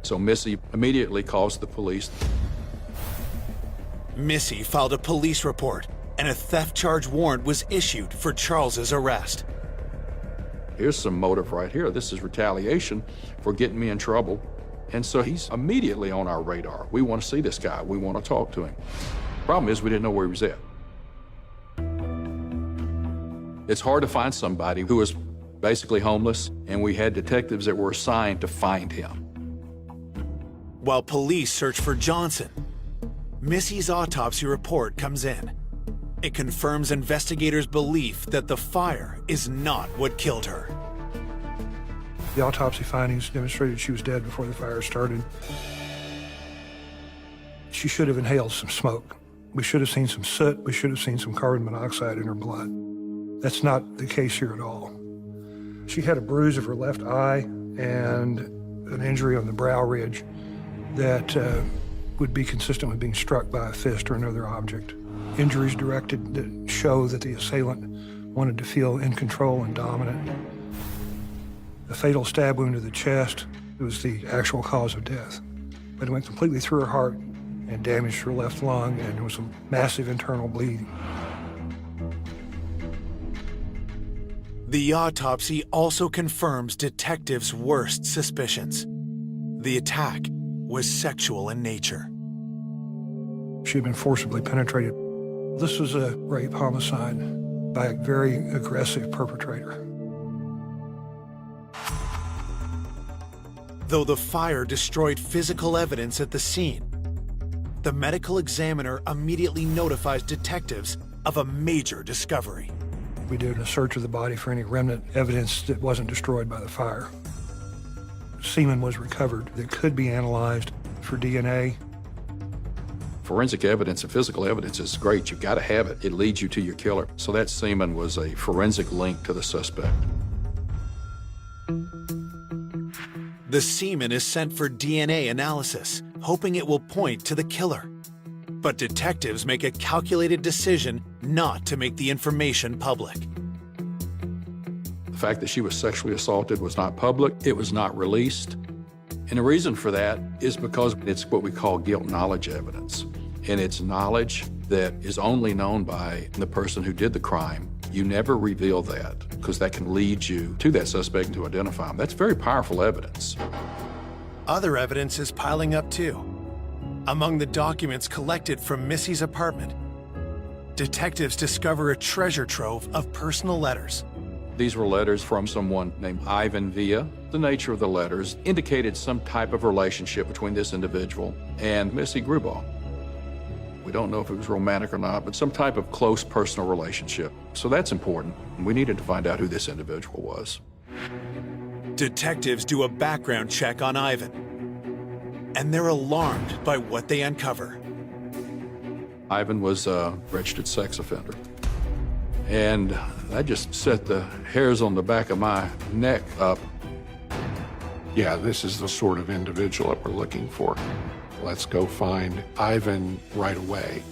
So Missy immediately calls the police. Missy filed a police report and a theft charge warrant was issued for Charles's arrest. Here's some motive right here. This is retaliation for getting me in trouble. And so he's immediately on our radar. We want to see this guy. We want to talk to him. Problem is we didn't know where he was at. It's hard to find somebody who was basically homeless, and we had detectives that were assigned to find him. While police search for Johnson, Missy's autopsy report comes in. It confirms investigators' belief that the fire is not what killed her. The autopsy findings demonstrated she was dead before the fire started. She should have inhaled some smoke. We should have seen some soot. We should have seen some carbon monoxide in her blood. That's not the case here at all. She had a bruise of her left eye and an injury on the brow ridge that would be consistent with being struck by a fist or another object. Injuries directed that show that the assailant wanted to feel in control and dominant. The fatal stab wound to the chest was the actual cause of death, but it went completely through her heart and damaged her left lung, and there was some massive internal bleeding. The autopsy also confirms detectives' worst suspicions. The attack was sexual in nature. She had been forcibly penetrated. This was a rape homicide by a very aggressive perpetrator. Though the fire destroyed physical evidence at the scene, the medical examiner immediately notifies detectives of a major discovery. We did a search of the body for any remnant evidence that wasn't destroyed by the fire. Semen was recovered that could be analyzed for DNA. Forensic evidence and physical evidence is great. You've got to have it. It leads you to your killer. So that semen was a forensic link to the suspect. The semen is sent for DNA analysis, hoping it will point to the killer. But detectives make a calculated decision not to make the information public. The fact that she was sexually assaulted was not public. It was not released. And the reason for that is because it's what we call guilt knowledge evidence. And it's knowledge that is only known by the person who did the crime. You never reveal that because that can lead you to that suspect to identify him. That's very powerful evidence. Other evidence is piling up too. Among the documents collected from Missy's apartment, detectives discover a treasure trove of personal letters. These were letters from someone named Ivan Villa. The nature of the letters indicated some type of relationship between this individual and Missy Grubaugh. We don't know if it was romantic or not, but some type of close personal relationship. So that's important. We needed to find out who this individual was. Detectives do a background check on Ivan, and they're alarmed by what they uncover. Ivan was a registered sex offender. And that just set the hairs on the back of my neck up. Yeah, this is the sort of individual that we're looking for. Let's go find Ivan right away.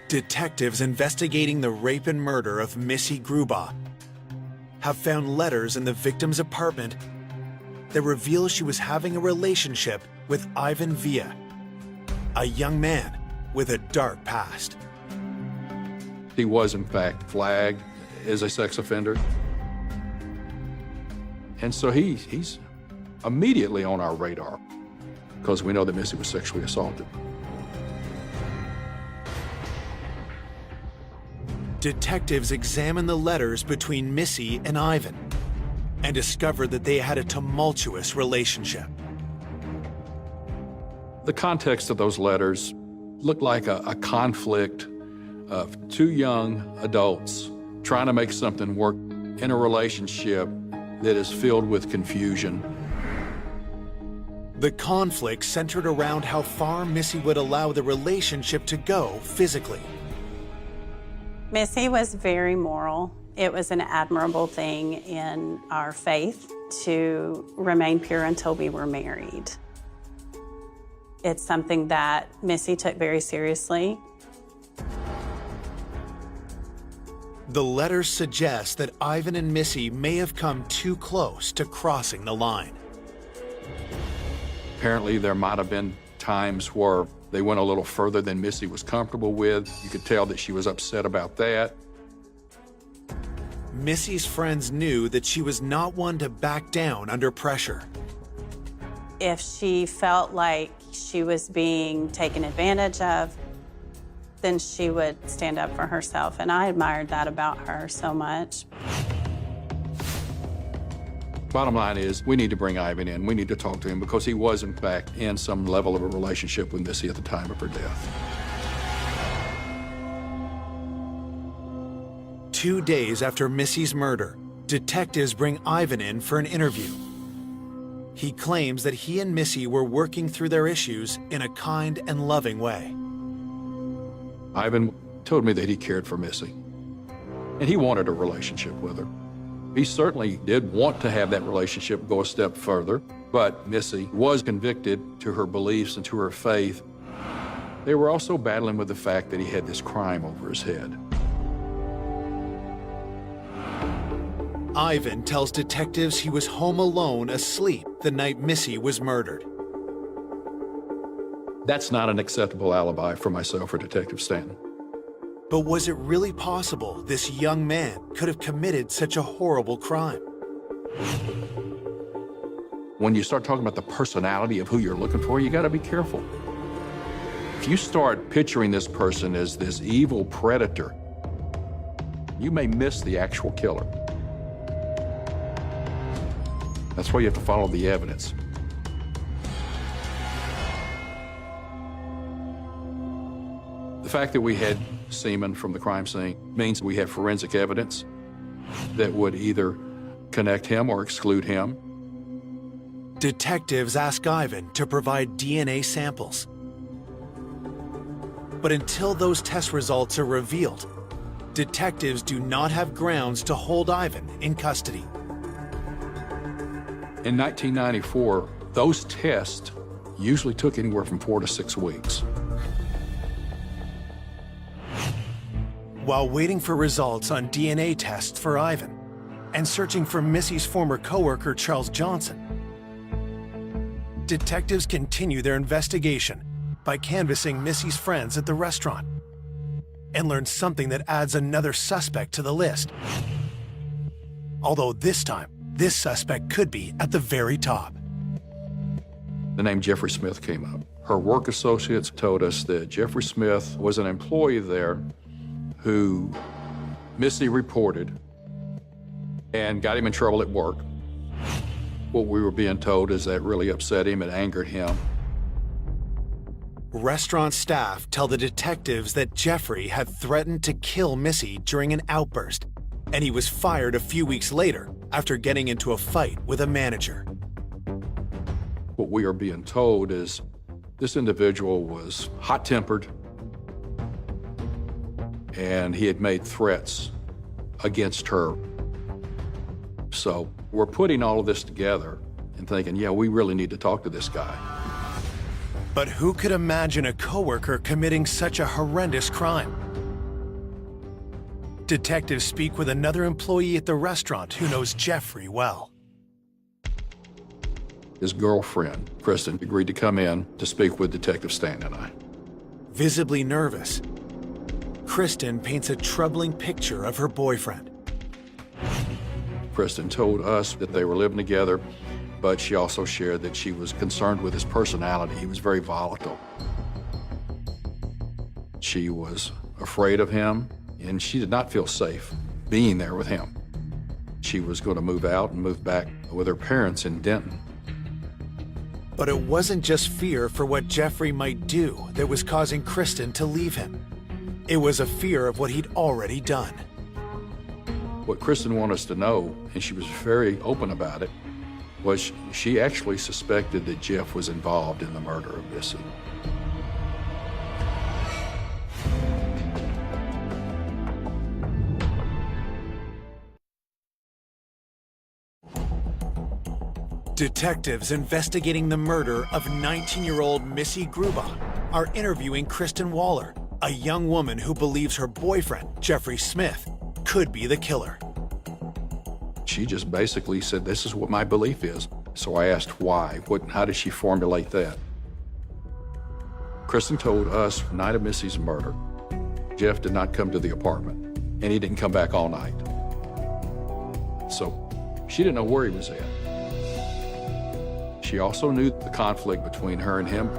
Detectives investigating the rape and murder of Missy Grubaugh have found letters in the victim's apartment that reveal she was having a relationship with Ivan Villa, a young man with a dark past. He was, in fact, flagged as a sex offender. And so he's immediately on our radar because we know that Missy was sexually assaulted. Detectives examine the letters between Missy and Ivan and discover that they had a tumultuous relationship. The context of those letters looked like a conflict of two young adults trying to make something work in a relationship that is filled with confusion. The conflict centered around how far Missy would allow the relationship to go physically. Missy was very moral. It was an admirable thing in our faith to remain pure until we were married. It's something that Missy took very seriously. The letters suggest that Ivan and Missy may have come too close to crossing the line. Apparently, there might have been times where they went a little further than Missy was comfortable with. You could tell that she was upset about that. Missy's friends knew that she was not one to back down under pressure. If she felt like she was being taken advantage of, then she would stand up for herself, and I admired that about her so much. Bottom line is, we need to bring Ivan in. We need to talk to him because he was, in fact, in some level of a relationship with Missy at the time of her death. 2 days after Missy's murder, detectives bring Ivan in for an interview. He claims that he and Missy were working through their issues in a kind and loving way. Ivan told me that he cared for Missy, and he wanted a relationship with her. He certainly did want to have that relationship go a step further, but Missy was convicted to her beliefs and to her faith. They were also battling with the fact that he had this crime over his head. Ivan tells detectives he was home alone asleep the night Missy was murdered. That's not an acceptable alibi for myself or Detective Stanton. But was it really possible this young man could have committed such a horrible crime? When you start talking about the personality of who you're looking for, you gotta be careful. If you start picturing this person as this evil predator, you may miss the actual killer. That's why you have to follow the evidence. The fact that we had semen from the crime scene means we have forensic evidence that would either connect him or exclude him. Detectives ask Ivan to provide DNA samples. But until those test results are revealed, detectives do not have grounds to hold Ivan in custody. In 1994, those tests usually took anywhere from 4 to 6 weeks. While waiting for results on DNA tests for Ivan and searching for Missy's former coworker, Charles Johnson, detectives continue their investigation by canvassing Missy's friends at the restaurant and learn something that adds another suspect to the list. Although this time, this suspect could be at the very top. The name Jeffrey Smith came up. Her work associates told us that Jeffrey Smith was an employee there who Missy reported and got him in trouble at work. What we were being told is that really upset him and angered him. Restaurant staff tell the detectives that Jeffrey had threatened to kill Missy during an outburst, and he was fired a few weeks later after getting into a fight with a manager. What we are being told is this individual was hot-tempered, and he had made threats against her. So we're putting all of this together and thinking, yeah, we really need to talk to this guy. But who could imagine a coworker committing such a horrendous crime? Detectives speak with another employee at the restaurant who knows Jeffrey well. His girlfriend, Kristen, agreed to come in to speak with Detective Stanton and I. Visibly nervous, Kristen paints a troubling picture of her boyfriend. Kristen told us that they were living together, but she also shared that she was concerned with his personality. He was very volatile. She was afraid of him, and she did not feel safe being there with him. She was going to move out and move back with her parents in Denton. But it wasn't just fear for what Jeffrey might do that was causing Kristen to leave him. It was a fear of what he'd already done. What Kristen wanted us to know, and she was very open about it, was she actually suspected that Jeff was involved in the murder of Missy. Detectives investigating the murder of 19-year-old Missy Gruba are interviewing Kristen Waller, a young woman who believes her boyfriend, Jeffrey Smith, could be the killer. She just basically said, "This is what my belief is." So I asked why. How did she formulate that? Kristen told us the night of Missy's murder, Jeff did not come to the apartment, and he didn't come back all night. So she didn't know where he was at. She also knew the conflict between her and him.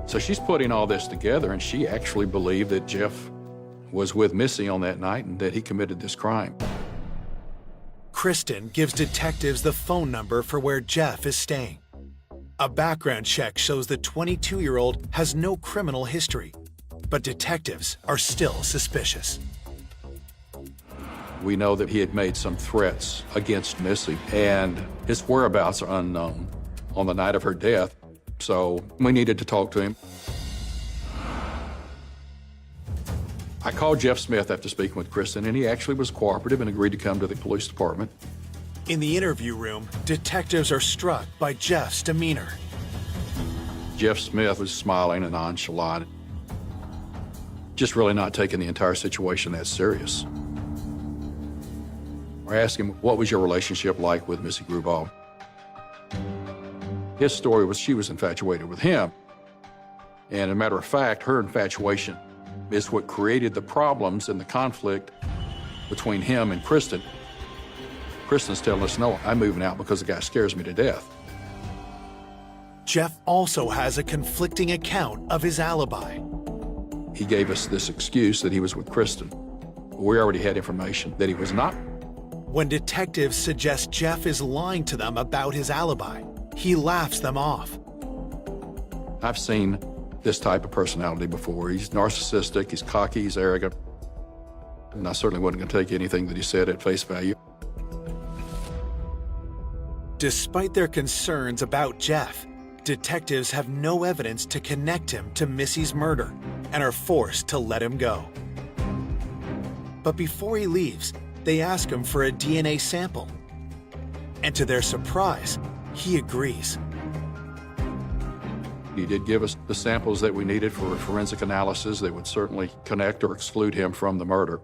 So she's putting all this together, and she actually believed that Jeff was with Missy on that night and that he committed this crime. Kristen gives detectives the phone number for where Jeff is staying. A background check shows the 22-year-old has no criminal history, but detectives are still suspicious. We know that he had made some threats against Missy, and his whereabouts are unknown on the night of her death, so we needed to talk to him. I called Jeff Smith after speaking with Kristen, and he actually was cooperative and agreed to come to the police department. In the interview room, detectives are struck by Jeff's demeanor. Jeff Smith was smiling and nonchalant, just really not taking the entire situation that serious. I asked him, "What was your relationship like with Missy Gruba?" His story was she was infatuated with him. And as a matter of fact, her infatuation is what created the problems and the conflict between him and Kristen. Kristen's telling us, "No, I'm moving out because the guy scares me to death." Jeff also has a conflicting account of his alibi. He gave us this excuse that he was with Kristen. We already had information that he was not. When detectives suggest Jeff is lying to them about his alibi, he laughs them off. I've seen this type of personality before. He's narcissistic, he's cocky, he's arrogant. And I certainly wasn't going to take anything that he said at face value. Despite their concerns about Jeff, detectives have no evidence to connect him to Missy's murder and are forced to let him go. But before he leaves, they ask him for a DNA sample. And to their surprise, he agrees. He did give us the samples that we needed for a forensic analysis that would certainly connect or exclude him from the murder.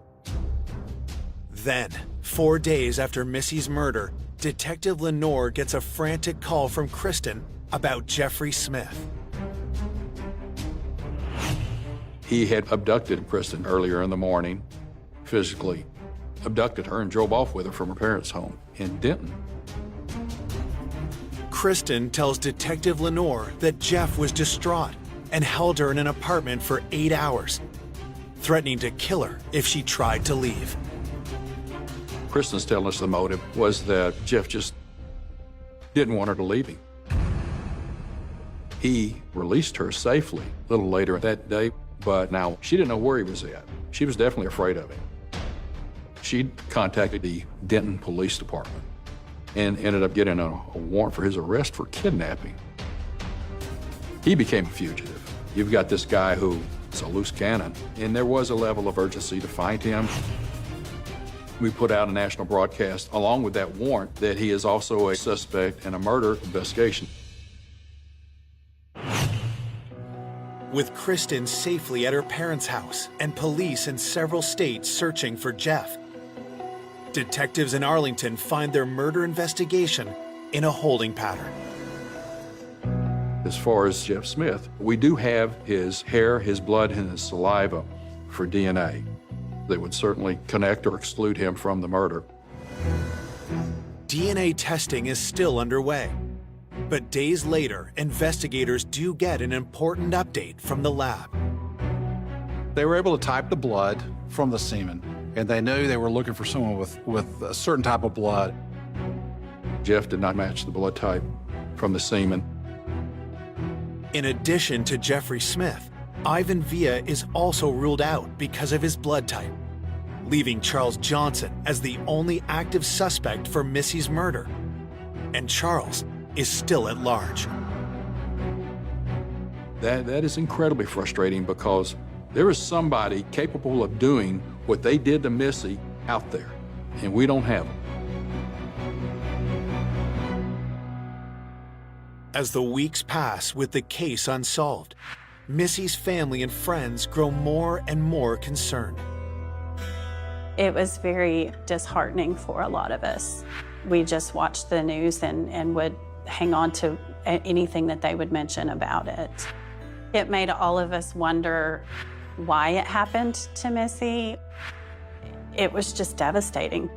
Then, 4 days after Missy's murder, Detective Lenore gets a frantic call from Kristen about Jeffrey Smith. He had abducted Kristen earlier in the morning, physically abducted her and drove off with her from her parents' home in Denton. Kristen tells Detective Lenore that Jeff was distraught and held her in an apartment for 8 hours, threatening to kill her if she tried to leave. Kristen's telling us the motive was that Jeff just didn't want her to leave him. He released her safely a little later that day, but now she didn't know where he was at. She was definitely afraid of him. She contacted the Denton Police Department and ended up getting a warrant for his arrest for kidnapping. He became a fugitive. You've got this guy who is a loose cannon, and there was a level of urgency to find him. We put out a national broadcast along with that warrant that he is also a suspect in a murder investigation. With Kristen safely at her parents' house and police in several states searching for Jeff, detectives in Arlington find their murder investigation in a holding pattern. As far as Jeff Smith, we do have his hair, his blood, and his saliva for DNA that would certainly connect or exclude him from the murder. DNA testing is still underway, but days later, investigators do get an important update from the lab. They were able to type the blood from the semen, and they knew they were looking for someone with a certain type of blood. Jeff did not match the blood type from the semen. In addition to Jeffrey Smith, Ivan Villa is also ruled out because of his blood type, leaving Charles Johnson as the only active suspect for Missy's murder. and Charles is still at large. That is incredibly frustrating because there is somebody capable of doing what they did to Missy out there, and we don't have them. As the weeks pass with the case unsolved, Missy's family and friends grow more and more concerned. It was very disheartening for a lot of us. We just watched the news and would hang on to anything that they would mention about it. It made all of us wonder why it happened to Missy. It was just devastating.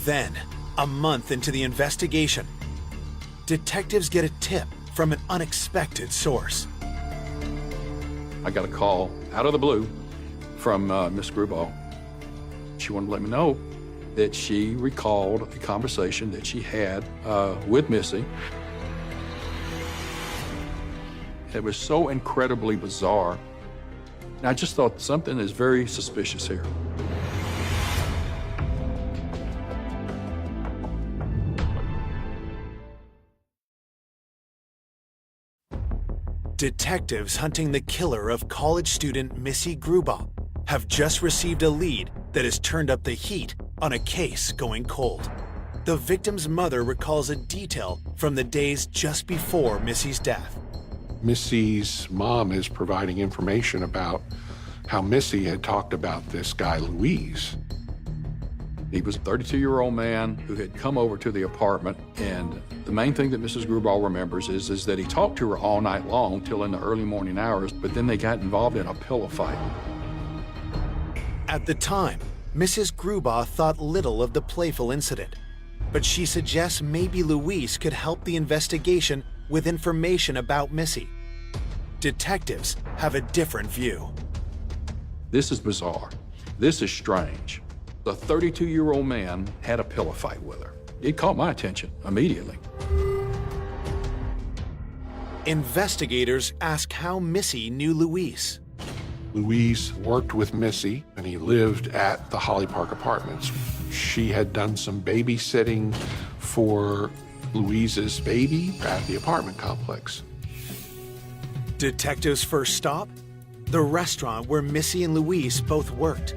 Then, a month into the investigation, detectives get a tip from an unexpected source. I got a call out of the blue from Miss Grubau. She wanted to let me know that she recalled a conversation that she had with Missy. It was so incredibly bizarre. And I just thought something is very suspicious here. Detectives hunting the killer of college student Missy Grubau have just received a lead that has turned up the heat on a case going cold. The victim's mother recalls a detail from the days just before Missy's death. Missy's mom is providing information about how Missy had talked about this guy, Luis. He was a 32-year-old man who had come over to the apartment, and the main thing that Mrs. Grubau remembers is that he talked to her all night long till in the early morning hours, but then they got involved in a pillow fight. At the time, Mrs. Grubau thought little of the playful incident, but she suggests maybe Luis could help the investigation with information about Missy. Detectives have a different view. This is bizarre. This is strange. The 32-year-old man had a pillow fight with her. It caught my attention immediately. Investigators ask how Missy knew Luis. Luis worked with Missy, and he lived at the Holly Park Apartments. She had done some babysitting for Luis's baby at the apartment complex. Detectives' first stop? The restaurant where Missy and Luis both worked.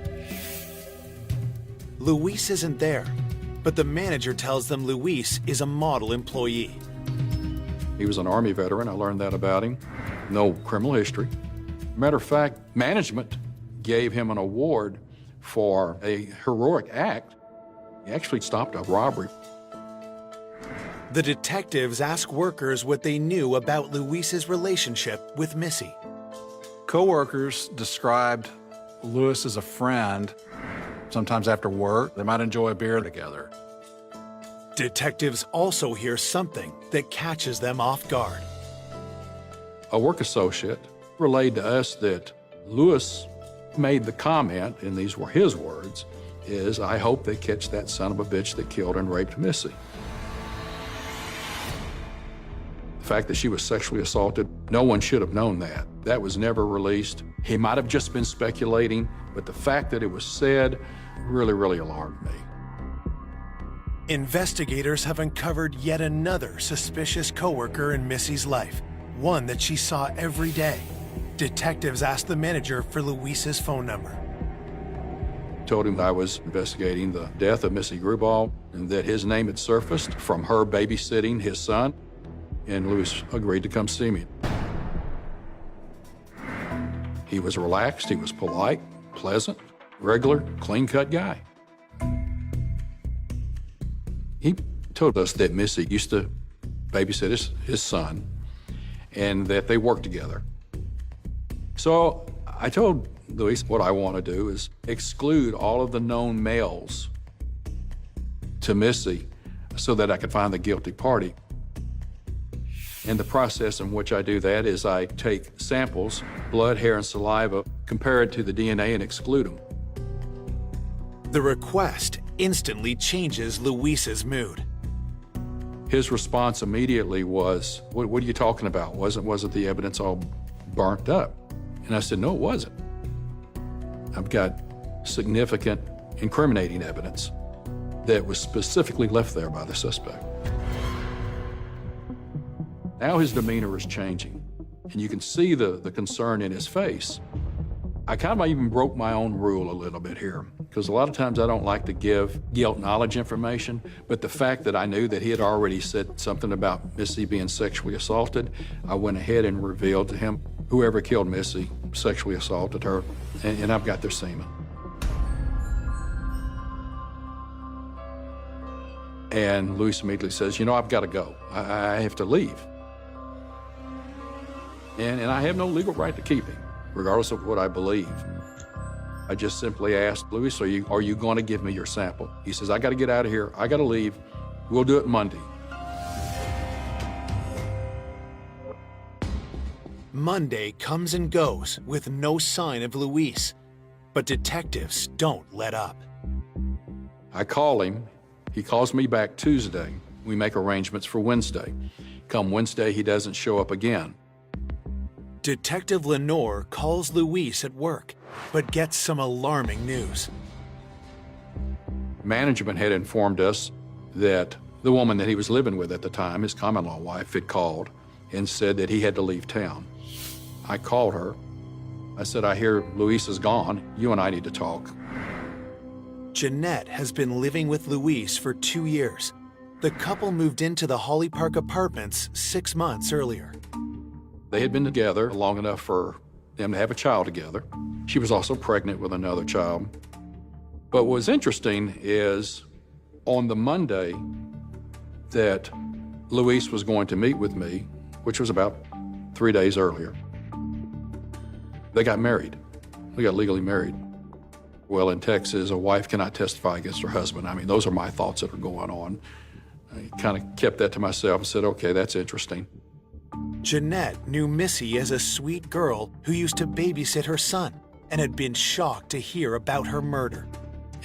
Luis isn't there, but the manager tells them Luis is a model employee. He was an Army veteran. I learned that about him. No criminal history. Matter of fact, management gave him an award for a heroic act. He actually stopped a robbery. The detectives ask workers what they knew about Luis's relationship with Missy. Co-workers described Lewis as a friend. Sometimes after work, they might enjoy a beer together. Detectives also hear something that catches them off guard. A work associate relayed to us that Lewis made the comment, and these were his words, is, "I hope they catch that son of a bitch that killed and raped Missy." The fact that she was sexually assaulted, no one should have known that. That was never released. He might have just been speculating, but the fact that it was said really, really alarmed me. Investigators have uncovered yet another suspicious coworker in Missy's life, one that she saw every day. Detectives asked the manager for Luis's phone number. Told him I was investigating the death of Missy Grubau and that his name had surfaced from her babysitting his son, and Luis agreed to come see me. He was relaxed, he was polite, pleasant, regular, clean-cut guy. He told us that Missy used to babysit his son and that they worked together. So I told Luis what I want to do is exclude all of the known males to Missy so that I could find the guilty party. And the process in which I do that is I take samples, blood, hair, and saliva, compare it to the DNA, and exclude them. The request instantly changes Luis's mood. His response immediately was, what are you talking about? Wasn't the evidence all burnt up? And I said, no, it wasn't. I've got significant incriminating evidence that was specifically left there by the suspect. Now his demeanor is changing, and you can see the concern in his face. I kind of even broke my own rule a little bit here, because a lot of times I don't like to give guilt knowledge information, but the fact that I knew that he had already said something about Missy being sexually assaulted, I went ahead and revealed to him whoever killed Missy sexually assaulted her, and I've got their semen. And Luis immediately says, you know, I've got to go. I have to leave. And I have no legal right to keep him, regardless of what I believe. I just simply asked Luis, are you going to give me your sample? He says, I got to get out of here. I got to leave. We'll do it Monday. Monday comes and goes with no sign of Luis, but detectives don't let up. I call him. He calls me back Tuesday. We make arrangements for Wednesday. Come Wednesday, he doesn't show up again. Detective Lenore calls Luis at work, but gets some alarming news. Management had informed us that the woman that he was living with at the time, his common-law wife, had called and said that he had to leave town. I called her. I said, I hear Luis is gone. You and I need to talk. Jeanette has been living with Luis for 2 years. The couple moved into the Holly Park apartments 6 months earlier. They had been together long enough for them to have a child together. She was also pregnant with another child. But what was interesting is on the Monday that Luis was going to meet with me, which was about 3 days earlier, they got married. They got legally married. Well, in Texas, a wife cannot testify against her husband. I mean, those are my thoughts that are going on. I kind of kept that to myself and said, okay, that's interesting. Jeanette knew Missy as a sweet girl who used to babysit her son and had been shocked to hear about her murder.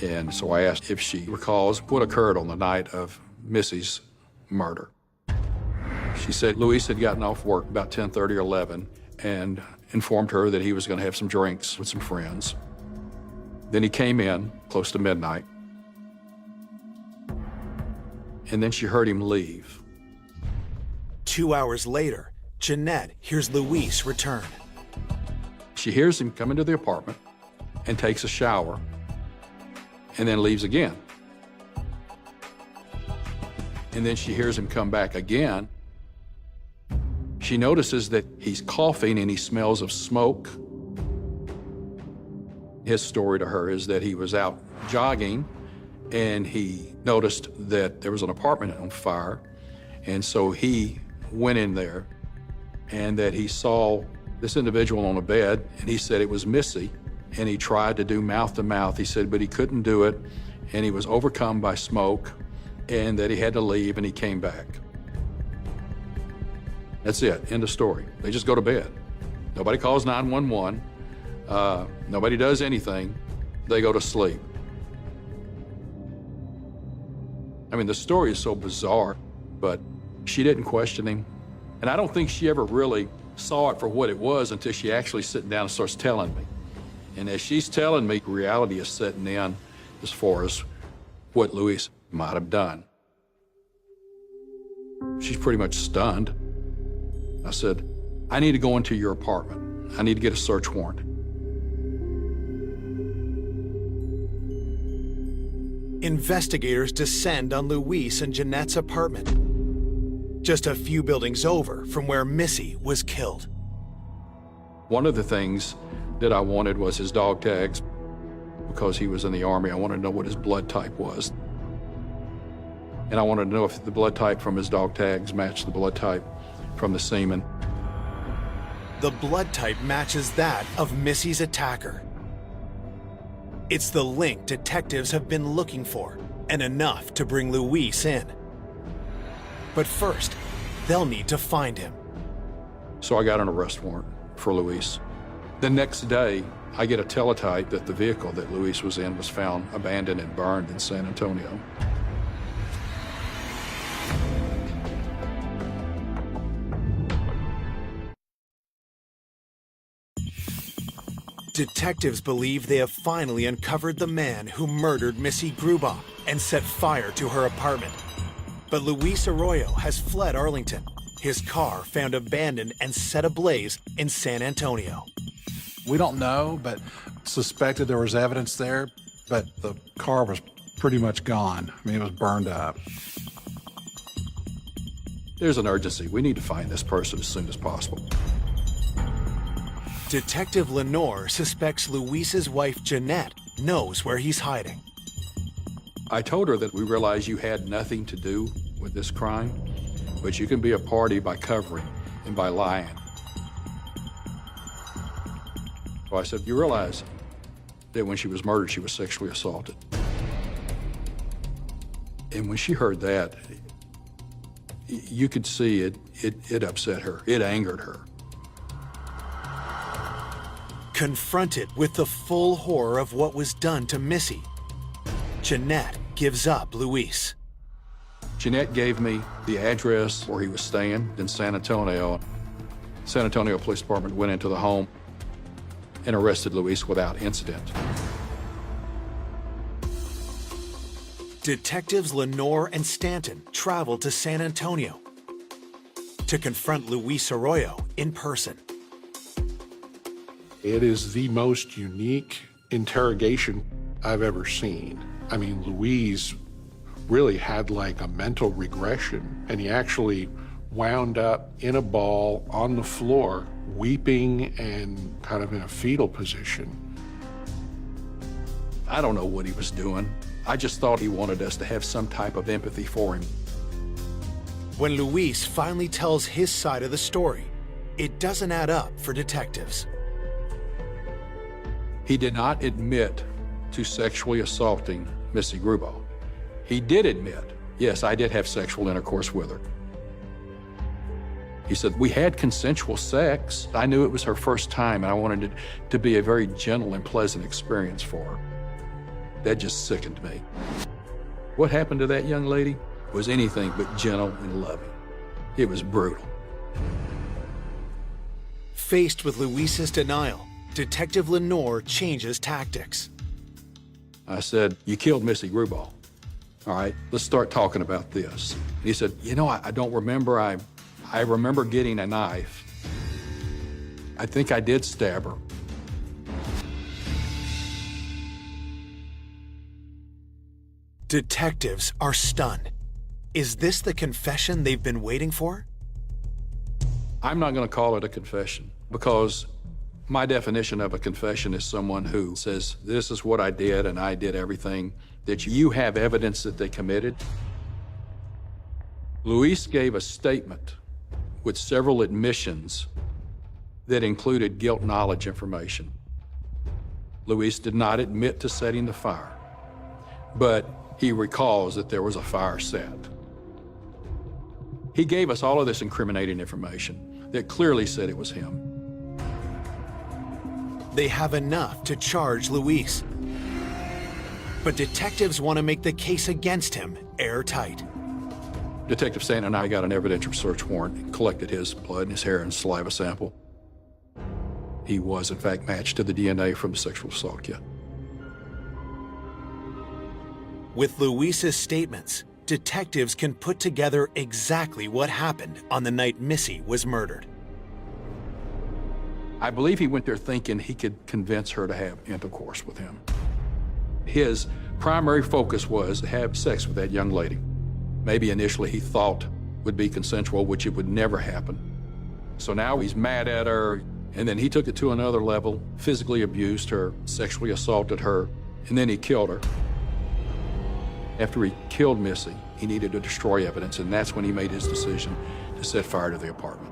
And so I asked if she recalls what occurred on the night of Missy's murder. She said Luis had gotten off work about 10:30 or 11 and informed her that he was going to have some drinks with some friends. Then he came in close to midnight, and then she heard him leave. 2 hours later, Jeanette hears Luis return. She hears him come into the apartment and takes a shower and then leaves again. And then she hears him come back again. She notices that he's coughing and he smells of smoke. His story to her is that he was out jogging and he noticed that there was an apartment on fire. And so he went in there and that he saw this individual on a bed and he said it was Missy. And he tried to do mouth to mouth. He said, but he couldn't do it. And he was overcome by smoke and that he had to leave and he came back. That's it, end of story. They just go to bed. Nobody calls 911. Nobody does anything. They go to sleep. I mean, the story is so bizarre, but she didn't question him. And I don't think she ever really saw it for what it was until she actually sits down and starts telling me. And as she's telling me, reality is setting in as far as what Luis might have done. She's pretty much stunned. I said, I need to go into your apartment. I need to get a search warrant. Investigators descend on Luis and Jeanette's apartment, just a few buildings over from where Missy was killed. One of the things that I wanted was his dog tags. Because he was in the Army, I wanted to know what his blood type was. And I wanted to know if the blood type from his dog tags matched the blood type from the semen. The blood type matches that of Missy's attacker. It's the link detectives have been looking for, and enough to bring Luis in. But first, they'll need to find him. So I got an arrest warrant for Luis. The next day, I get a teletype that the vehicle that Luis was in was found abandoned and burned in San Antonio. Detectives believe they have finally uncovered the man who murdered Missy Grubaugh and set fire to her apartment. But Luis Arroyo has fled Arlington. His car found abandoned and set ablaze in San Antonio. We don't know, but suspected there was evidence there, but the car was pretty much gone. I mean, it was burned up. There's an urgency. We need to find this person as soon as possible. Detective Lenore suspects Luis's wife, Jeanette, knows where he's hiding. I told her that we realized you had nothing to do with this crime, but you can be a party by covering and by lying. So I said, you realize that when she was murdered, she was sexually assaulted. And when she heard that, you could see it upset her. It angered her. Confronted with the full horror of what was done to Missy, Jeanette gives up Luis. Jeanette gave me the address where he was staying in San Antonio. San Antonio Police Department went into the home and arrested Luis without incident. Detectives Lenore and Stanton traveled to San Antonio to confront Luis Arroyo in person. It is the most unique interrogation I've ever seen. I mean, Luis really had like a mental regression, and he actually wound up in a ball on the floor, weeping and kind of in a fetal position. I don't know what he was doing. I just thought he wanted us to have some type of empathy for him. When Luis finally tells his side of the story, it doesn't add up for detectives. He did not admit to sexually assaulting Missy Grubaugh. He did admit, yes, I did have sexual intercourse with her. He said, we had consensual sex. I knew it was her first time, and I wanted it to be a very gentle and pleasant experience for her. That just sickened me. What happened to that young lady was anything but gentle and loving. It was brutal. Faced with Luis's denial, Detective Lenore changes tactics. I said, you killed Missy Grubaugh. All right, let's start talking about this. And he said, you know, I don't remember. I remember getting a knife. I think I did stab her. Detectives are stunned. Is this the confession they've been waiting for? I'm not going to call it a confession because my definition of a confession is someone who says, this is what I did and I did everything, that you have evidence that they committed. Luis gave a statement with several admissions that included guilt knowledge information. Luis did not admit to setting the fire, but he recalls that there was a fire set. He gave us all of this incriminating information that clearly said it was him. They have enough to charge Luis. But detectives want to make the case against him airtight. Detective Stanton and I got an evidentiary search warrant and collected his blood and his hair and saliva sample. He was, in fact, matched to the DNA from the sexual assault kit. With Luis's statements, detectives can put together exactly what happened on the night Missy was murdered. I believe he went there thinking he could convince her to have intercourse with him. His primary focus was to have sex with that young lady. Maybe initially he thought would be consensual, which it would never happen. So now he's mad at her, and then he took it to another level, physically abused her, sexually assaulted her, and then he killed her. After he killed Missy, he needed to destroy evidence, and that's when he made his decision to set fire to the apartment.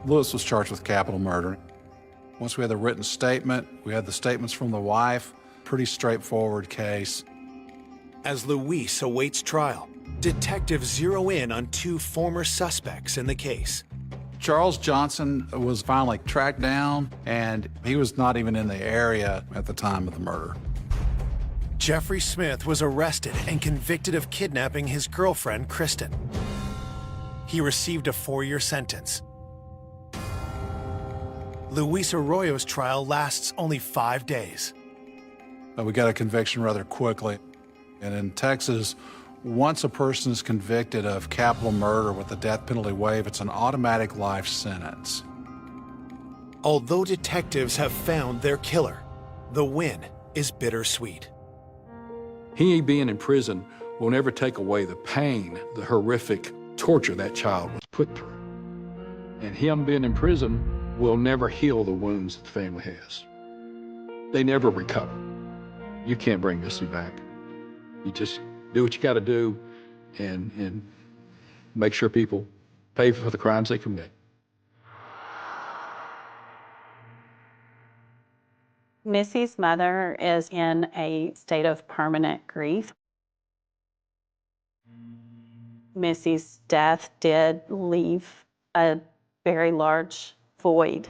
Lewis was charged with capital murder. Once we had the written statement, we had the statements from the wife. Pretty straightforward case. As Luis awaits trial, detectives zero in on two former suspects in the case. Charles Johnson was finally tracked down, and he was not even in the area at the time of the murder. Jeffrey Smith was arrested and convicted of kidnapping his girlfriend, Kristen. He received a 4-year sentence. Luis Arroyo's trial lasts only 5 days. We got a conviction rather quickly. And in Texas, once a person is convicted of capital murder with the death penalty waive, it's an automatic life sentence. Although detectives have found their killer, the win is bittersweet. He being in prison will never take away the pain, the horrific torture that child was put through. And him being in prison will never heal the wounds that the family has. They never recover. You can't bring Missy back. You just do what you got to do and make sure people pay for the crimes they commit. Missy's mother is in a state of permanent grief. Missy's death did leave a very large void.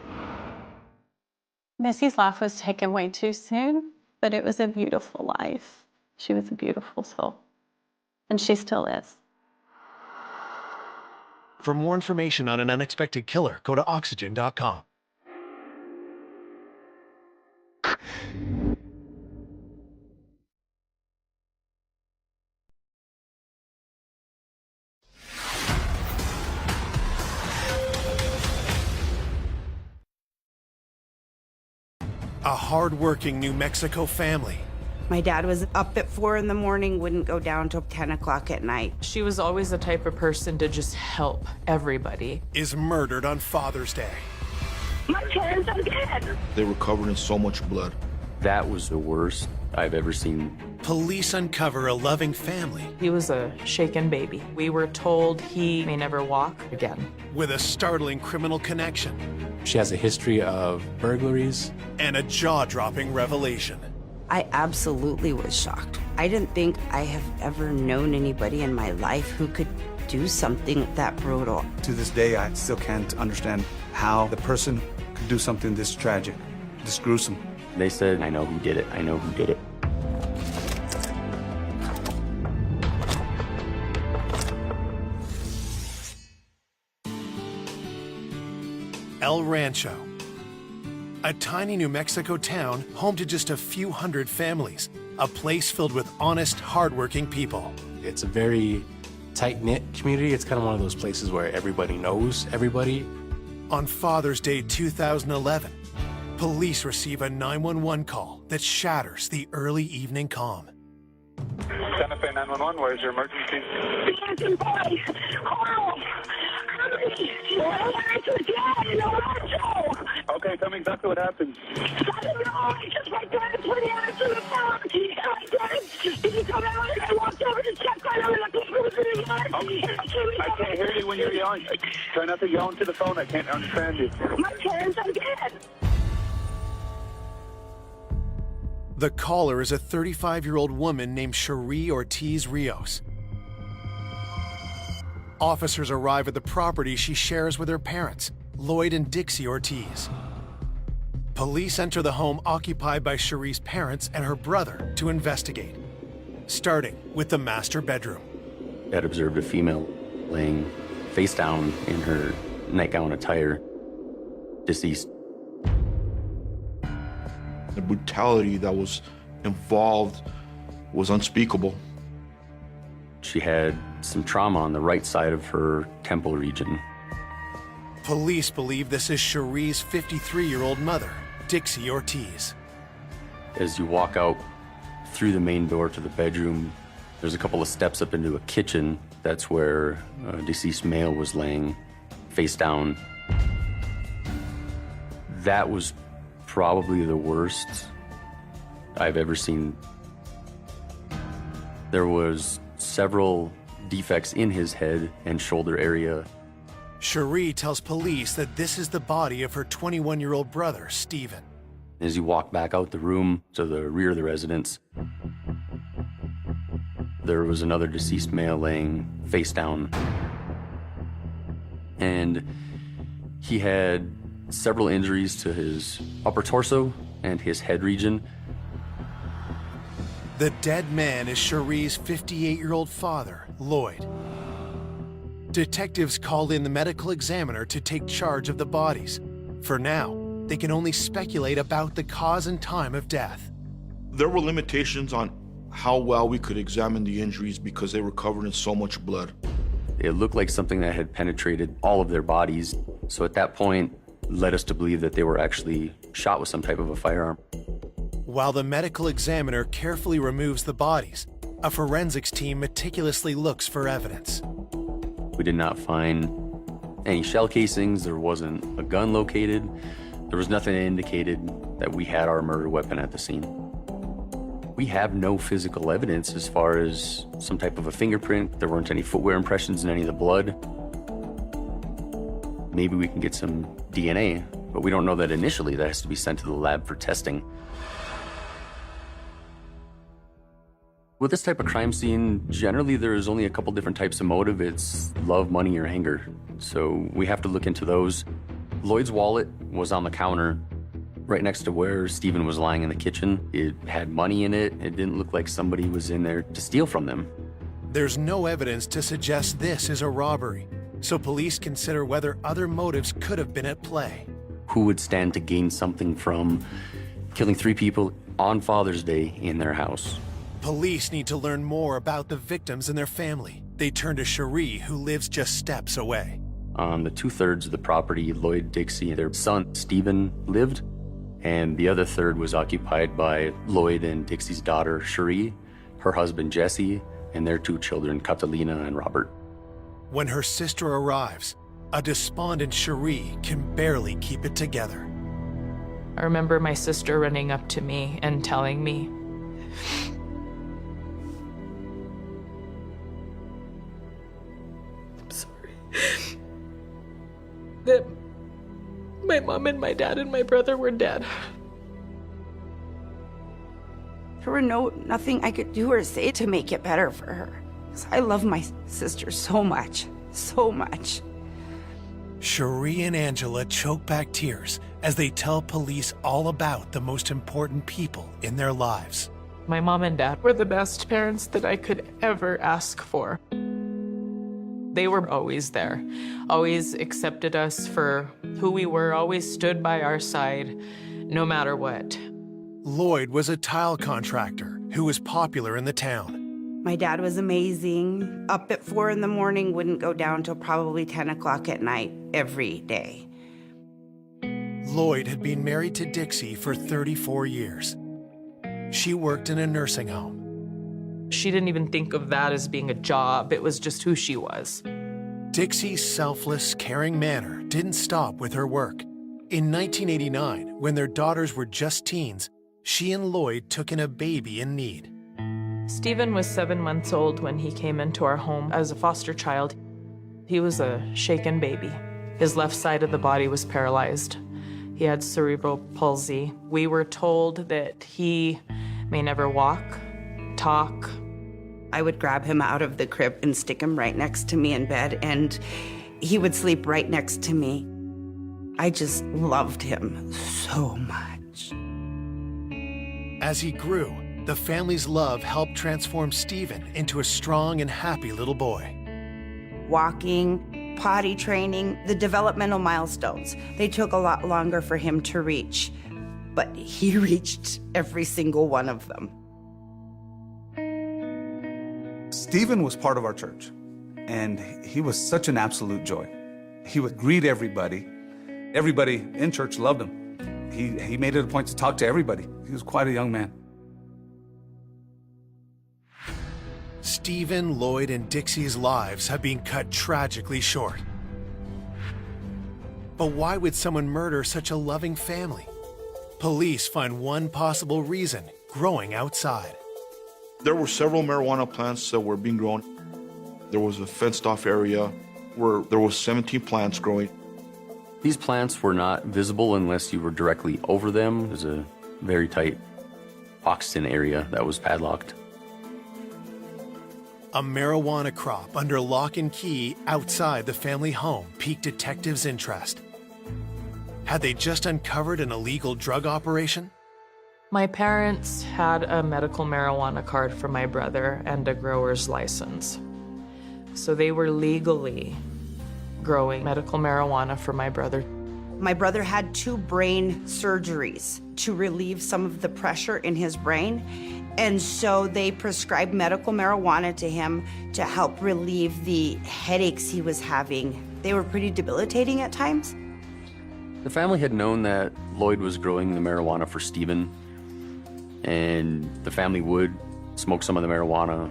Missy's life was taken way too soon, but it was a beautiful life. She was a beautiful soul, and she still is. For more information on an unexpected killer, go to oxygen.com. A hard-working New Mexico family. My dad was up at 4 in the morning, wouldn't go down till 10 o'clock at night. She was always the type of person to just help everybody. Is murdered on Father's Day. My parents are dead. They were covered in so much blood. That was the worst I've ever seen. Police uncover a loving family. He was a shaken baby. We were told he may never walk again. With a startling criminal connection. She has a history of burglaries. And a jaw-dropping revelation. I absolutely was shocked. I didn't think I have ever known anybody in my life who could do something that brutal. To this day, I still can't understand how the person could do something this tragic, this gruesome. They said, I know who did it. I know who did it. El Rancho, a tiny New Mexico town home to just a few hundred families, a place filled with honest, hardworking people. It's a very tight-knit community. It's kind of one of those places where everybody knows everybody. On Father's Day 2011, police receive a 911 call that shatters the early evening calm. Santa Fe 911, where's your emergency? Dancing boy! Carl! Okay, tell me exactly what happened. I don't know. I just went there and put the answer to the phone. And I did. He come out and I walked over to check right over the paper was in the yard. I can't hear you when you're yelling. Try not to yell into the phone. I can't understand you. My parents are dead. The caller is a 35-year-old woman named Cherie Ortiz Rios. Officers arrive at the property she shares with her parents, Lloyd and Dixie Ortiz. Police enter the home occupied by Cherie's parents and her brother to investigate, starting with the master bedroom. Dad observed a female laying face down in her nightgown attire, deceased. The brutality that was involved was unspeakable. She had some trauma on the right side of her temple region. Police believe this is Cherie's 53-year-old mother, Dixie Ortiz. As you walk out through the main door to the bedroom, there's a couple of steps up into a kitchen. That's where a deceased male was laying face down. That was probably the worst I've ever seen. There was several defects in his head and shoulder area. Cherie tells police that this is the body of her 21-year-old brother, Stephen. As you walk back out the room to the rear of the residence, there was another deceased male laying face down. And he had several injuries to his upper torso and his head region. The dead man is Cherie's 58-year-old father, Lloyd. Detectives called in the medical examiner to take charge of the bodies. For now, they can only speculate about the cause and time of death. There were limitations on how well we could examine the injuries because they were covered in so much blood. It looked like something that had penetrated all of their bodies. So at that point, led us to believe that they were actually shot with some type of a firearm. While the medical examiner carefully removes the bodies, a forensics team meticulously looks for evidence. We did not find any shell casings. There wasn't a gun located. There was nothing that indicated that we had our murder weapon at the scene. We have no physical evidence as far as some type of a fingerprint. There weren't any footwear impressions in any of the blood. Maybe we can get some DNA, but we don't know that initially. That has to be sent to the lab for testing. With this type of crime scene, generally there's only a couple different types of motive. It's love, money, or anger. So we have to look into those. Lloyd's wallet was on the counter right next to where Stephen was lying in the kitchen. It had money in it. It didn't look like somebody was in there to steal from them. There's no evidence to suggest this is a robbery, so police consider whether other motives could have been at play. Who would stand to gain something from killing 3 people on Father's Day in their house? Police need to learn more about the victims and their family. They turn to Cherie, who lives just steps away. On the 2/3 of the property, Lloyd, Dixie, and their son, Stephen, lived, and the other third was occupied by Lloyd and Dixie's daughter, Cherie, her husband, Jesse, and their 2 children, Catalina and Robert. When her sister arrives, a despondent Cherie can barely keep it together. I remember my sister running up to me and telling me, I'm sorry, that my mom and my dad and my brother were dead. There were nothing I could do or say to make it better for her. 'Cause I love my sister so much, so much. Cherie and Angela choke back tears as they tell police all about the most important people in their lives. My mom and dad were the best parents that I could ever ask for. They were always there, always accepted us for who we were, always stood by our side, no matter what. Lloyd was a tile contractor who was popular in the town. My dad was amazing. Up at 4 in the morning, wouldn't go down till probably 10 o'clock at night every day. Lloyd had been married to Dixie for 34 years. She worked in a nursing home. She didn't even think of that as being a job. It was just who she was. Dixie's selfless, caring manner didn't stop with her work. In 1989, when their daughters were just teens, she and Lloyd took in a baby in need. Stephen was 7 months old when he came into our home as a foster child. He was a shaken baby. His left side of the body was paralyzed. He had cerebral palsy. We were told that he may never walk, talk. I would grab him out of the crib and stick him right next to me in bed, and he would sleep right next to me. I just loved him so much. As he grew, the family's love helped transform Stephen into a strong and happy little boy. Walking, potty training, the developmental milestones, they took a lot longer for him to reach, but he reached every single one of them. Stephen was part of our church, and he was such an absolute joy. He would greet everybody. Everybody in church loved him. He made it a point to talk to everybody. He was quite a young man. Stephen, Lloyd, and Dixie's lives have been cut tragically short. But why would someone murder such a loving family? Police find one possible reason: growing outside. There were several marijuana plants that were being grown. There was a fenced-off area where there was 17 plants growing. These plants were not visible unless you were directly over them. There's a very tight boxed-in area that was padlocked. A marijuana crop under lock and key outside the family home piqued detectives' interest. Had they just uncovered an illegal drug operation? My parents had a medical marijuana card for my brother and a grower's license. So they were legally growing medical marijuana for my brother. My brother had 2 brain surgeries to relieve some of the pressure in his brain. And so they prescribed medical marijuana to him to help relieve the headaches he was having. They were pretty debilitating at times. The family had known that Lloyd was growing the marijuana for Stephen, and the family would smoke some of the marijuana.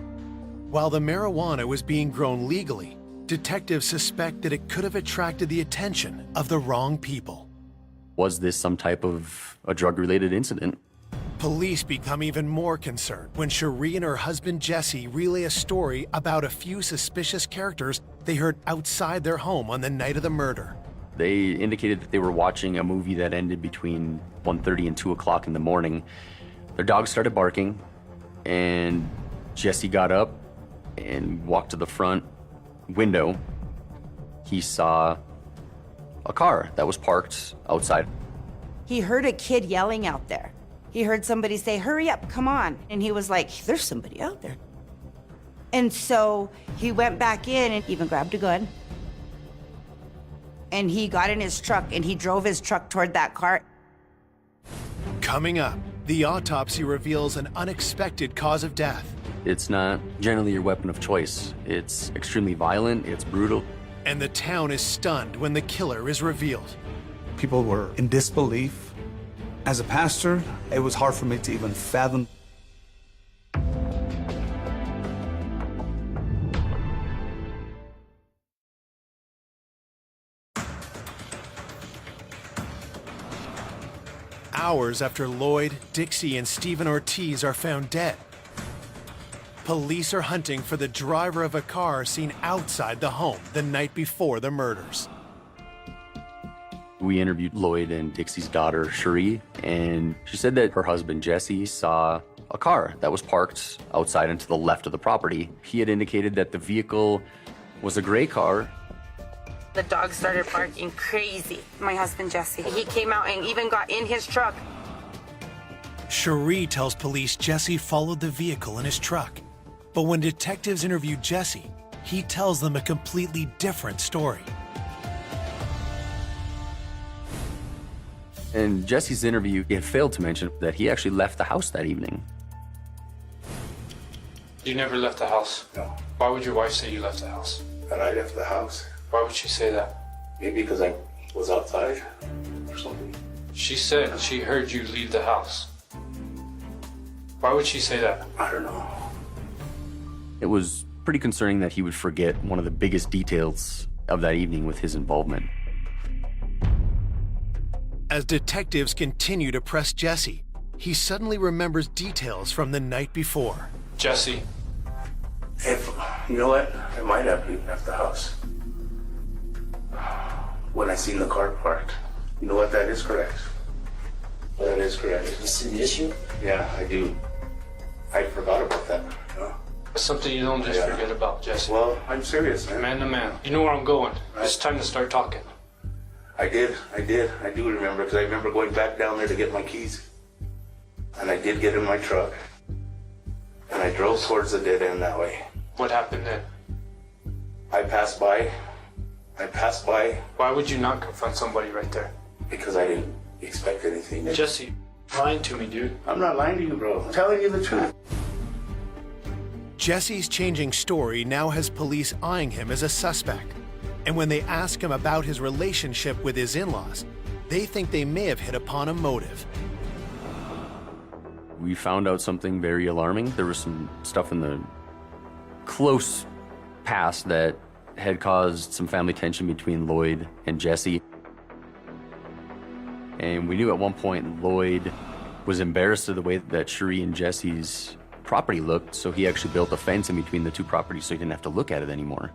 While the marijuana was being grown legally, detectives suspect that it could have attracted the attention of the wrong people. Was this some type of a drug-related incident? Police become even more concerned when Cherie and her husband Jesse relay a story about a few suspicious characters they heard outside their home on the night of the murder. They indicated that they were watching a movie that ended between 1:30 and 2 o'clock in the morning. Their dog started barking, and Jesse got up and walked to the front window. He saw a car that was parked outside. He heard a kid yelling out there. He heard somebody say, "Hurry up, come on." And he was like, "There's somebody out there." And so he went back in and even grabbed a gun. And he got in his truck and he drove his truck toward that car. Coming up, the autopsy reveals an unexpected cause of death. It's not generally your weapon of choice. It's extremely violent, it's brutal. And the town is stunned when the killer is revealed. People were in disbelief. As a pastor, it was hard for me to even fathom. Hours after Lloyd, Dixie, and Stephen Ortiz are found dead, police are hunting for the driver of a car seen outside the home the night before the murders. We interviewed Lloyd and Dixie's daughter, Cherie, and she said that her husband, Jesse, saw a car that was parked outside and to the left of the property. He had indicated that the vehicle was a gray car. The dog started barking crazy. My husband, Jesse, he came out and even got in his truck. Cherie tells police Jesse followed the vehicle in his truck. But when detectives interview Jesse, he tells them a completely different story. In Jesse's interview, he had failed to mention that he actually left the house that evening. You never left the house? No. Why would your wife say you left the house? That I left the house. Why would she say that? Maybe because I was outside or something. She said she heard you leave the house. Why would she say that? I don't know. It was pretty concerning that he would forget one of the biggest details of that evening with his involvement. As detectives continue to press Jesse, he suddenly remembers details from the night before. Jesse. You know what? I might have left the house. When I seen the car parked. You know what? That is correct. That is correct. You see the issue? Yeah, I do. I forgot about that. It's something you don't just forget about, Jesse. Well, I'm serious, man. Man to man. You know where I'm going. It's time to start talking. I do remember, because I remember going back down there to get my keys. And I did get in my truck. And I drove towards the dead end that way. What happened then? I passed by. Why would you not confront somebody right there? Because I didn't expect anything. Jesse, lying to me, dude. I'm not lying to you, bro. I'm telling you the truth. Jesse's changing story now has police eyeing him as a suspect. And when they ask him about his relationship with his in-laws, they think they may have hit upon a motive. We found out something very alarming. There was some stuff in the close past that had caused some family tension between Lloyd and Jesse. And we knew at one point Lloyd was embarrassed of the way that Cherie and Jesse's property looked, so he actually built a fence in between the two properties so he didn't have to look at it anymore.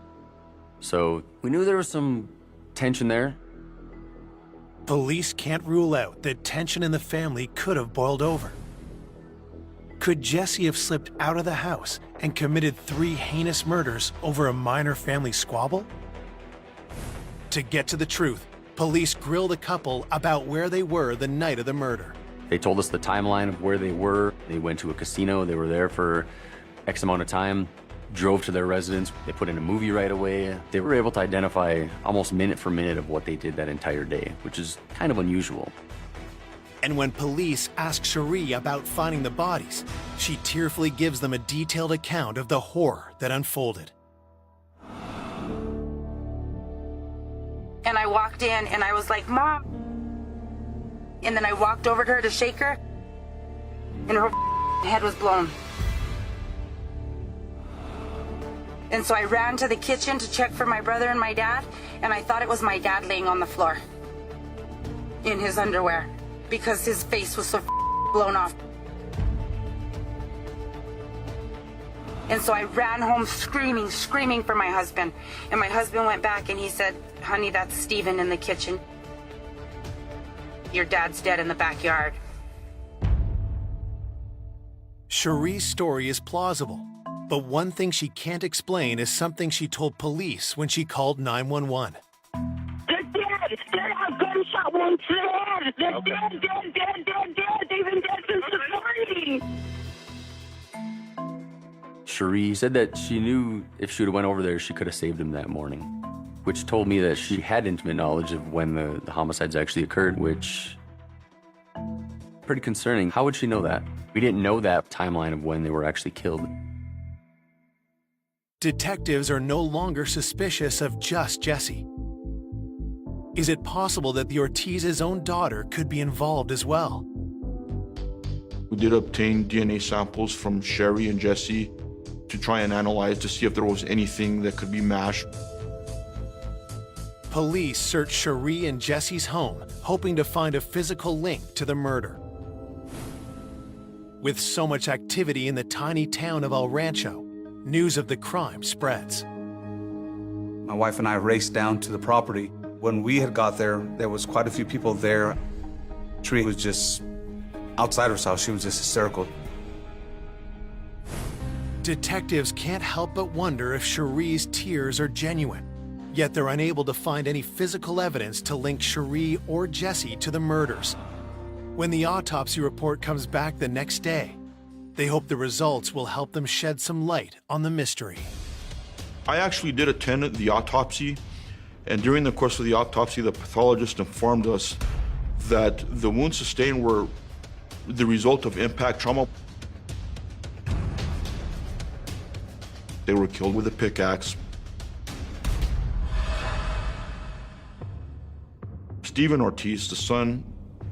So we knew there was some tension there. Police can't rule out that tension in the family could have boiled over. Could Jesse have slipped out of the house and committed 3 heinous murders over a minor family squabble? To get to the truth, police grilled a couple about where they were the night of the murder. They told us the timeline of where they were. They went to a casino. They were there for X amount of time. drove to their residence. They put in a movie right away. They were able to identify almost minute for minute of what they did that entire day, which is kind of unusual. And when police ask Cherie about finding the bodies, she tearfully gives them a detailed account of the horror that unfolded. And I walked in and I was like, Mom. And then I walked over to her to shake her, and her head was blown. And so I ran to the kitchen to check for my brother and my dad, and I thought it was my dad laying on the floor in his underwear because his face was so blown off. And so I ran home screaming for my husband. And my husband went back and he said, honey, that's Stephen in the kitchen. Your dad's dead in the backyard. Cherie's story is plausible, but one thing she can't explain is something she told police when she called 911. They're dead. They have gunshot wounds to the head. They're dead. They've been dead since this morning. Cherie said that she knew if she would have went over there, she could have saved him that morning, which told me that she had intimate knowledge of when the homicides actually occurred, which pretty concerning. How would she know that? We didn't know that timeline of when they were actually killed. Detectives are no longer suspicious of just Jesse. Is it possible that the Ortiz's own daughter could be involved as well? We did obtain DNA samples from Sherry and Jesse to try and analyze to see if there was anything that could be matched. Police searched Cherie and Jesse's home, hoping to find a physical link to the murder. With so much activity in the tiny town of El Rancho, news of the crime spreads. My wife and I raced down to the property. When we had got there, there was quite a few people there. Cherie was just outside herself. She was just hysterical. Detectives can't help but wonder if Cherie's tears are genuine, yet they're unable to find any physical evidence to link Cherie or Jesse to the murders. When the autopsy report comes back the next day, they hope the results will help them shed some light on the mystery. I actually did attend the autopsy, and during the course of the autopsy, the pathologist informed us that the wounds sustained were the result of impact trauma. They were killed with a pickaxe. Stephen Ortiz, the son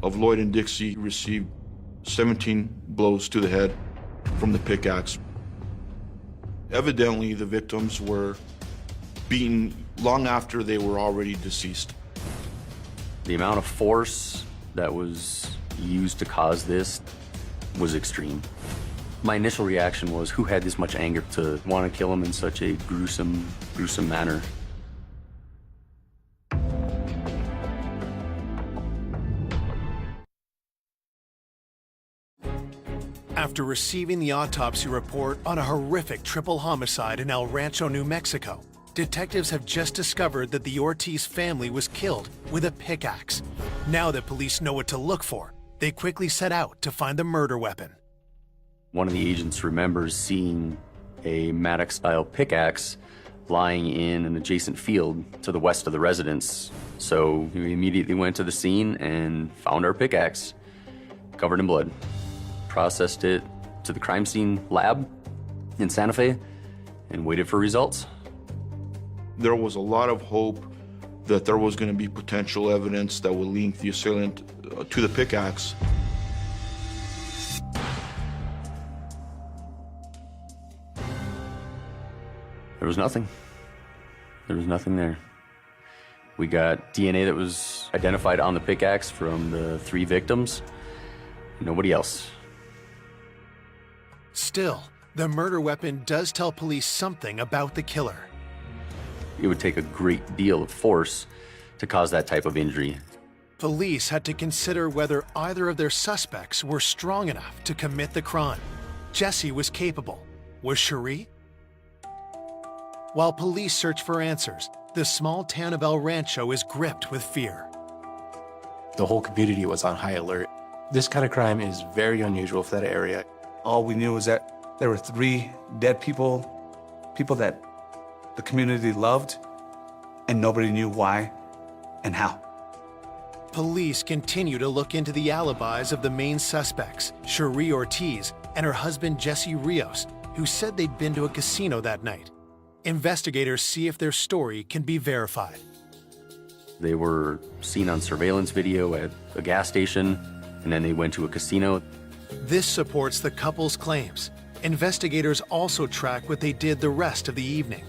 of Lloyd and Dixie, received 17 blows to the head from the pickaxe. Evidently, the victims were beaten long after they were already deceased. The amount of force that was used to cause this was extreme. My initial reaction was, who had this much anger to want to kill him in such a gruesome manner? After receiving the autopsy report on a horrific triple homicide in El Rancho, New Mexico, detectives have just discovered that the Ortiz family was killed with a pickaxe. Now that police know what to look for, they quickly set out to find the murder weapon. One of the agents remembers seeing a Maddox-style pickaxe lying in an adjacent field to the west of the residence. So we immediately went to the scene and found our pickaxe, covered in blood. Processed it to the crime scene lab in Santa Fe and waited for results. There was a lot of hope that there was going to be potential evidence that would link the assailant to the pickaxe. There was nothing. There was nothing there. We got DNA that was identified on the pickaxe from the 3 victims. Nobody else. Still, the murder weapon does tell police something about the killer. It would take a great deal of force to cause that type of injury. Police had to consider whether either of their suspects were strong enough to commit the crime. Jesse was capable. Was Cherie? While police search for answers, the small town of El Rancho is gripped with fear. The whole community was on high alert. This kind of crime is very unusual for that area. All we knew was that there were 3 dead people People that the community loved and nobody knew why and how. Police continue to look into the alibis of the main suspects, Cherie Ortiz and her husband Jesse Rios, who said they'd been to a casino that night. Investigators see if their story can be verified. They were seen on surveillance video at a gas station, and then they went to a casino. This supports the couple's claims. Investigators also track what they did the rest of the evening.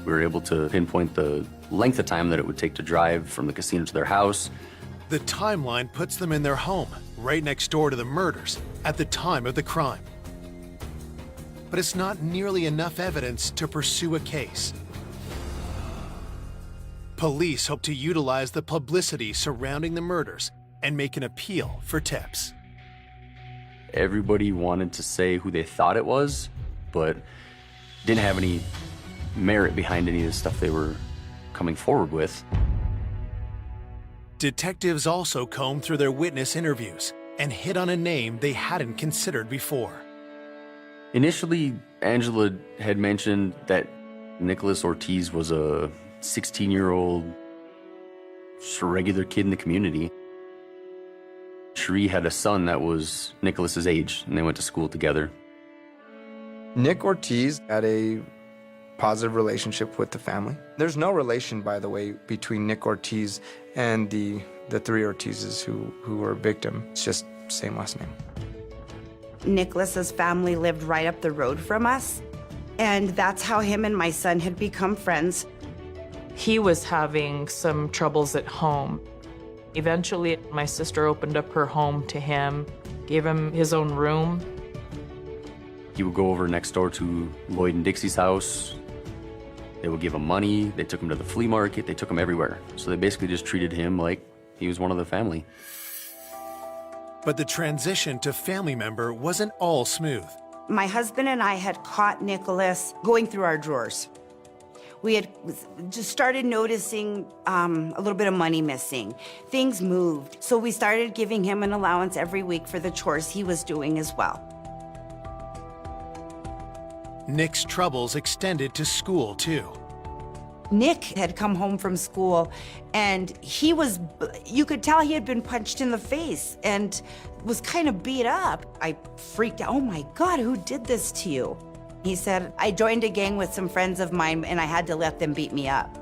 We were able to pinpoint the length of time that it would take to drive from the casino to their house. The timeline puts them in their home, right next door to the murders, at the time of the crime. But it's not nearly enough evidence to pursue a case. Police hope to utilize the publicity surrounding the murders and make an appeal for tips. Everybody wanted to say who they thought it was, but didn't have any merit behind any of the stuff they were coming forward with. Detectives also combed through their witness interviews and hit on a name they hadn't considered before. Initially, Angela had mentioned that Nicholas Ortiz was a 16-year-old, just a regular kid in the community. Cherie had a son that was Nicholas's age, and they went to school together. Nick Ortiz had a positive relationship with the family. There's no relation, by the way, between Nick Ortiz and the three Ortizes who were victim. It's just same last name. Nicholas's family lived right up the road from us, and that's how him and my son had become friends. He was having some troubles at home. Eventually, my sister opened up her home to him, gave him his own room. He would go over next door to Lloyd and Dixie's house. They would give him money. They took him to the flea market. They took him everywhere. So they basically just treated him like he was one of the family. But the transition to family member wasn't all smooth. My husband and I had caught Nicholas going through our drawers. We had just started noticing a little bit of money missing. Things moved. So we started giving him an allowance every week for the chores he was doing as well. Nick's troubles extended to school, too. Nick had come home from school, and you could tell he had been punched in the face and was kind of beat up. I freaked out. Oh my God, who did this to you? He said, I joined a gang with some friends of mine, and I had to let them beat me up.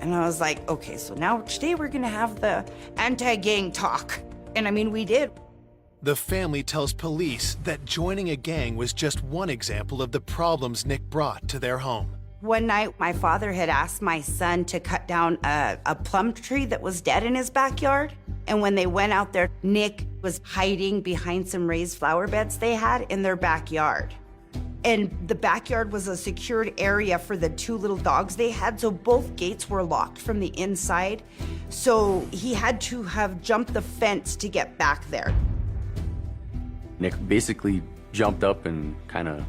And I was like, okay, so now today we're gonna have the anti-gang talk. And I mean, we did. The family tells police that joining a gang was just one example of the problems Nick brought to their home. One night, my father had asked my son to cut down a plum tree that was dead in his backyard. And when they went out there, Nick was hiding behind some raised flower beds they had in their backyard. And the backyard was a secured area for the two little dogs they had, so both gates were locked from the inside. So he had to have jumped the fence to get back there. Nick basically jumped up and kind of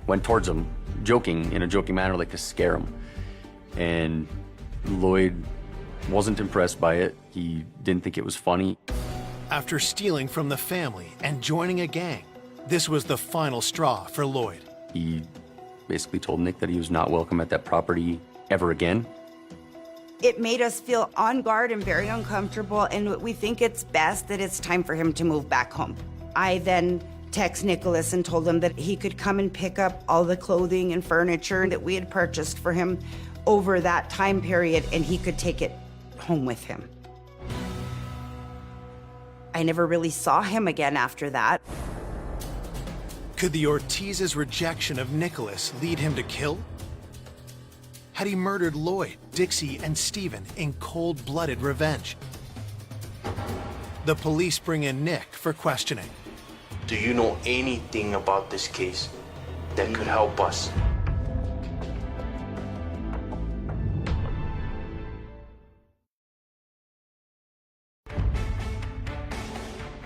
went towards him, in a joking manner, like to scare him. And Lloyd wasn't impressed by it. He didn't think it was funny. After stealing from the family and joining a gang, this was the final straw for Lloyd. He basically told Nick that he was not welcome at that property ever again. It made us feel on guard and very uncomfortable, and we think it's best that it's time for him to move back home. I then text Nicholas and told him that he could come and pick up all the clothing and furniture that we had purchased for him over that time period, and he could take it home with him. I never really saw him again after that. Could the Ortiz's rejection of Nicholas lead him to kill? Had he murdered Lloyd, Dixie, and Stephen in cold-blooded revenge? The police bring in Nick for questioning. Do you know anything about this case that could help us?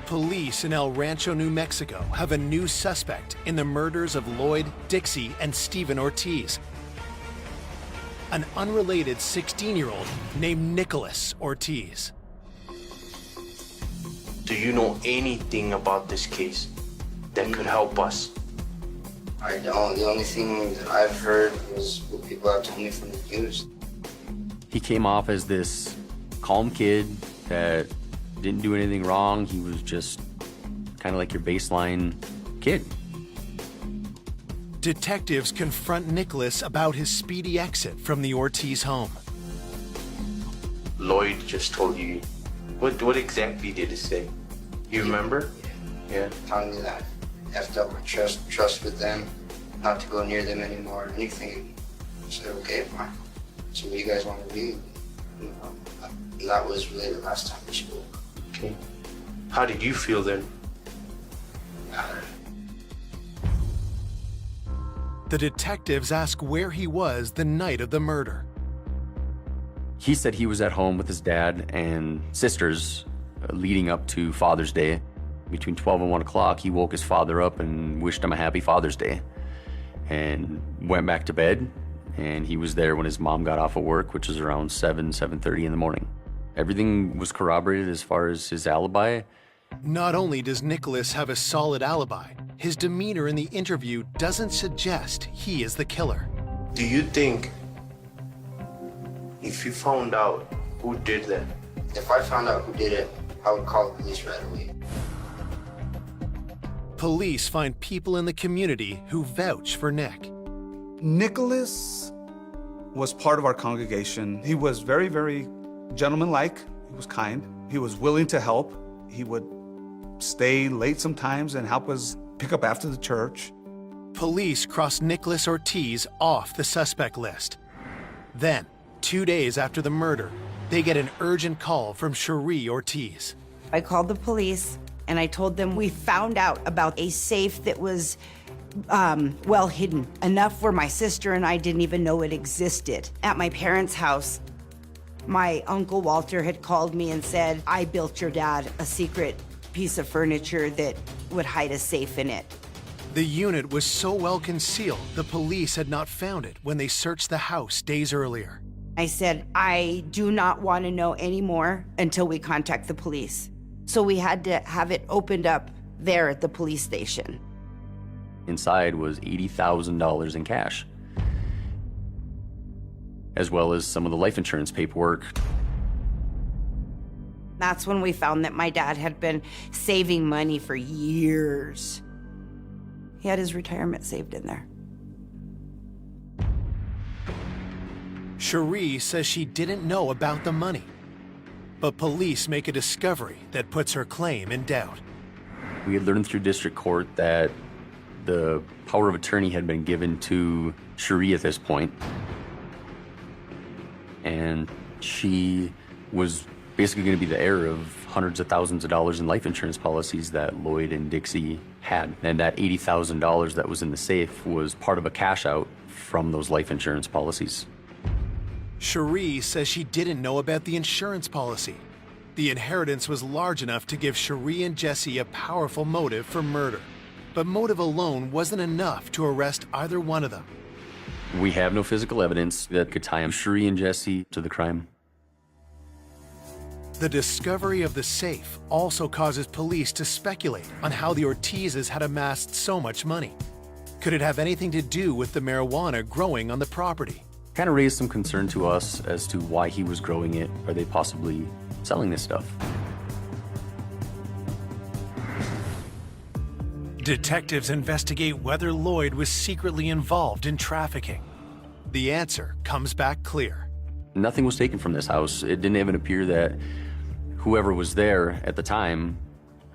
Police in El Rancho, New Mexico have a new suspect in the murders of Lloyd, Dixie, and Stephen Ortiz. An unrelated 16-year-old named Nicholas Ortiz. Do you know anything about this case that could help us? I don't. The only thing that I've heard was what people have told me from the news. He came off as this calm kid that didn't do anything wrong. He was just kind of like your baseline kid. Detectives confront Nicholas about his speedy exit from the Ortiz home. Lloyd just told you. What exactly did he say? You remember? Yeah. Telling me that I effed up my trust with them, not to go near them anymore or anything. I said, okay, fine. So what you guys want to do? And that was really the last time we spoke. Okay. How did you feel then? The detectives ask where he was the night of the murder. He said he was at home with his dad and sisters leading up to Father's Day. Between 12 and 1 o'clock, he woke his father up and wished him a happy Father's Day and went back to bed. And he was there when his mom got off of work, which was around 7:30 in the morning. Everything was corroborated as far as his alibi. Not only does Nicholas have a solid alibi, his demeanor in the interview doesn't suggest he is the killer. Do you think if you found out who did that? If I found out who did it, I would call the police right away. Police find people in the community who vouch for Nick. Nicholas was part of our congregation. He was very, very gentlemanlike. He was kind. He was willing to help. He would stay late sometimes and help us pick up after the church. Police cross Nicholas Ortiz off the suspect list. Then, 2 days after the murder, they get an urgent call from Cherie Ortiz. I called the police and I told them we found out about a safe that was well hidden, enough where my sister and I didn't even know it existed. At my parents' house, my Uncle Walter had called me and said, I built your dad a secret piece of furniture that would hide a safe in it. The unit was so well concealed, the police had not found it when they searched the house days earlier. I said, I do not want to know any more until we contact the police. So we had to have it opened up there at the police station. Inside was $80,000 in cash, as well as some of the life insurance paperwork. That's when we found that my dad had been saving money for years. He had his retirement saved in there. Cherie says she didn't know about the money, but police make a discovery that puts her claim in doubt. We had learned through district court that the power of attorney had been given to Cherie at this point, and she was basically going to be the heir of hundreds of thousands of dollars in life insurance policies that Lloyd and Dixie had. And that $80,000 that was in the safe was part of a cash out from those life insurance policies. Cherie says she didn't know about the insurance policy. The inheritance was large enough to give Cherie and Jesse a powerful motive for murder. But motive alone wasn't enough to arrest either one of them. We have no physical evidence that could tie Cherie and Jesse to the crime. The discovery of the safe also causes police to speculate on how the Ortizes had amassed so much money. Could it have anything to do with the marijuana growing on the property? Kind of raised some concern to us as to why he was growing it. Are they possibly selling this stuff? Detectives investigate whether Lloyd was secretly involved in trafficking. The answer comes back clear. Nothing was taken from this house. It didn't even appear that whoever was there at the time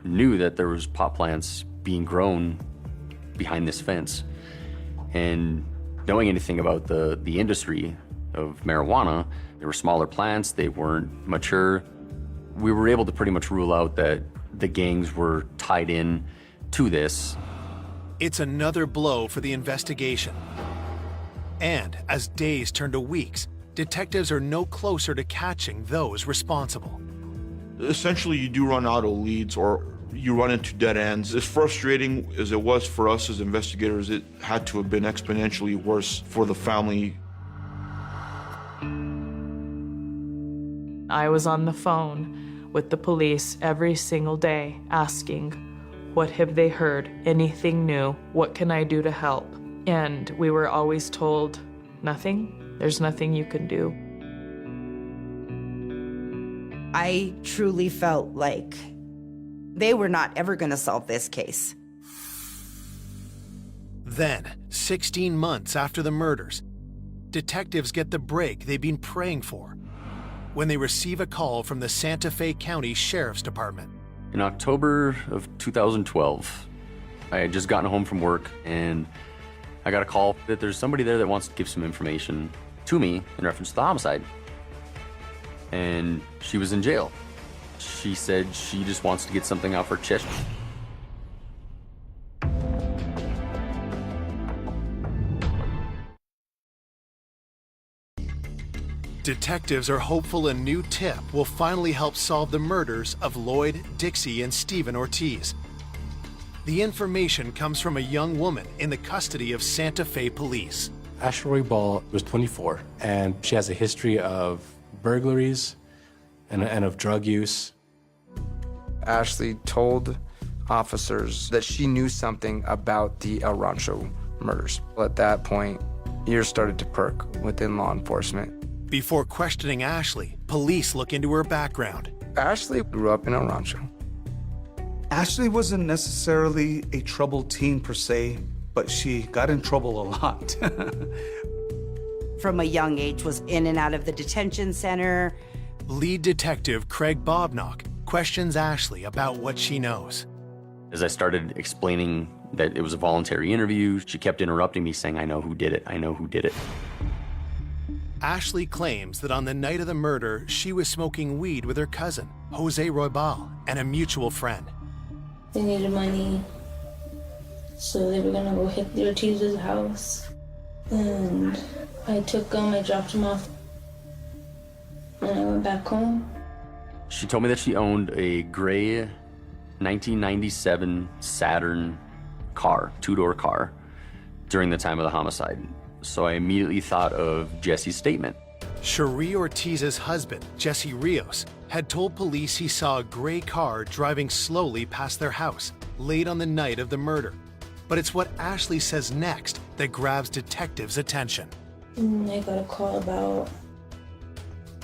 knew that there was pot plants being grown behind this fence. And knowing anything about the industry of marijuana, there were smaller plants, they weren't mature. We were able to pretty much rule out that the gangs were tied in to this. It's another blow for the investigation. And as days turn to weeks, detectives are no closer to catching those responsible. Essentially, you do run out of leads or you run into dead ends. As frustrating as it was for us as investigators, it had to have been exponentially worse for the family. I was on the phone with the police every single day asking, What have they heard? Anything new? What can I do to help? And we were always told, nothing. There's nothing you can do. I truly felt like they were not ever going to solve this case. Then, 16 months after the murders, detectives get the break they've been praying for when they receive a call from the Santa Fe County Sheriff's Department. In October of 2012, I had just gotten home from work and I got a call that there's somebody there that wants to give some information to me in reference to the homicide. And she was in jail. She said she just wants to get something off her chest. Detectives are hopeful a new tip will finally help solve the murders of Lloyd, Dixie, and Stephen Ortiz. The information comes from a young woman in the custody of Santa Fe police. Ashley Ball was 24, and she has a history of burglaries and of drug use. Ashley told officers that she knew something about the El Rancho murders. At that point, ears started to perk within law enforcement. Before questioning Ashley, police look into her background. Ashley grew up in El Rancho. Ashley wasn't necessarily a troubled teen per se, but she got in trouble a lot. From a young age, was in and out of the detention center. Lead detective Craig Bobnock questions Ashley about what she knows. As I started explaining that it was a voluntary interview, she kept interrupting me saying, I know who did it, I know who did it. Ashley claims that on the night of the murder, she was smoking weed with her cousin, Jose Roybal, and a mutual friend. They needed money, so they were gonna go hit the Ortiz's house. And I took them, I dropped them off, and I went back home. She told me that she owned a gray 1997 Saturn car, two-door car, during the time of the homicide. So I immediately thought of Jesse's statement. Cherie Ortiz's husband, Jesse Rios, had told police he saw a gray car driving slowly past their house late on the night of the murder. But it's what Ashley says next that grabs detectives' attention. And I got a call about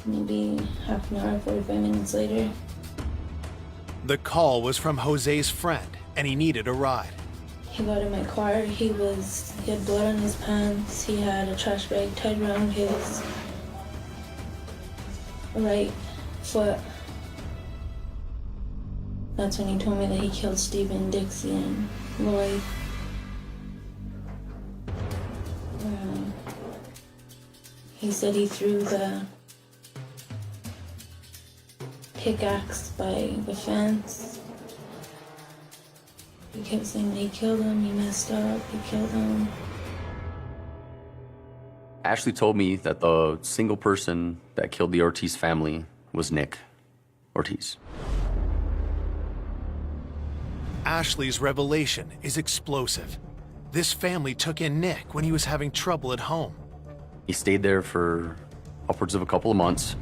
maybe half an hour, 45 minutes later. The call was from Jose's friend, and he needed a ride. He got in my car, he had blood on his pants, he had a trash bag tied around his right foot. That's when he told me that he killed Stephen, Dixie, and Lloyd. He said he threw the pickaxe by the fence. He kept saying he killed him, he messed up, he killed him. Ashley told me that the single person that killed the Ortiz family was Nick Ortiz. Ashley's revelation is explosive. This family took in Nick when he was having trouble at home. He stayed there for upwards of a couple of months,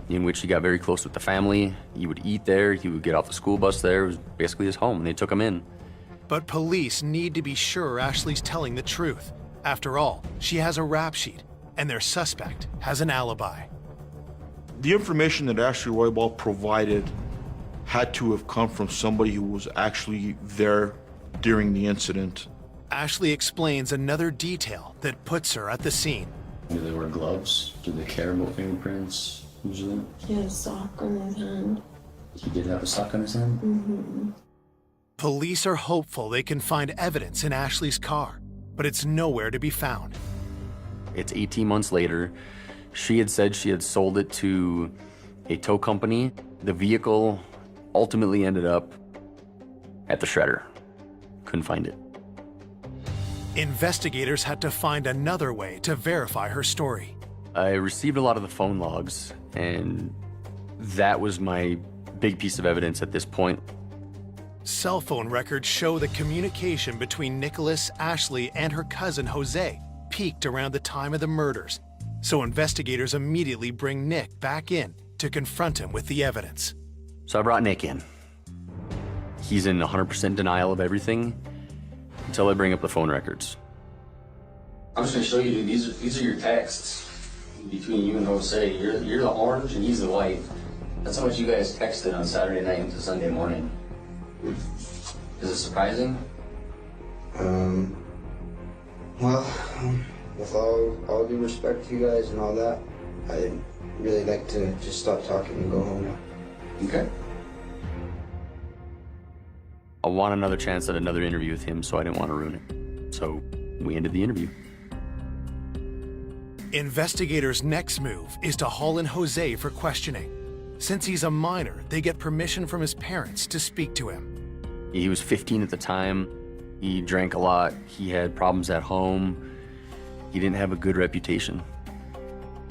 in which he got very close with the family. He would eat there, he would get off the school bus there. It was basically his home, and they took him in. But police need to be sure Ashley's telling the truth. After all, she has a rap sheet, and their suspect has an alibi. The information that Ashley Roybal provided had to have come from somebody who was actually there during the incident. Ashley explains another detail that puts her at the scene. Do they wear gloves? Do they care about fingerprints usually? He had a sock on his hand. He did have a sock on his hand? Mm-hmm. Police are hopeful they can find evidence in Ashley's car, but it's nowhere to be found. It's 18 months later. She had said she had sold it to a tow company. The vehicle ultimately ended up at the shredder. Couldn't find it. Investigators had to find another way to verify her story. I received a lot of the phone logs, and that was my big piece of evidence at this point. Cell phone records show the communication between Nicholas, Ashley, and her cousin Jose peaked around the time of the murders. So investigators immediately bring Nick back in to confront him with the evidence. So I brought Nick in. He's in 100% denial of everything until I bring up the phone records. I'm just gonna show you, dude. These are your texts between you and Jose. You're the orange and he's the white. That's how much you guys texted on Saturday night into Sunday morning. Is it surprising? Well, with all due respect to you guys and all that, I'd really like to just stop talking and go home now. Okay. I want another chance at another interview with him, so I didn't want to ruin it. So we ended the interview. Investigators' next move is to haul in Jose for questioning. Since he's a minor, they get permission from his parents to speak to him. He was 15 at the time. He drank a lot. He had problems at home. He didn't have a good reputation.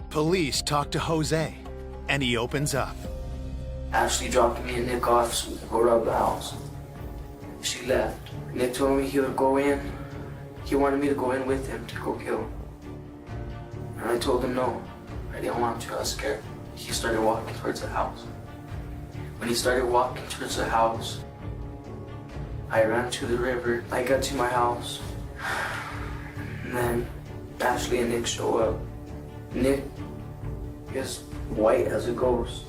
Police talk to Jose, and he opens up. Ashley dropped me and Nick off so we could go rob the house. She left. Nick told me he would go in. He wanted me to go in with him to go kill. And I told him no. I didn't want to. I was scared. He started walking towards the house. When he started walking towards the house, I ran to the river. I got to my house. And then Ashley and Nick show up. Nick is white as a ghost.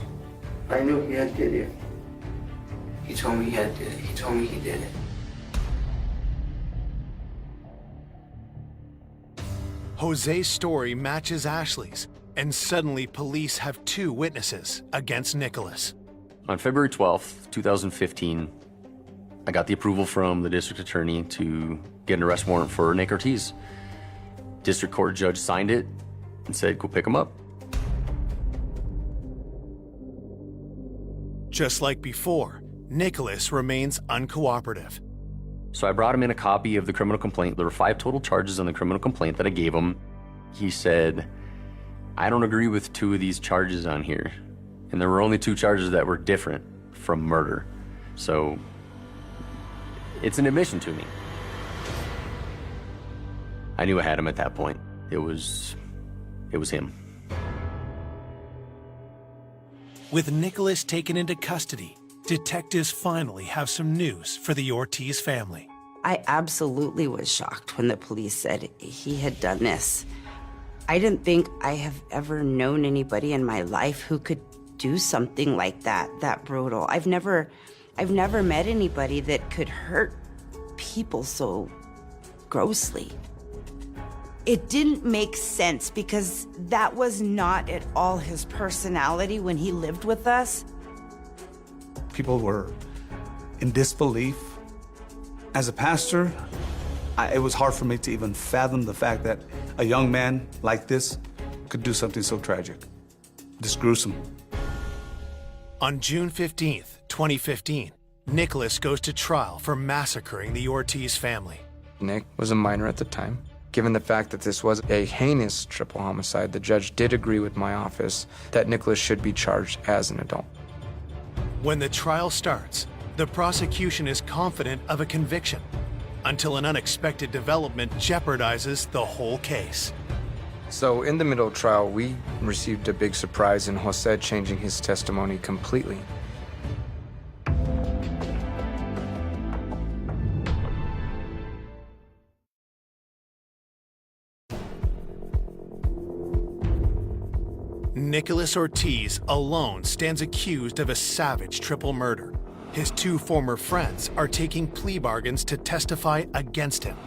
I knew he had did it. He told me he had did it. He told me he did it. Jose's story matches Ashley's, and suddenly police have two witnesses against Nicholas. On February 12th, 2015, I got the approval from the district attorney to get an arrest warrant for Nick Ortiz. District court judge signed it and said, go pick him up. Just like before, Nicholas remains uncooperative. So I brought him in a copy of the criminal complaint. There were 5 total charges on the criminal complaint that I gave him. He said, I don't agree with 2 of these charges on here. And there were only 2 charges that were different from murder. So it's an admission to me. I knew I had him at that point. It was him. With Nicholas taken into custody, detectives finally have some news for the Ortiz family. I absolutely was shocked when the police said he had done this. I didn't think I have ever known anybody in my life who could do something like that brutal. I've never met anybody that could hurt people so grossly. It didn't make sense because that was not at all his personality when he lived with us. People were in disbelief. As a pastor, it was hard for me to even fathom the fact that a young man like this could do something so tragic, this gruesome. On June 15th, 2015, Nicholas goes to trial for massacring the Ortiz family. Nick was a minor at the time. Given the fact that this was a heinous triple homicide, the judge did agree with my office that Nicholas should be charged as an adult. When the trial starts, the prosecution is confident of a conviction until an unexpected development jeopardizes the whole case. So in the middle of trial, we received a big surprise in Jose changing his testimony completely. Nicholas Ortiz alone stands accused of a savage triple murder. His 2 former friends are taking plea bargains to testify against him.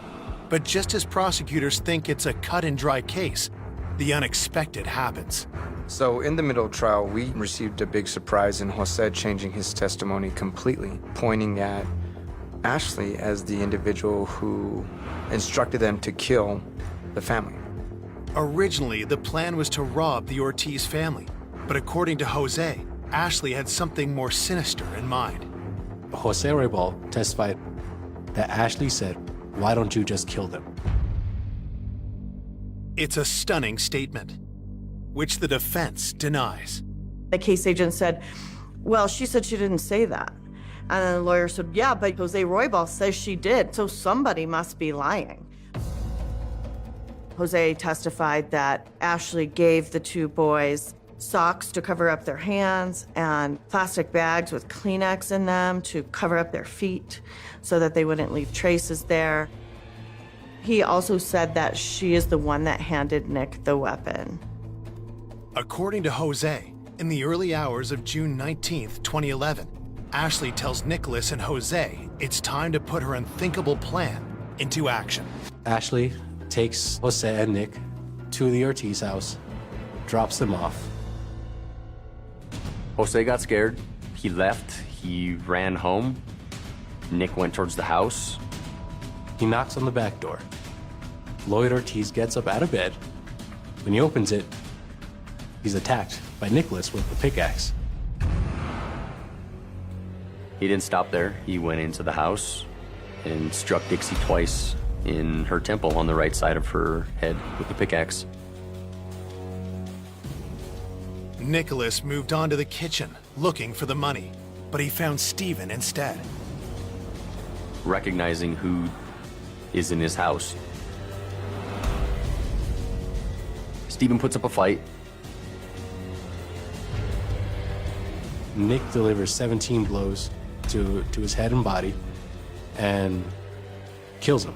But just as prosecutors think it's a cut-and-dry case, the unexpected happens. So in the middle of trial, we received a big surprise in Jose changing his testimony completely, pointing at Ashley as the individual who instructed them to kill the family. Originally, the plan was to rob the Ortiz family, but according to Jose, Ashley had something more sinister in mind. Jose Roybal testified that Ashley said, "Why don't you just kill them?" It's a stunning statement, which the defense denies. The case agent said, well, she said she didn't say that. And then the lawyer said, yeah, but Jose Roybal says she did, so somebody must be lying. Jose testified that Ashley gave the 2 boys socks to cover up their hands and plastic bags with Kleenex in them to cover up their feet so that they wouldn't leave traces there. He also said that she is the one that handed Nick the weapon. According to Jose, in the early hours of June 19th, 2011, Ashley tells Nicholas and Jose it's time to put her unthinkable plan into action. Ashley takes Jose and Nick to the Ortiz house, drops them off. Jose got scared. He left. He ran home. Nick went towards the house. He knocks on the back door. Lloyd Ortiz gets up out of bed. When he opens it, he's attacked by Nicholas with the pickaxe. He didn't stop there. He went into the house and struck Dixie twice in her temple on the right side of her head with the pickaxe. Nicholas moved on to the kitchen, looking for the money, but he found Stephen instead. Recognizing who is in his house, Stephen puts up a fight. Nick delivers 17 blows to his head and body and kills him.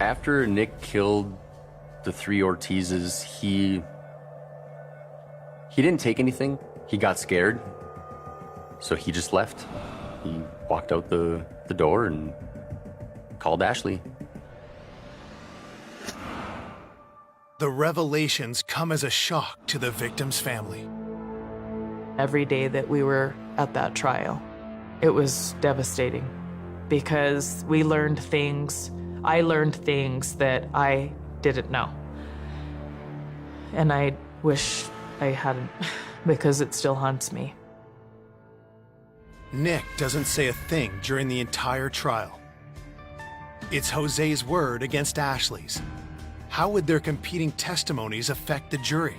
After Nick killed the three Ortizes, he didn't take anything. He got scared, so he just left. He walked out the door and called Ashley. The revelations come as a shock to the victim's family. Every day that we were at that trial, it was devastating because we learned things. I learned things that I didn't know. And I wish I hadn't, because it still haunts me. Nick doesn't say a thing during the entire trial. It's Jose's word against Ashley's. How would their competing testimonies affect the jury?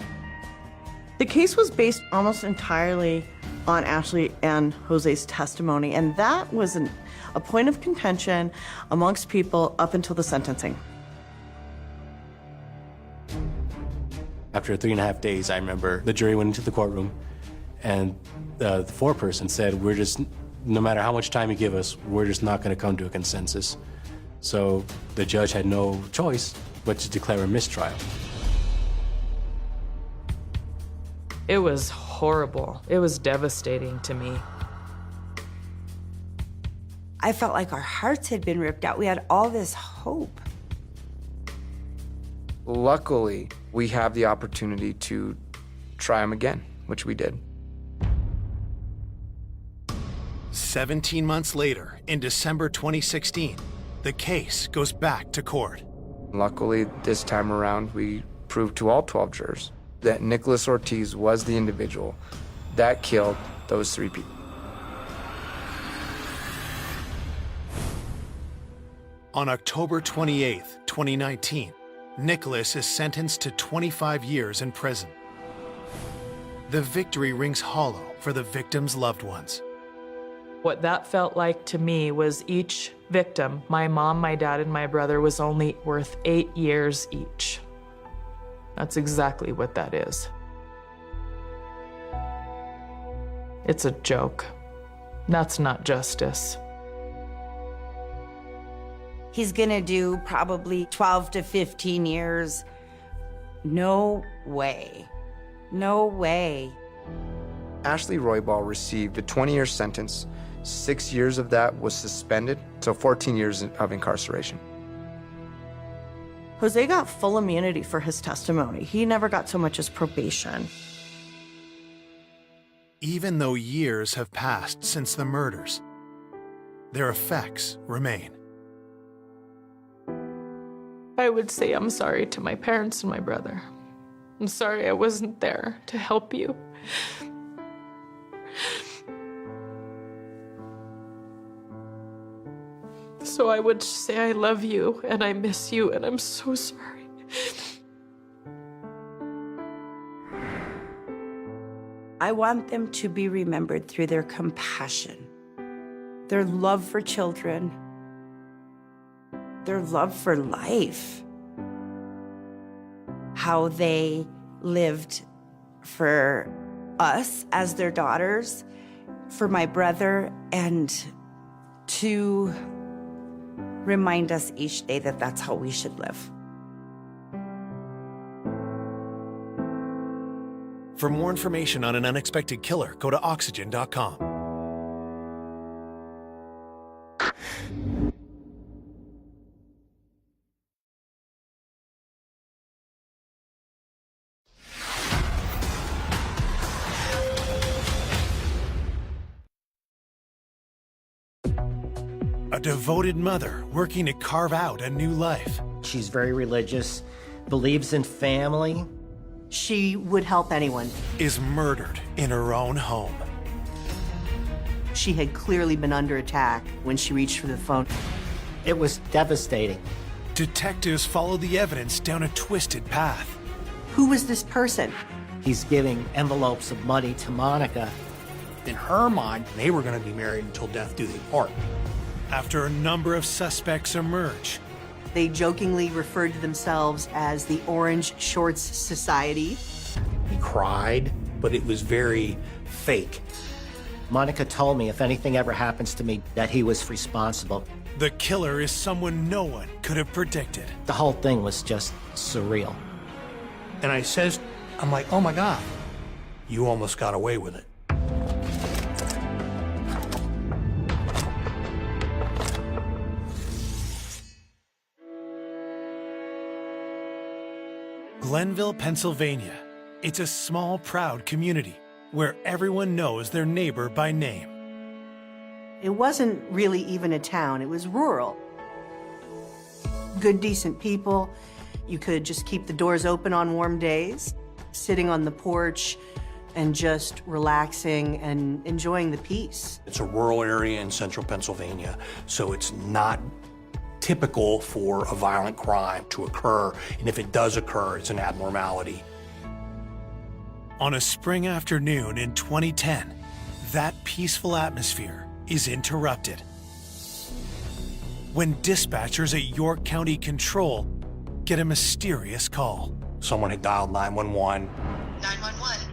The case was based almost entirely on Ashley and Jose's testimony, and that was a point of contention amongst people up until the sentencing. After 3.5 days, I remember the jury went into the courtroom and the foreperson said, no matter how much time you give us, we're just not going to come to a consensus. So the judge had no choice but to declare a mistrial. It was horrible. It was devastating to me. I felt like our hearts had been ripped out. We had all this hope. Luckily, we have the opportunity to try him again, which we did. 17 months later, in December 2016, the case goes back to court. Luckily, this time around, we proved to all 12 jurors that Nicholas Ortiz was the individual that killed those three people. On October 28, 2019, Nicholas is sentenced to 25 years in prison. The victory rings hollow for the victim's loved ones. What that felt like to me was each victim, my mom, my dad, and my brother, was only worth 8 years each. That's exactly what that is. It's a joke. That's not justice. He's gonna do probably 12 to 15 years. No way. No way. Ashley Roybal received a 20-year sentence. 6 years of that was suspended, so 14 years of incarceration. Jose got full immunity for his testimony. He never got so much as probation. Even though years have passed since the murders, their effects remain. I would say I'm sorry to my parents and my brother. I'm sorry I wasn't there to help you. So I would say I love you and I miss you and I'm so sorry. I want them to be remembered through their compassion, their love for children, their love for life, how they lived for us as their daughters, for my brother, and to remind us each day that that's how we should live. For more information on an unexpected killer, go to oxygen.com. A devoted mother working to carve out a new life. She's very religious, believes in family. She would help anyone. Is murdered in her own home. She had clearly been under attack when she reached for the phone. It was devastating. Detectives follow the evidence down a twisted path. Who was this person? He's giving envelopes of money to Monica. In her mind, they were going to be married until death do them part. After a number of suspects emerge, they jokingly referred to themselves as the Orange Shorts Society. He cried, but it was very fake. Monica told me if anything ever happens to me, that he was responsible. The killer is someone no one could have predicted. The whole thing was just surreal. And I'm like, oh my God, you almost got away with it. Glenville, Pennsylvania. It's a small, proud community where everyone knows their neighbor by name. It wasn't really even a town, it was rural. Good, decent people. You could just keep the doors open on warm days, sitting on the porch and just relaxing and enjoying the peace. It's a rural area in central Pennsylvania, so it's not typical for a violent crime to occur, and if it does occur, it's an abnormality. On a spring afternoon in 2010, that peaceful atmosphere is interrupted when dispatchers at York County Control get a mysterious call. Someone had dialed 911. 911.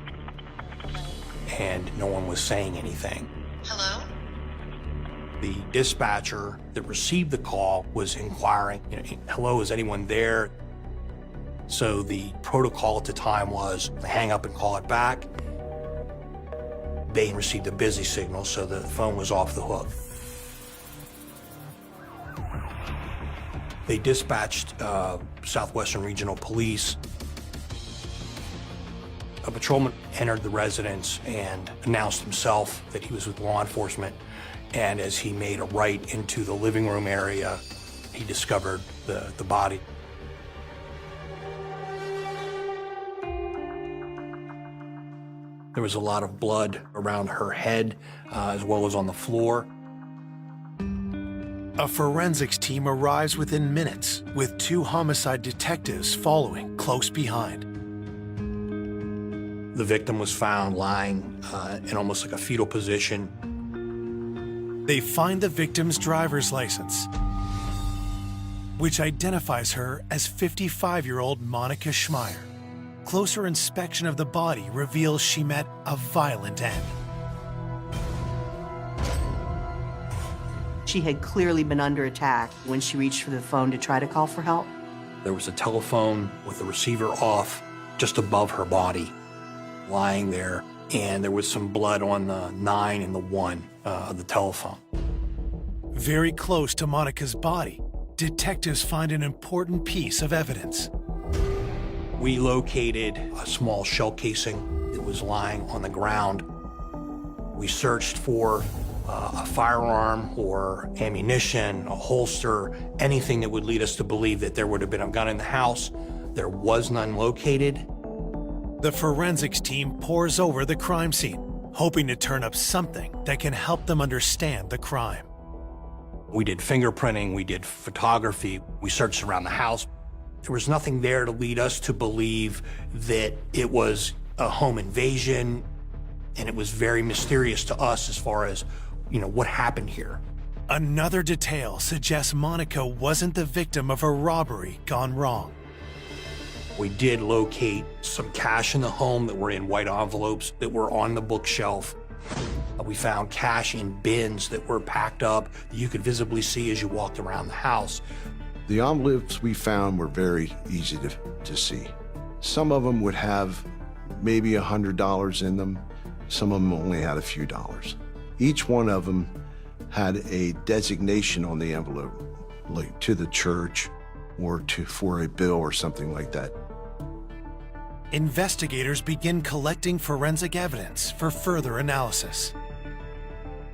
And no one was saying anything. Hello? The dispatcher that received the call was inquiring, hello, is anyone there? So the protocol at the time was hang up and call it back. They received a busy signal, so the phone was off the hook. They dispatched Southwestern Regional Police. A patrolman entered the residence and announced himself that he was with law enforcement. And as he made a right into the living room area, he discovered the body. There was a lot of blood around her head, as well as on the floor. A forensics team arrives within minutes, with 2 homicide detectives following close behind. The victim was found lying in almost like a fetal position. They find the victim's driver's license, which identifies her as 55-year-old Monica Schmeier. Closer inspection of the body reveals she met a violent end. She had clearly been under attack when she reached for the phone to try to call for help. There was a telephone with the receiver off just above her body, lying there, and there was some blood on the 9 and the 1 of the telephone. Very close to Monica's body, detectives find an important piece of evidence. We located a small shell casing that was lying on the ground. We searched for a firearm or ammunition, a holster, anything that would lead us to believe that there would have been a gun in the house. There was none located. The forensics team pores over the crime scene, hoping to turn up something that can help them understand the crime. We did fingerprinting, we did photography, we searched around the house. There was nothing there to lead us to believe that it was a home invasion, and it was very mysterious to us as far as, what happened here. Another detail suggests Monica wasn't the victim of a robbery gone wrong. We did locate some cash in the home that were in white envelopes that were on the bookshelf. We found cash in bins that were packed up that you could visibly see as you walked around the house. The envelopes we found were very easy to see. Some of them would have maybe $100 in them. Some of them only had a few dollars. Each one of them had a designation on the envelope, like to the church or for a bill or something like that. Investigators begin collecting forensic evidence for further analysis.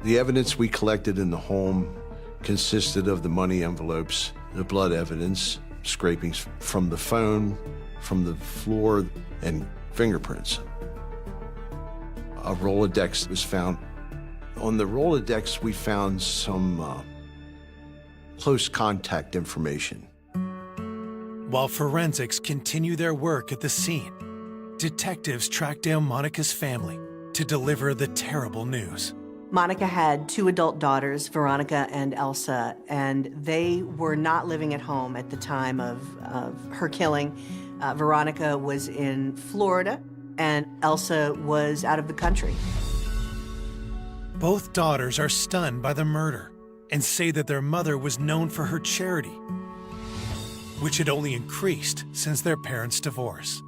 The evidence we collected in the home consisted of the money envelopes, the blood evidence, scrapings from the phone, from the floor, and fingerprints. A Rolodex was found. On the Rolodex, we found some close contact information. While forensics continue their work at the scene, detectives track down Monica's family to deliver the terrible news. Monica had 2 adult daughters, Veronica and Elsa, and they were not living at home at the time of her killing. Veronica was in Florida, and Elsa was out of the country. Both daughters are stunned by the murder and say that their mother was known for her charity, which had only increased since their parents' divorce.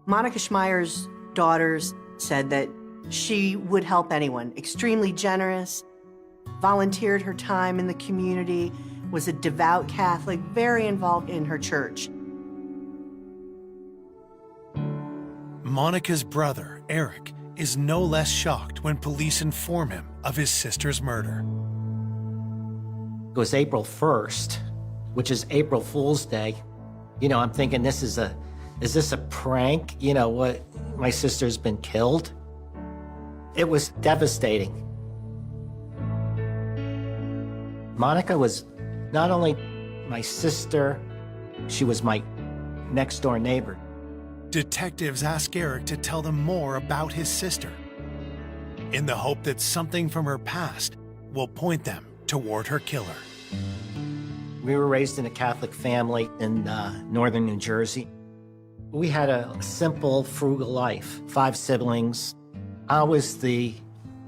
Monica Schmeier's daughters said that she would help anyone, extremely generous, volunteered her time in the community, was a devout Catholic, very involved in her church. Monica's brother, Eric, is no less shocked when police inform him of his sister's murder. It was April 1st, which is April Fool's Day. You know, I'm thinking is this a prank? You know, what, my sister's been killed? It was devastating. Monica was not only my sister, she was my next door neighbor. Detectives ask Eric to tell them more about his sister, in the hope that something from her past will point them toward her killer. We were raised in a Catholic family in northern New Jersey. We had a simple, frugal life, 5 siblings. I was the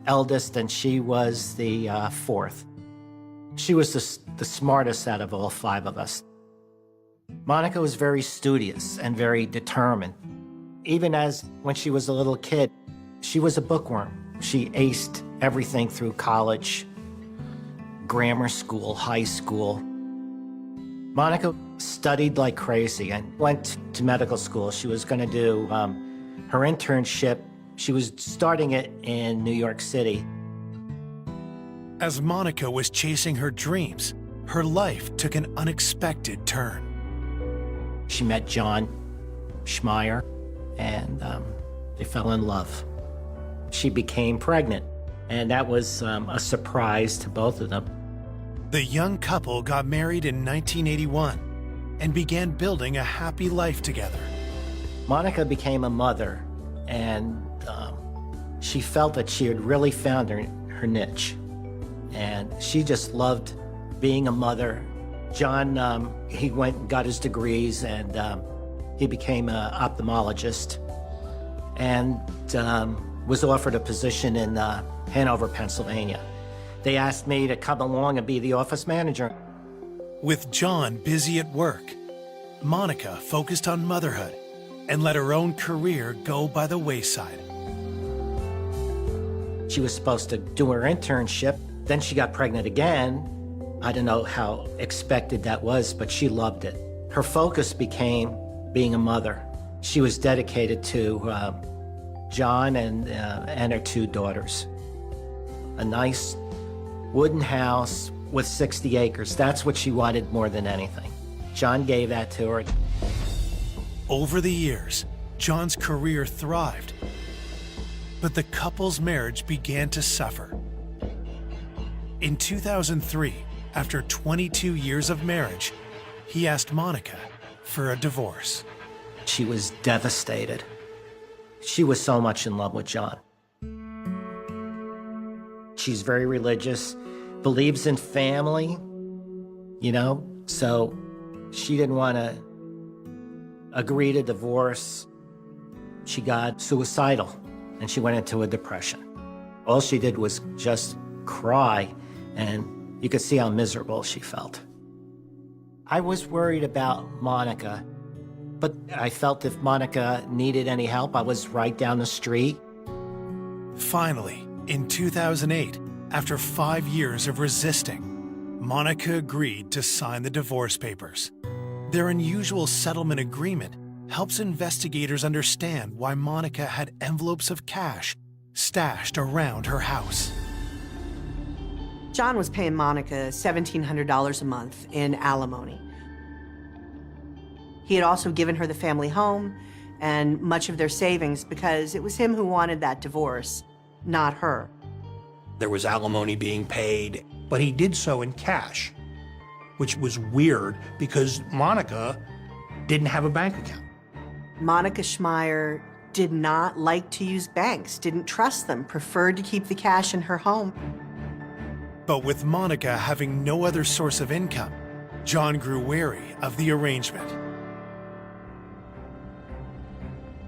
eldest and she was the 4th. She was the smartest out of all 5 of us. Monica was very studious and very determined. Even when she was a little kid, she was a bookworm. She aced everything through college, grammar school, high school. Monica studied like crazy and went to medical school. She was going to do her internship. She was starting it in New York City. As Monica was chasing her dreams, her life took an unexpected turn. She met John Schmeier, and they fell in love. She became pregnant, and that was a surprise to both of them. The young couple got married in 1981 and began building a happy life together. Monica became a mother, and she felt that she had really found her niche. And she just loved being a mother. John, he went and got his degrees, and he became an ophthalmologist and was offered a position in Hanover, Pennsylvania. They asked me to come along and be the office manager. With John busy at work, Monica focused on motherhood and let her own career go by the wayside. She was supposed to do her internship. Then she got pregnant again. I don't know how expected that was, but she loved it. Her focus became being a mother. She was dedicated to John and her 2 daughters. A nice wooden house with 60 acres. That's what she wanted more than anything. John gave that to her. Over the years, John's career thrived, but the couple's marriage began to suffer. In 2003, after 22 years of marriage, he asked Monica for a divorce. She was devastated. She was so much in love with John. She's very religious, believes in family, you know, so she didn't want to agree to divorce. She got suicidal and she went into a depression. All she did was just cry, and you could see how miserable she felt. I was worried about Monica, but I felt if Monica needed any help, I was right down the street. Finally, in 2008, after 5 years of resisting, Monica agreed to sign the divorce papers. Their unusual settlement agreement helps investigators understand why Monica had envelopes of cash stashed around her house. John was paying Monica $1,700 a month in alimony. He had also given her the family home and much of their savings because it was him who wanted that divorce, not her. There was alimony being paid, but he did so in cash, which was weird because Monica didn't have a bank account. Monica Schmeier did not like to use banks, didn't trust them, preferred to keep the cash in her home. But with Monica having no other source of income, John grew wary of the arrangement.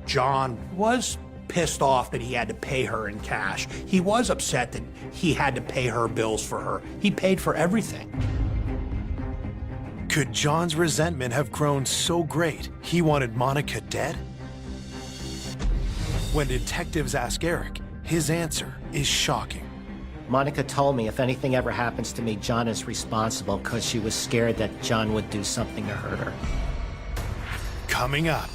John was pissed off that he had to pay her in cash. He was upset that he had to pay her bills for her. He paid for everything. Could John's resentment have grown so great he wanted Monica dead? When detectives ask Eric, his answer is shocking. Monica told me if anything ever happens to me, John is responsible because she was scared that John would do something to hurt her. Coming up,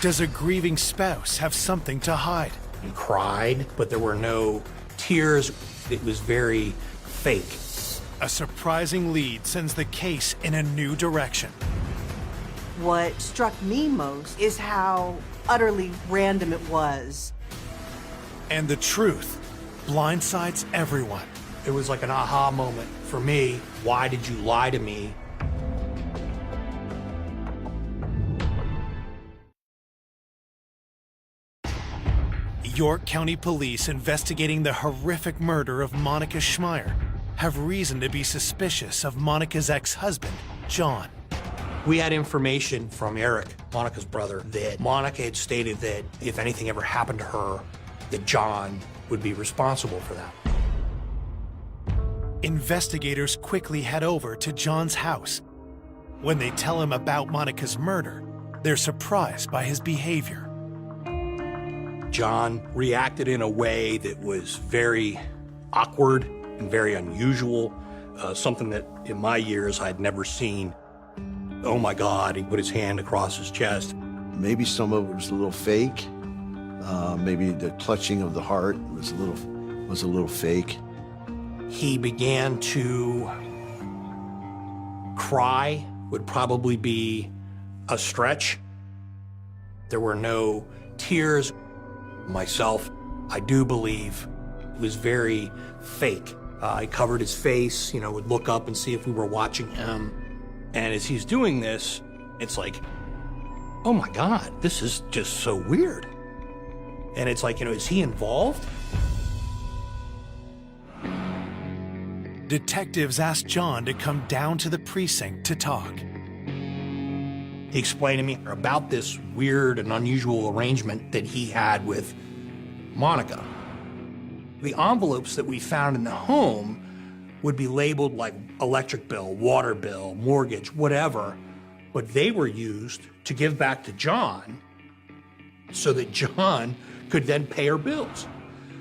does a grieving spouse have something to hide? He cried, but there were no tears. It was very fake. A surprising lead sends the case in a new direction. What struck me most is how utterly random it was. And the truth blindsides everyone. It was like an aha moment for me. Why did you lie to me? York County Police investigating the horrific murder of Monica Schmeier have reason to be suspicious of Monica's ex-husband, John. We had information from Eric, Monica's brother, that Monica had stated that if anything ever happened to her, that John would be responsible for that. Investigators quickly head over to John's house. When they tell him about Monica's murder, they're surprised by his behavior. John reacted in a way that was very awkward and very unusual, something that in my years I'd never seen. Oh my God, he put his hand across his chest. Maybe some of it was a little fake. Maybe the clutching of the heart was a little fake. He began to cry, would probably be a stretch. There were no tears. Myself, I do believe it was very fake. I covered his face, would look up and see if we were watching him. And as he's doing this, it's like, oh my God, this is just so weird. And it's like, is he involved? Detectives asked John to come down to the precinct to talk. He explained to me about this weird and unusual arrangement that he had with Monica. The envelopes that we found in the home would be labeled like electric bill, water bill, mortgage, whatever, but they were used to give back to John so that John could then pay her bills.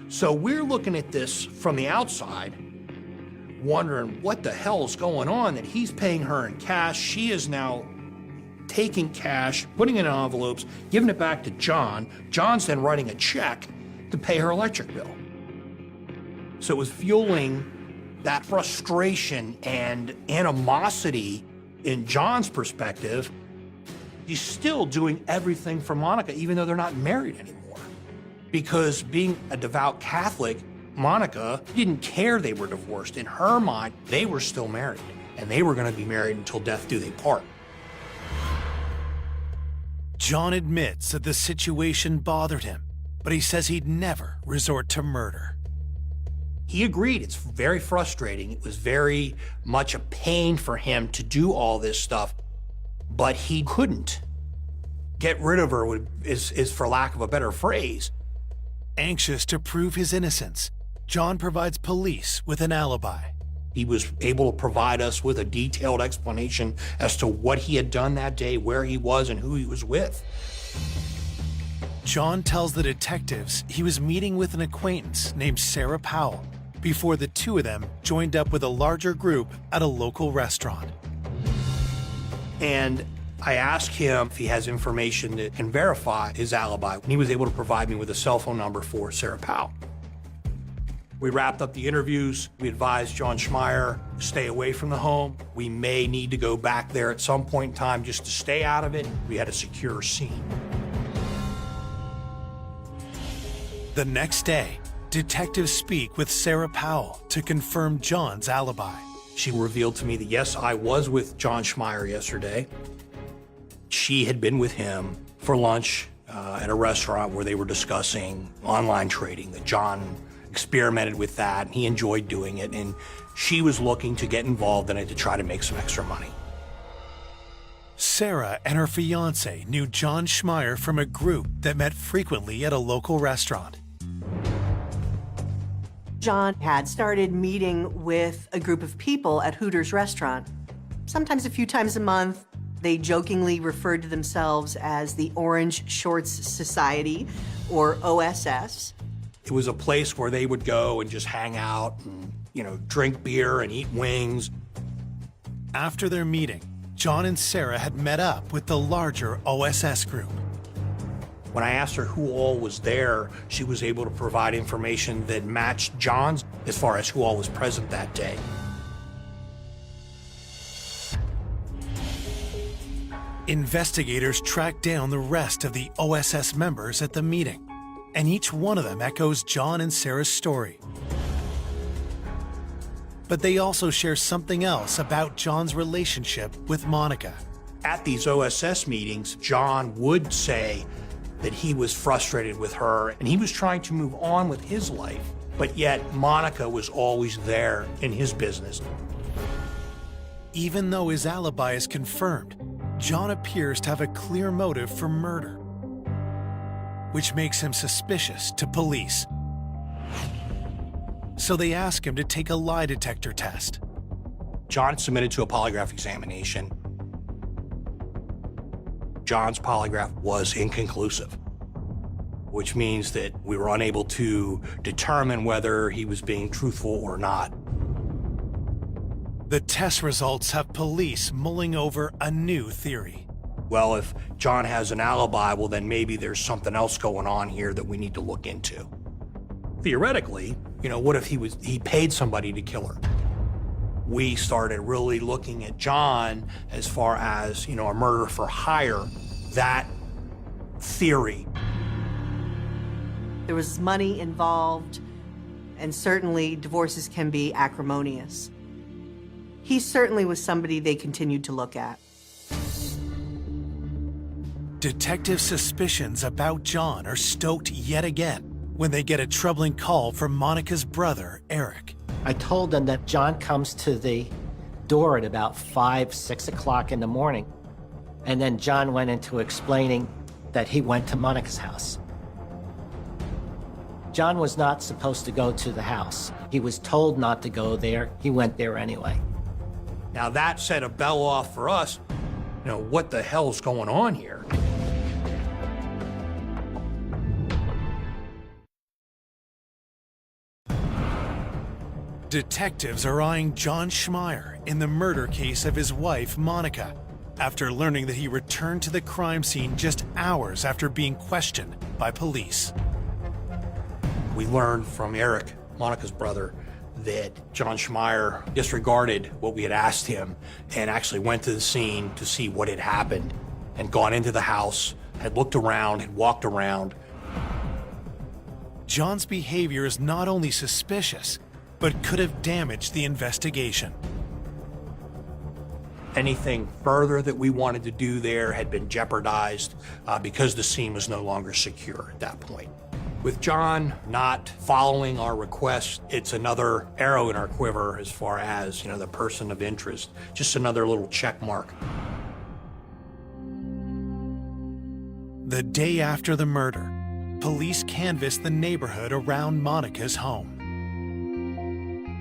So we're looking at this from the outside, wondering what the hell's going on, that he's paying her in cash. She is now taking cash, putting it in envelopes, giving it back to John. John's then writing a check to pay her electric bill. So it was fueling that frustration and animosity in John's perspective. He's still doing everything for Monica, even though they're not married anymore. Because being a devout Catholic, Monica didn't care they were divorced. In her mind, they were still married, and they were going to be married until death do they part. John admits that the situation bothered him, but he says he'd never resort to murder. He agreed. It's very frustrating. It was very much a pain for him to do all this stuff, but he couldn't get rid of her, is for lack of a better phrase. Anxious to prove his innocence, John provides police with an alibi. He was able to provide us with a detailed explanation as to what he had done that day, where he was, and who he was with. John tells the detectives he was meeting with an acquaintance named Sarah Powell before the two of them joined up with a larger group at a local restaurant. And I asked him if he has information that can verify his alibi, and he was able to provide me with a cell phone number for Sarah Powell. We wrapped up the interviews. We advised John Schmeier to stay away from the home. We may need to go back there at some point in time just to stay out of it. We had a secure scene. The next day, detectives speak with Sarah Powell to confirm John's alibi. She revealed to me that, yes, I was with John Schmeier yesterday. She had been with him for lunch at a restaurant where they were discussing online trading, that John experimented with that, and he enjoyed doing it, and she was looking to get involved in it to try to make some extra money. Sarah and her fiance knew John Schmeier from a group that met frequently at a local restaurant. John had started meeting with a group of people at Hooters restaurant. Sometimes a few times a month, they jokingly referred to themselves as the Orange Shorts Society, or OSS. It was a place where they would go and just hang out and, drink beer and eat wings. After their meeting, John and Sarah had met up with the larger OSS group. When I asked her who all was there, she was able to provide information that matched John's as far as who all was present that day. Investigators tracked down the rest of the OSS members at the meeting, and each one of them echoes John and Sarah's story. But they also share something else about John's relationship with Monica. At these OSS meetings, John would say that he was frustrated with her and he was trying to move on with his life, but yet Monica was always there in his business. Even though his alibi is confirmed, John appears to have a clear motive for murder, which makes him suspicious to police. So they ask him to take a lie detector test. John submitted to a polygraph examination. John's polygraph was inconclusive, which means that we were unable to determine whether he was being truthful or not. The test results have police mulling over a new theory. Well, if John has an alibi, well, then maybe there's something else going on here that we need to look into. Theoretically, what if he paid somebody to kill her? We started really looking at John as far as, a murder for hire, that theory. There was money involved, and certainly divorces can be acrimonious. He certainly was somebody they continued to look at. Detective suspicions about John are stoked yet again when they get a troubling call from Monica's brother, Eric. I told them that John comes to the door at about 5, 6 o'clock in the morning. And then John went into explaining that he went to Monica's house. John was not supposed to go to the house. He was told not to go there. He went there anyway. Now that set a bell off for us. What the hell's going on here? Detectives are eyeing John Schmeier in the murder case of his wife, Monica, after learning that he returned to the crime scene just hours after being questioned by police. We learned from Eric, Monica's brother, that John Schmeier disregarded what we had asked him and actually went to the scene to see what had happened and gone into the house, had looked around, had walked around. John's behavior is not only suspicious, but could have damaged the investigation. Anything further that we wanted to do there had been jeopardized because the scene was no longer secure at that point. With John not following our request, it's another arrow in our quiver as far as, the person of interest, just another little check mark. The day after the murder, police canvassed the neighborhood around Monica's home.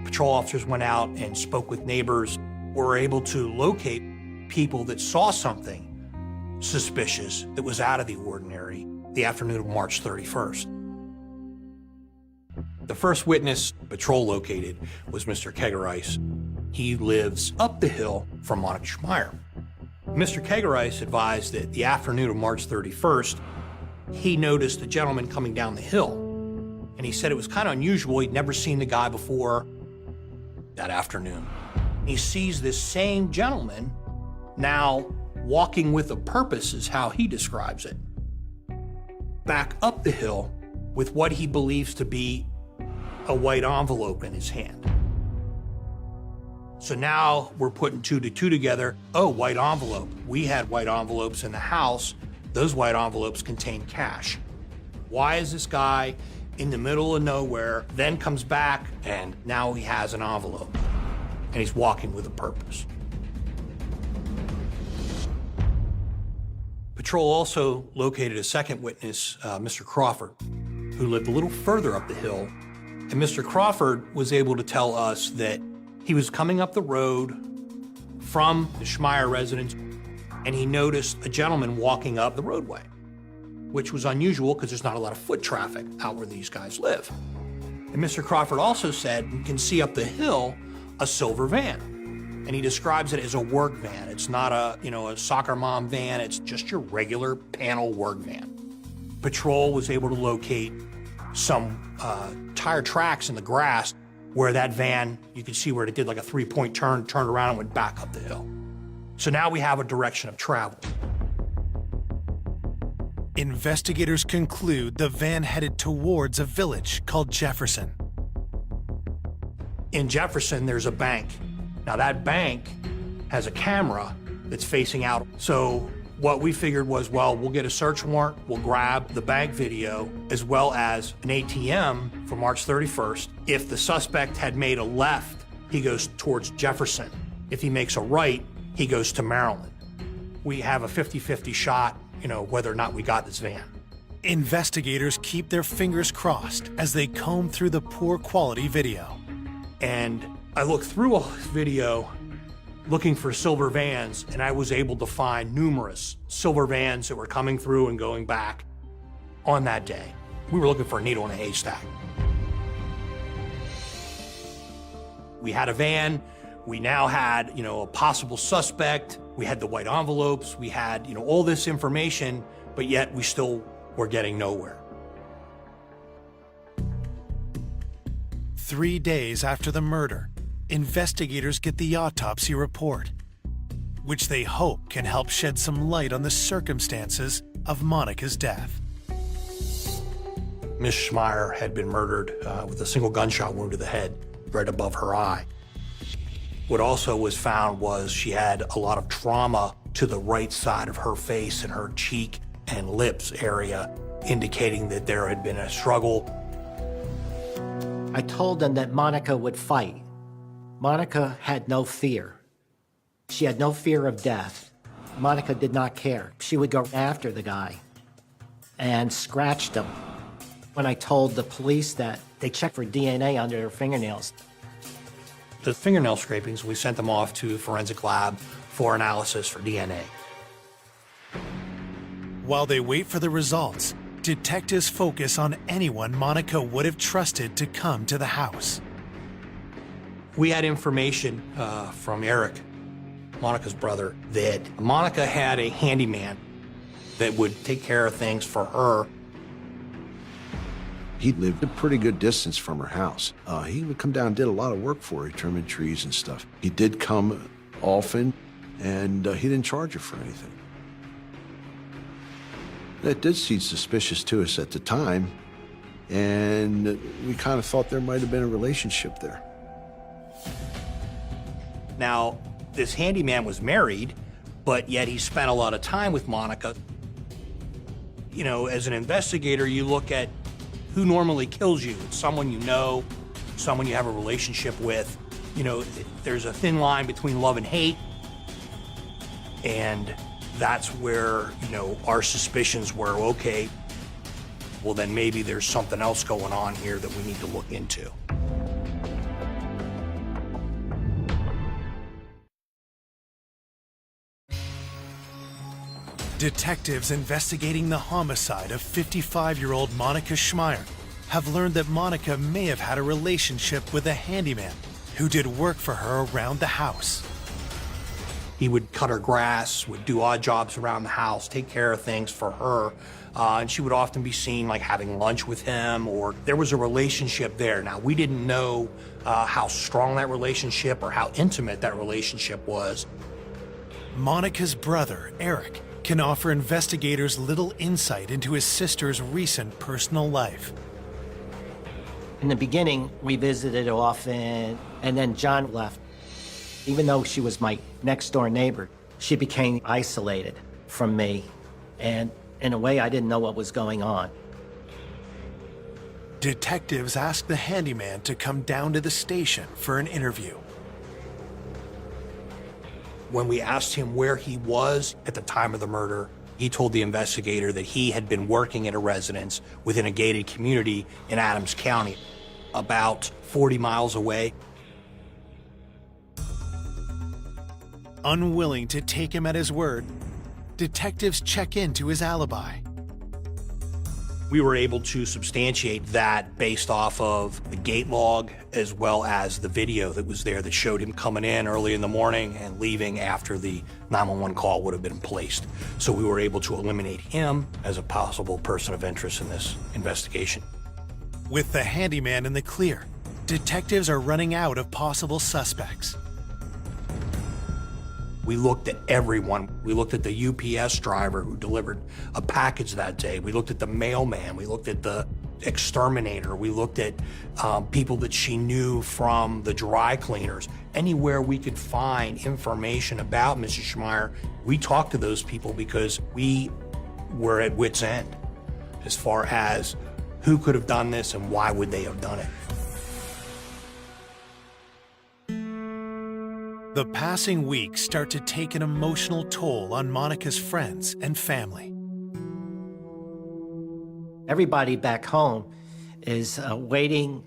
Patrol officers went out and spoke with neighbors, were able to locate people that saw something suspicious that was out of the ordinary the afternoon of March 31st. The first witness Patrol located was Mr. Kegerice. He lives up the hill from Monica Schmeier. Mr. Kegerice advised that the afternoon of March 31st, he noticed a gentleman coming down the hill. And he said it was kind of unusual. He'd never seen the guy before that afternoon. He sees this same gentleman now walking with a purpose, is how he describes it, back up the hill with what he believes to be a white envelope in his hand. So now we're putting 2 to 2 together. Oh, white envelope. We had white envelopes in the house. Those white envelopes contain cash. Why is this guy in the middle of nowhere, then comes back, and now he has an envelope, and he's walking with a purpose? Patrol also located a second witness, Mr. Crawford, who lived a little further up the hill. And Mr. Crawford was able to tell us that he was coming up the road from the Schmeier residence, and he noticed a gentleman walking up the roadway, which was unusual because there's not a lot of foot traffic out where these guys live. And Mr. Crawford also said you can see up the hill a silver van. And he describes it as a work van. It's not a soccer mom van. It's just your regular panel work van. Patrol was able to locate some tire tracks in the grass where that van, you could see where it did like a 3-point turn, turned around and went back up the hill. So now we have a direction of travel. Investigators conclude the van headed towards a village called Jefferson. In Jefferson, there's a bank. Now that bank has a camera that's facing out. So what we figured was, well, we'll get a search warrant, we'll grab the bank video, as well as an ATM for March 31st. If the suspect had made a left, he goes towards Jefferson. If he makes a right, he goes to Maryland. We have a 50-50 shot, whether or not we got this van. Investigators keep their fingers crossed as they comb through the poor quality video. And I looked through a video looking for silver vans, and I was able to find numerous silver vans that were coming through and going back on that day. We were looking for a needle in a haystack. We had a van. We now had, a possible suspect. We had the white envelopes. We had, all this information, but yet we still were getting nowhere. 3 days after the murder, investigators get the autopsy report, which they hope can help shed some light on the circumstances of Monica's death. Miss Schmeier had been murdered with a single gunshot wound to the head, right above her eye. What also was found was she had a lot of trauma to the right side of her face and her cheek and lips area, indicating that there had been a struggle. I told them that Monica would fight. Monica had no fear. She had no fear of death. Monica did not care. She would go after the guy and scratched him. When I told the police that, they checked for DNA under her fingernails. The fingernail scrapings, we sent them off to a forensic lab for analysis for DNA. While they wait for the results, detectives focus on anyone Monica would have trusted to come to the house. We had information from Eric, Monica's brother, that Monica had a handyman that would take care of things for her. He lived a pretty good distance from her house. He would come down and did a lot of work for her, trimming trees and stuff. He did come often, and he didn't charge her for anything. That did seem suspicious to us at the time, and we kind of thought there might have been a relationship there. Now, this handyman was married, but yet he spent a lot of time with Monica. As an investigator, you look at who normally kills you? It's someone you know, someone you have a relationship with. You know, there's a thin line between love and hate. And that's where, you know, our suspicions were, okay, well then maybe there's something else going on here that we need to look into. Detectives investigating the homicide of 55-year-old Monica Schmeier have learned that Monica may have had a relationship with a handyman who did work for her around the house. He would cut her grass, would do odd jobs around the house, take care of things for her, and she would often be seen like having lunch with him, or there was a relationship there. Now, we didn't know how strong that relationship or how intimate that relationship was. Monica's brother, Eric, can offer investigators little insight into his sister's recent personal life. In the beginning, we visited often, and then John left. Even though she was my next-door neighbor, she became isolated from me, and in a way, I didn't know what was going on. Detectives asked the handyman to come down to the station for an interview. When we asked him where he was at the time of the murder, he told the investigator that he had been working at a residence within a gated community in Adams County, about 40 miles away. Unwilling to take him at his word, detectives check into his alibi. We were able to substantiate that based off of the gate log as well as the video that was there that showed him coming in early in the morning and leaving after the 911 call would have been placed. So we were able to eliminate him as a possible person of interest in this investigation. With the handyman in the clear, detectives are running out of possible suspects. We looked at everyone. We looked at the UPS driver who delivered a package that day. We looked at the mailman. We looked at the exterminator. We looked at people that she knew from the dry cleaners. Anywhere we could find information about Mrs. Schmeier, we talked to those people because we were at wit's end as far as who could have done this and why would they have done it. The passing weeks start to take an emotional toll on Monica's friends and family. Everybody back home is waiting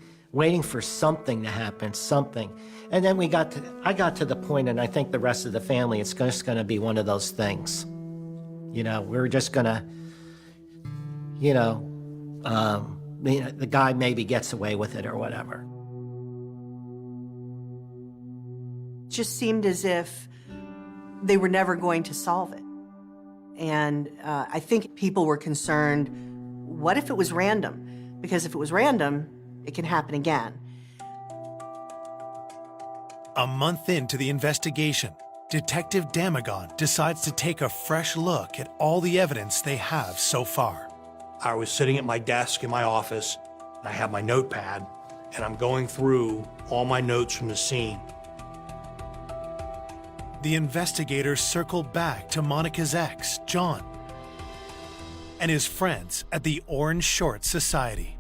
for something to happen, something. And then I got to the point, and I think the rest of the family, it's just going to be one of those things. You know, we're just going to, the guy maybe gets away with it or whatever. Just seemed as if they were never going to solve it. And I think people were concerned, what if it was random? Because if it was random, it can happen again. A month into the investigation, Detective Damagon decides to take a fresh look at all the evidence they have so far. I was sitting at my desk in my office, and I have my notepad, and I'm going through all my notes from the scene. The investigators circle back to Monica's ex, John, and his friends at the Orange Short Society.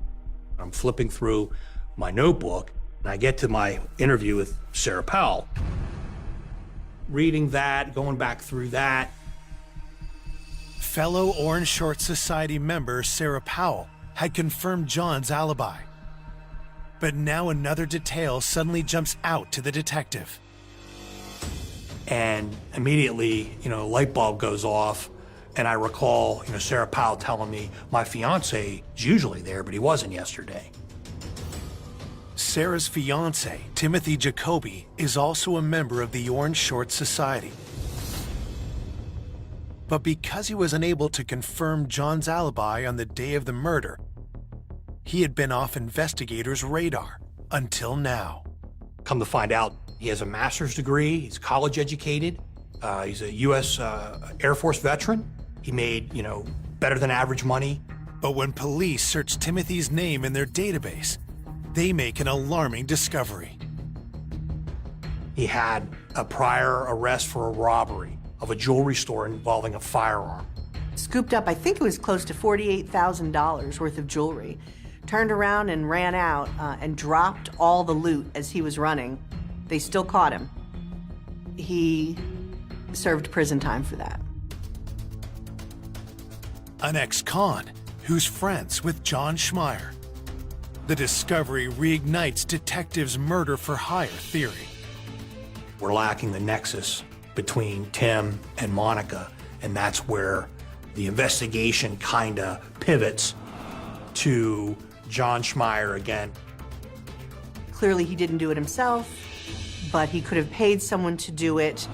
I'm flipping through my notebook, and I get to my interview with Sarah Powell. Reading that, going back through that. Fellow Orange Short Society member Sarah Powell had confirmed John's alibi. But now another detail suddenly jumps out to the detective. And immediately, a light bulb goes off, and I recall, Sarah Powell telling me, my fiance is usually there, but he wasn't yesterday. Sarah's fiance, Timothy Jacoby, is also a member of the Orange Short Society. But because he was unable to confirm John's alibi on the day of the murder, he had been off investigators' radar until now. Come to find out, he has a master's degree, he's college educated, he's a U.S. Air Force veteran. He made, better than average money. But when police search Timothy's name in their database, they make an alarming discovery. He had a prior arrest for a robbery of a jewelry store involving a firearm. Scooped up, I think it was close to $48,000 worth of jewelry, turned around and ran out and dropped all the loot as he was running. They still caught him. He served prison time for that. An ex-con who's friends with John Schmeier. The discovery reignites detectives' murder-for-hire theory. We're lacking the nexus between Tim and Monica, and that's where the investigation kind of pivots to John Schmeier again. Clearly he didn't do it himself, but he could have paid someone to do it.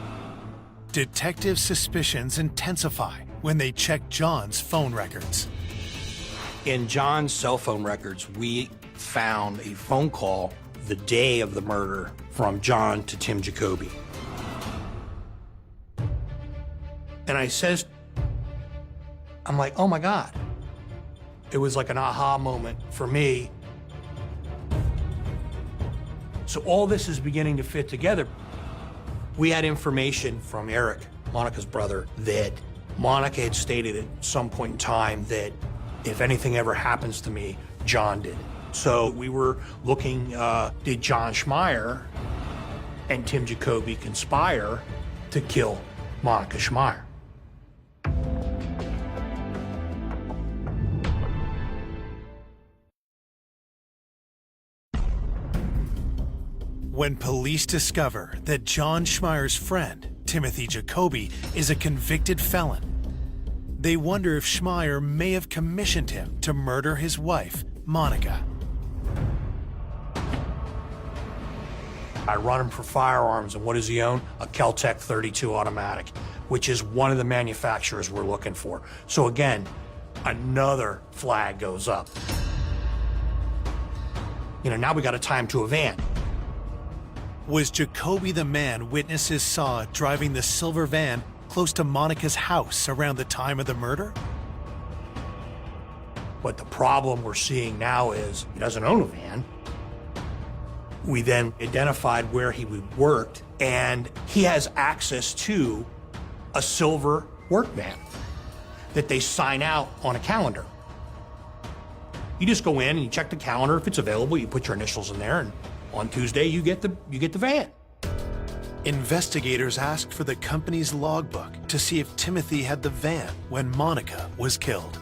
Detective suspicions intensify when they check John's phone records. In John's cell phone records, we found a phone call the day of the murder from John to Tim Jacoby. And I'm like, oh my God. It was like an aha moment for me. So all this is beginning to fit together. We had information from Eric, Monica's brother, that Monica had stated at some point in time that if anything ever happens to me, John did. So we were looking, did John Schmeier and Tim Jacoby conspire to kill Monica Schmeier? When police discover that John Schmeier's friend, Timothy Jacoby, is a convicted felon, they wonder if Schmeier may have commissioned him to murder his wife, Monica. I run him for firearms, and what does he own? A Kel-Tec 32 automatic, which is one of the manufacturers we're looking for. So again, another flag goes up. Now we got to tie him to a van. Was Jacoby the man witnesses saw driving the silver van close to Monica's house around the time of the murder? But the problem we're seeing now is he doesn't own a van. We then identified where he worked, and he has access to a silver work van that they sign out on a calendar. You just go in and you check the calendar. If it's available, you put your initials in there, and on Tuesday you get the van. Investigators asked for the company's logbook to see if Timothy had the van when Monica was killed.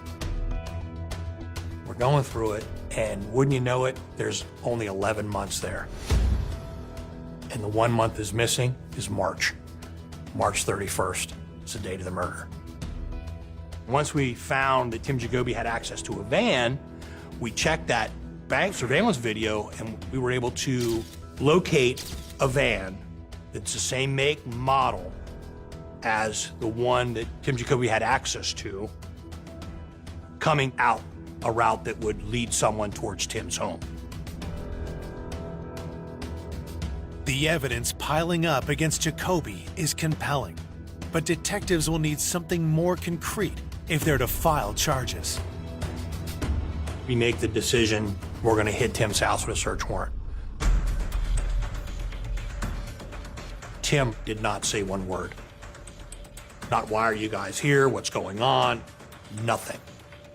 We're going through it, and wouldn't you know it, there's only 11 months there. And the 1 month is missing is March 31st. It's the date of the murder. Once we found that Tim Jacoby had access to a van, we checked that bank surveillance video, and we were able to locate a van that's the same make and model as the one that Tim Jacoby had access to, coming out a route that would lead someone towards Tim's home. The evidence piling up against Jacoby is compelling, but detectives will need something more concrete if they're to file charges. We make the decision, we're gonna hit Tim's house with a search warrant. Tim did not say one word. Not why are you guys here, what's going on, nothing.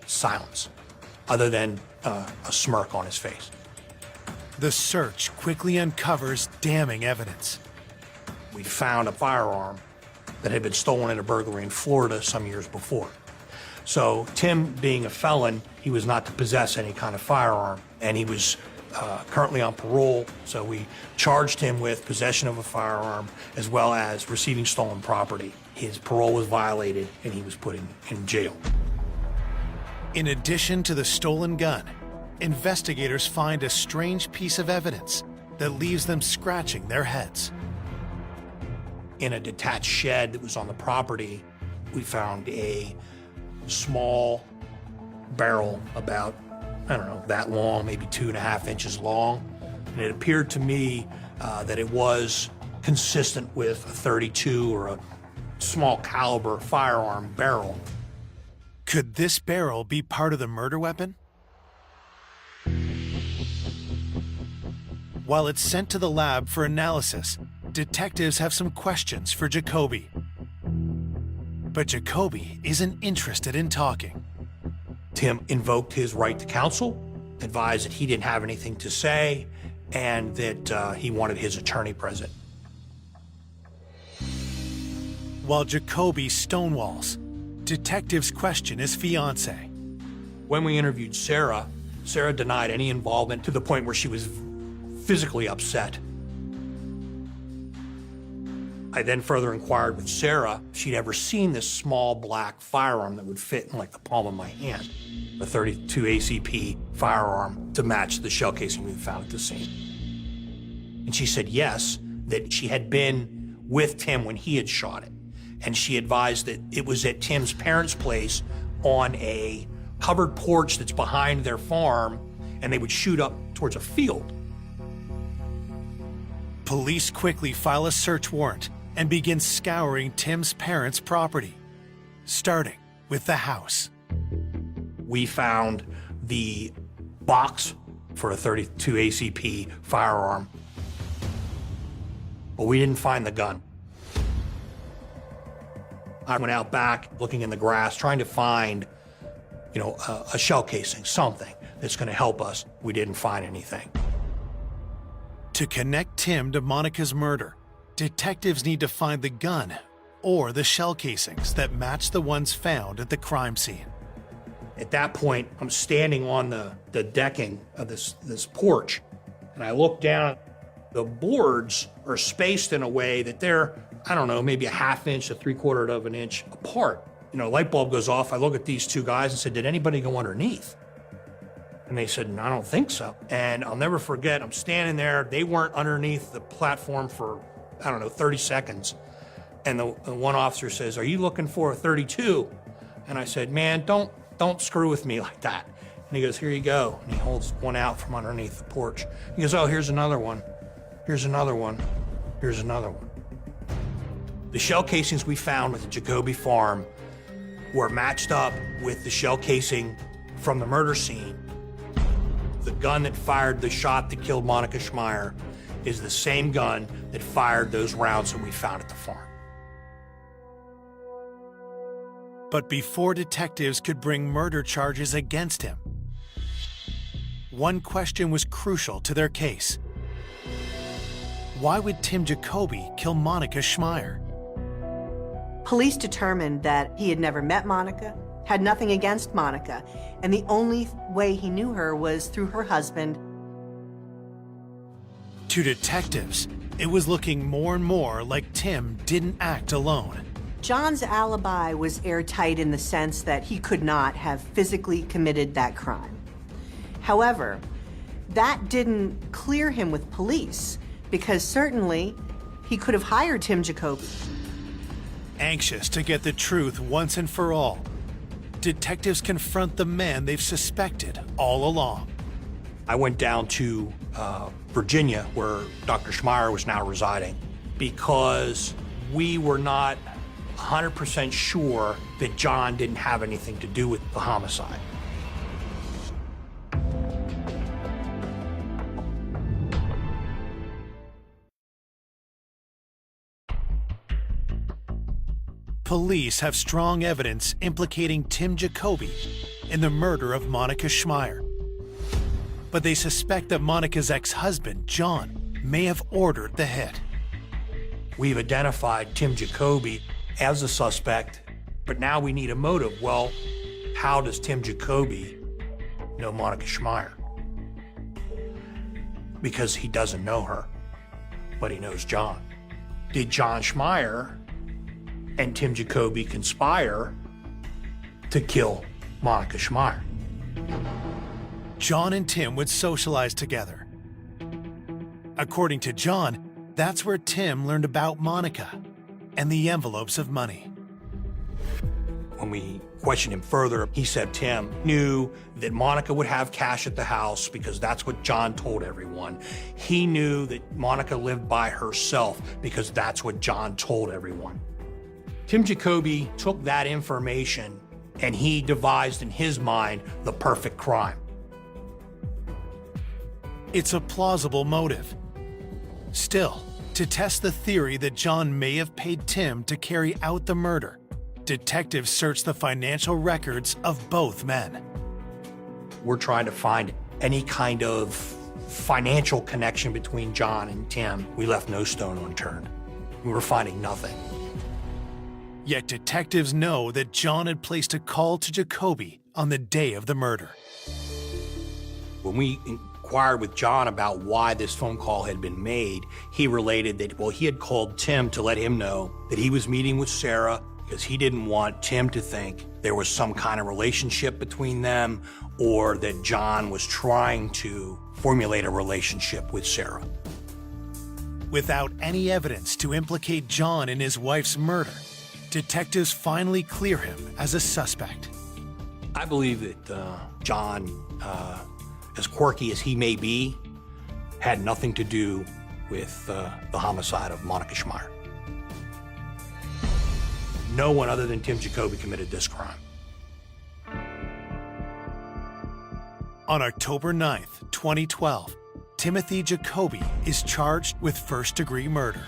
Silence, other than a smirk on his face. The search quickly uncovers damning evidence. We found a firearm that had been stolen in a burglary in Florida some years before. So Tim, being a felon, he was not to possess any kind of firearm, and he was currently on parole, so we charged him with possession of a firearm as well as receiving stolen property. His parole was violated, and he was put in jail. In addition to the stolen gun, investigators find a strange piece of evidence that leaves them scratching their heads. In a detached shed that was on the property, we found a small barrel about, I don't know, that long, maybe 2.5 inches long. And it appeared to me that it was consistent with a .32 or a small caliber firearm barrel. Could this barrel be part of the murder weapon? While it's sent to the lab for analysis, detectives have some questions for Jacoby. But Jacoby isn't interested in talking. Tim invoked his right to counsel, advised that he didn't have anything to say and that he wanted his attorney present. While Jacoby stonewalls, detectives question his fiancée. When we interviewed Sarah, Sarah denied any involvement to the point where she was physically upset. I then further inquired with Sarah if she'd ever seen this small black firearm that would fit in like the palm of my hand, a .32 ACP firearm to match the shell casing we found at the scene. And she said yes, that she had been with Tim when he had shot it. And she advised that it was at Tim's parents' place on a covered porch that's behind their farm, and they would shoot up towards a field. Police quickly file a search warrant and begin scouring Tim's parents' property, starting with the house. We found the box for a .32 ACP firearm, but we didn't find the gun. I went out back looking in the grass, trying to find, a shell casing, something that's going to help us. We didn't find anything. To connect Tim to Monica's murder, detectives need to find the gun or the shell casings that match the ones found at the crime scene. At that point, I'm standing on the decking of this porch, and I look down. The boards are spaced in a way that they're, I don't know, maybe a ½ inch to 3/4 of an inch apart. Light bulb goes off. I look at these two guys and said, did anybody go underneath? And they said, no, I don't think so. And I'll never forget, I'm standing there. They weren't underneath the platform for, 30 seconds. And the one officer says, are you looking for a .32? And I said, man, don't screw with me like that. And he goes, here you go. And he holds one out from underneath the porch. He goes, oh, here's another one. Here's another one. Here's another one. The shell casings we found at the Jacoby farm were matched up with the shell casing from the murder scene. The gun that fired the shot that killed Monica Schmeier is the same gun that fired those rounds that we found at the farm. But before detectives could bring murder charges against him, one question was crucial to their case. Why would Tim Jacoby kill Monica Schmeier? Police determined that he had never met Monica, had nothing against Monica, and the only way he knew her was through her husband. To detectives, it was looking more and more like Tim didn't act alone. John's alibi was airtight in the sense that he could not have physically committed that crime. However, that didn't clear him with police, because certainly he could have hired Tim Jacoby. Anxious to get the truth once and for all, detectives confront the man they've suspected all along. I went down to Virginia, where Dr. Schmeier was now residing, because we were not 100% sure that John didn't have anything to do with the homicide. Police have strong evidence implicating Tim Jacoby in the murder of Monica Schmeier. But they suspect that Monica's ex-husband, John, may have ordered the hit. We've identified Tim Jacoby as a suspect, but now we need a motive. Well, how does Tim Jacoby know Monica Schmeier? Because he doesn't know her, but he knows John. Did John Schmeier and Tim Jacoby conspire to kill Monica Schmeier? John and Tim would socialize together. According to John, that's where Tim learned about Monica and the envelopes of money. When we questioned him further, he said Tim knew that Monica would have cash at the house because that's what John told everyone. He knew that Monica lived by herself because that's what John told everyone. Tim Jacoby took that information and he devised in his mind the perfect crime. It's a plausible motive. Still, to test the theory that John may have paid Tim to carry out the murder, detectives searched the financial records of both men. We're trying to find any kind of financial connection between John and Tim, we left no stone unturned. We were finding nothing. Yet detectives know that John had placed a call to Jacoby on the day of the murder. When we inquired with John about why this phone call had been made, he related that, well, he had called Tim to let him know that he was meeting with Sarah because he didn't want Tim to think there was some kind of relationship between them or that John was trying to formulate a relationship with Sarah. Without any evidence to implicate John in his wife's murder, detectives finally clear him as a suspect. I believe that John, as quirky as he may be, had nothing to do with the homicide of Monica Schmeier. No one other than Tim Jacoby committed this crime. On October 9th, 2012, Timothy Jacoby is charged with first-degree murder.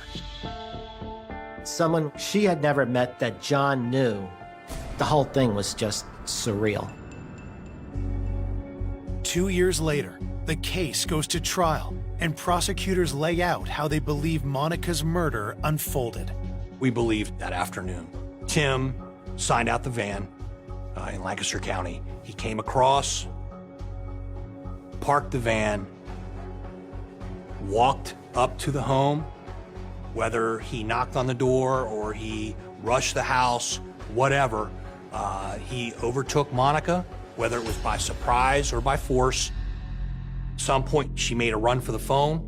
Someone she had never met that John knew, the whole thing was just surreal. 2 years later, the case goes to trial, and prosecutors lay out how they believe Monica's murder unfolded. We believe that afternoon, Tim signed out the van in Lancaster County. He came across, parked the van, walked up to the home, whether he knocked on the door or he rushed the house, whatever, he overtook Monica, whether it was by surprise or by force. At some point, she made a run for the phone,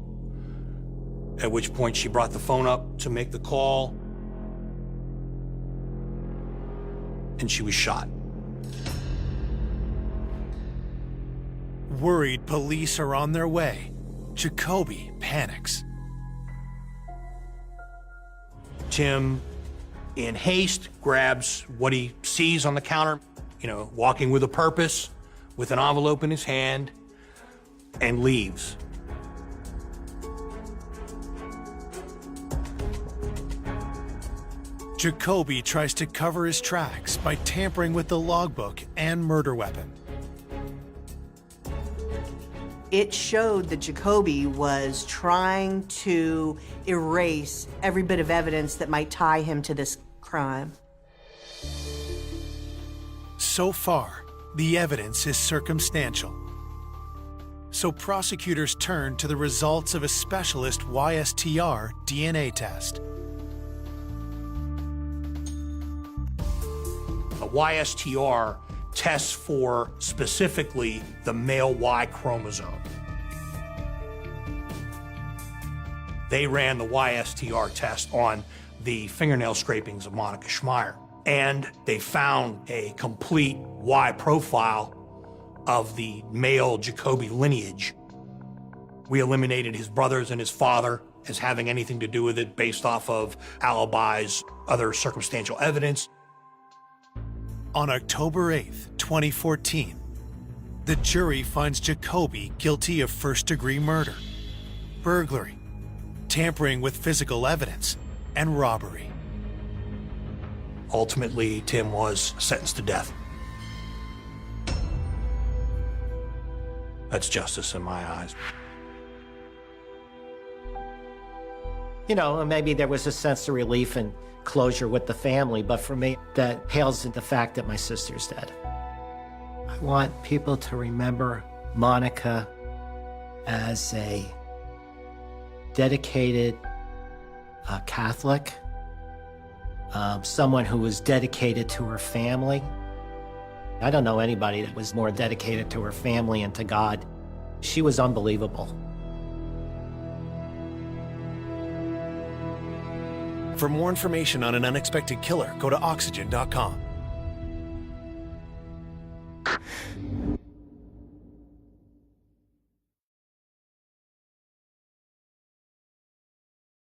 at which point she brought the phone up to make the call, and she was shot. Worried police are on their way, Jacoby panics. Tim, in haste, grabs what he sees on the counter, walking with a purpose, with an envelope in his hand, and leaves. Jacoby tries to cover his tracks by tampering with the logbook and murder weapon. It showed that Jacoby was trying to erase every bit of evidence that might tie him to this crime. So far, the evidence is circumstantial. So prosecutors turn to the results of a specialist YSTR DNA test. A YSTR tests for specifically the male Y chromosome. They ran the YSTR test on the fingernail scrapings of Monica Schmeier, and they found a complete Y profile of the male Jacoby lineage. We eliminated his brothers and his father as having anything to do with it based off of alibis, other circumstantial evidence. On October 8th, 2014, the jury finds Jacoby guilty of first-degree murder, burglary, tampering with physical evidence, and robbery. Ultimately, Tim was sentenced to death. That's justice in my eyes. Maybe there was a sense of relief and closure with the family, but for me, that pales in the fact that my sister's dead. I want people to remember Monica as a dedicated Catholic, someone who was dedicated to her family. I don't know anybody that was more dedicated to her family and to God. She was unbelievable. For more information on an unexpected killer, go to oxygen.com.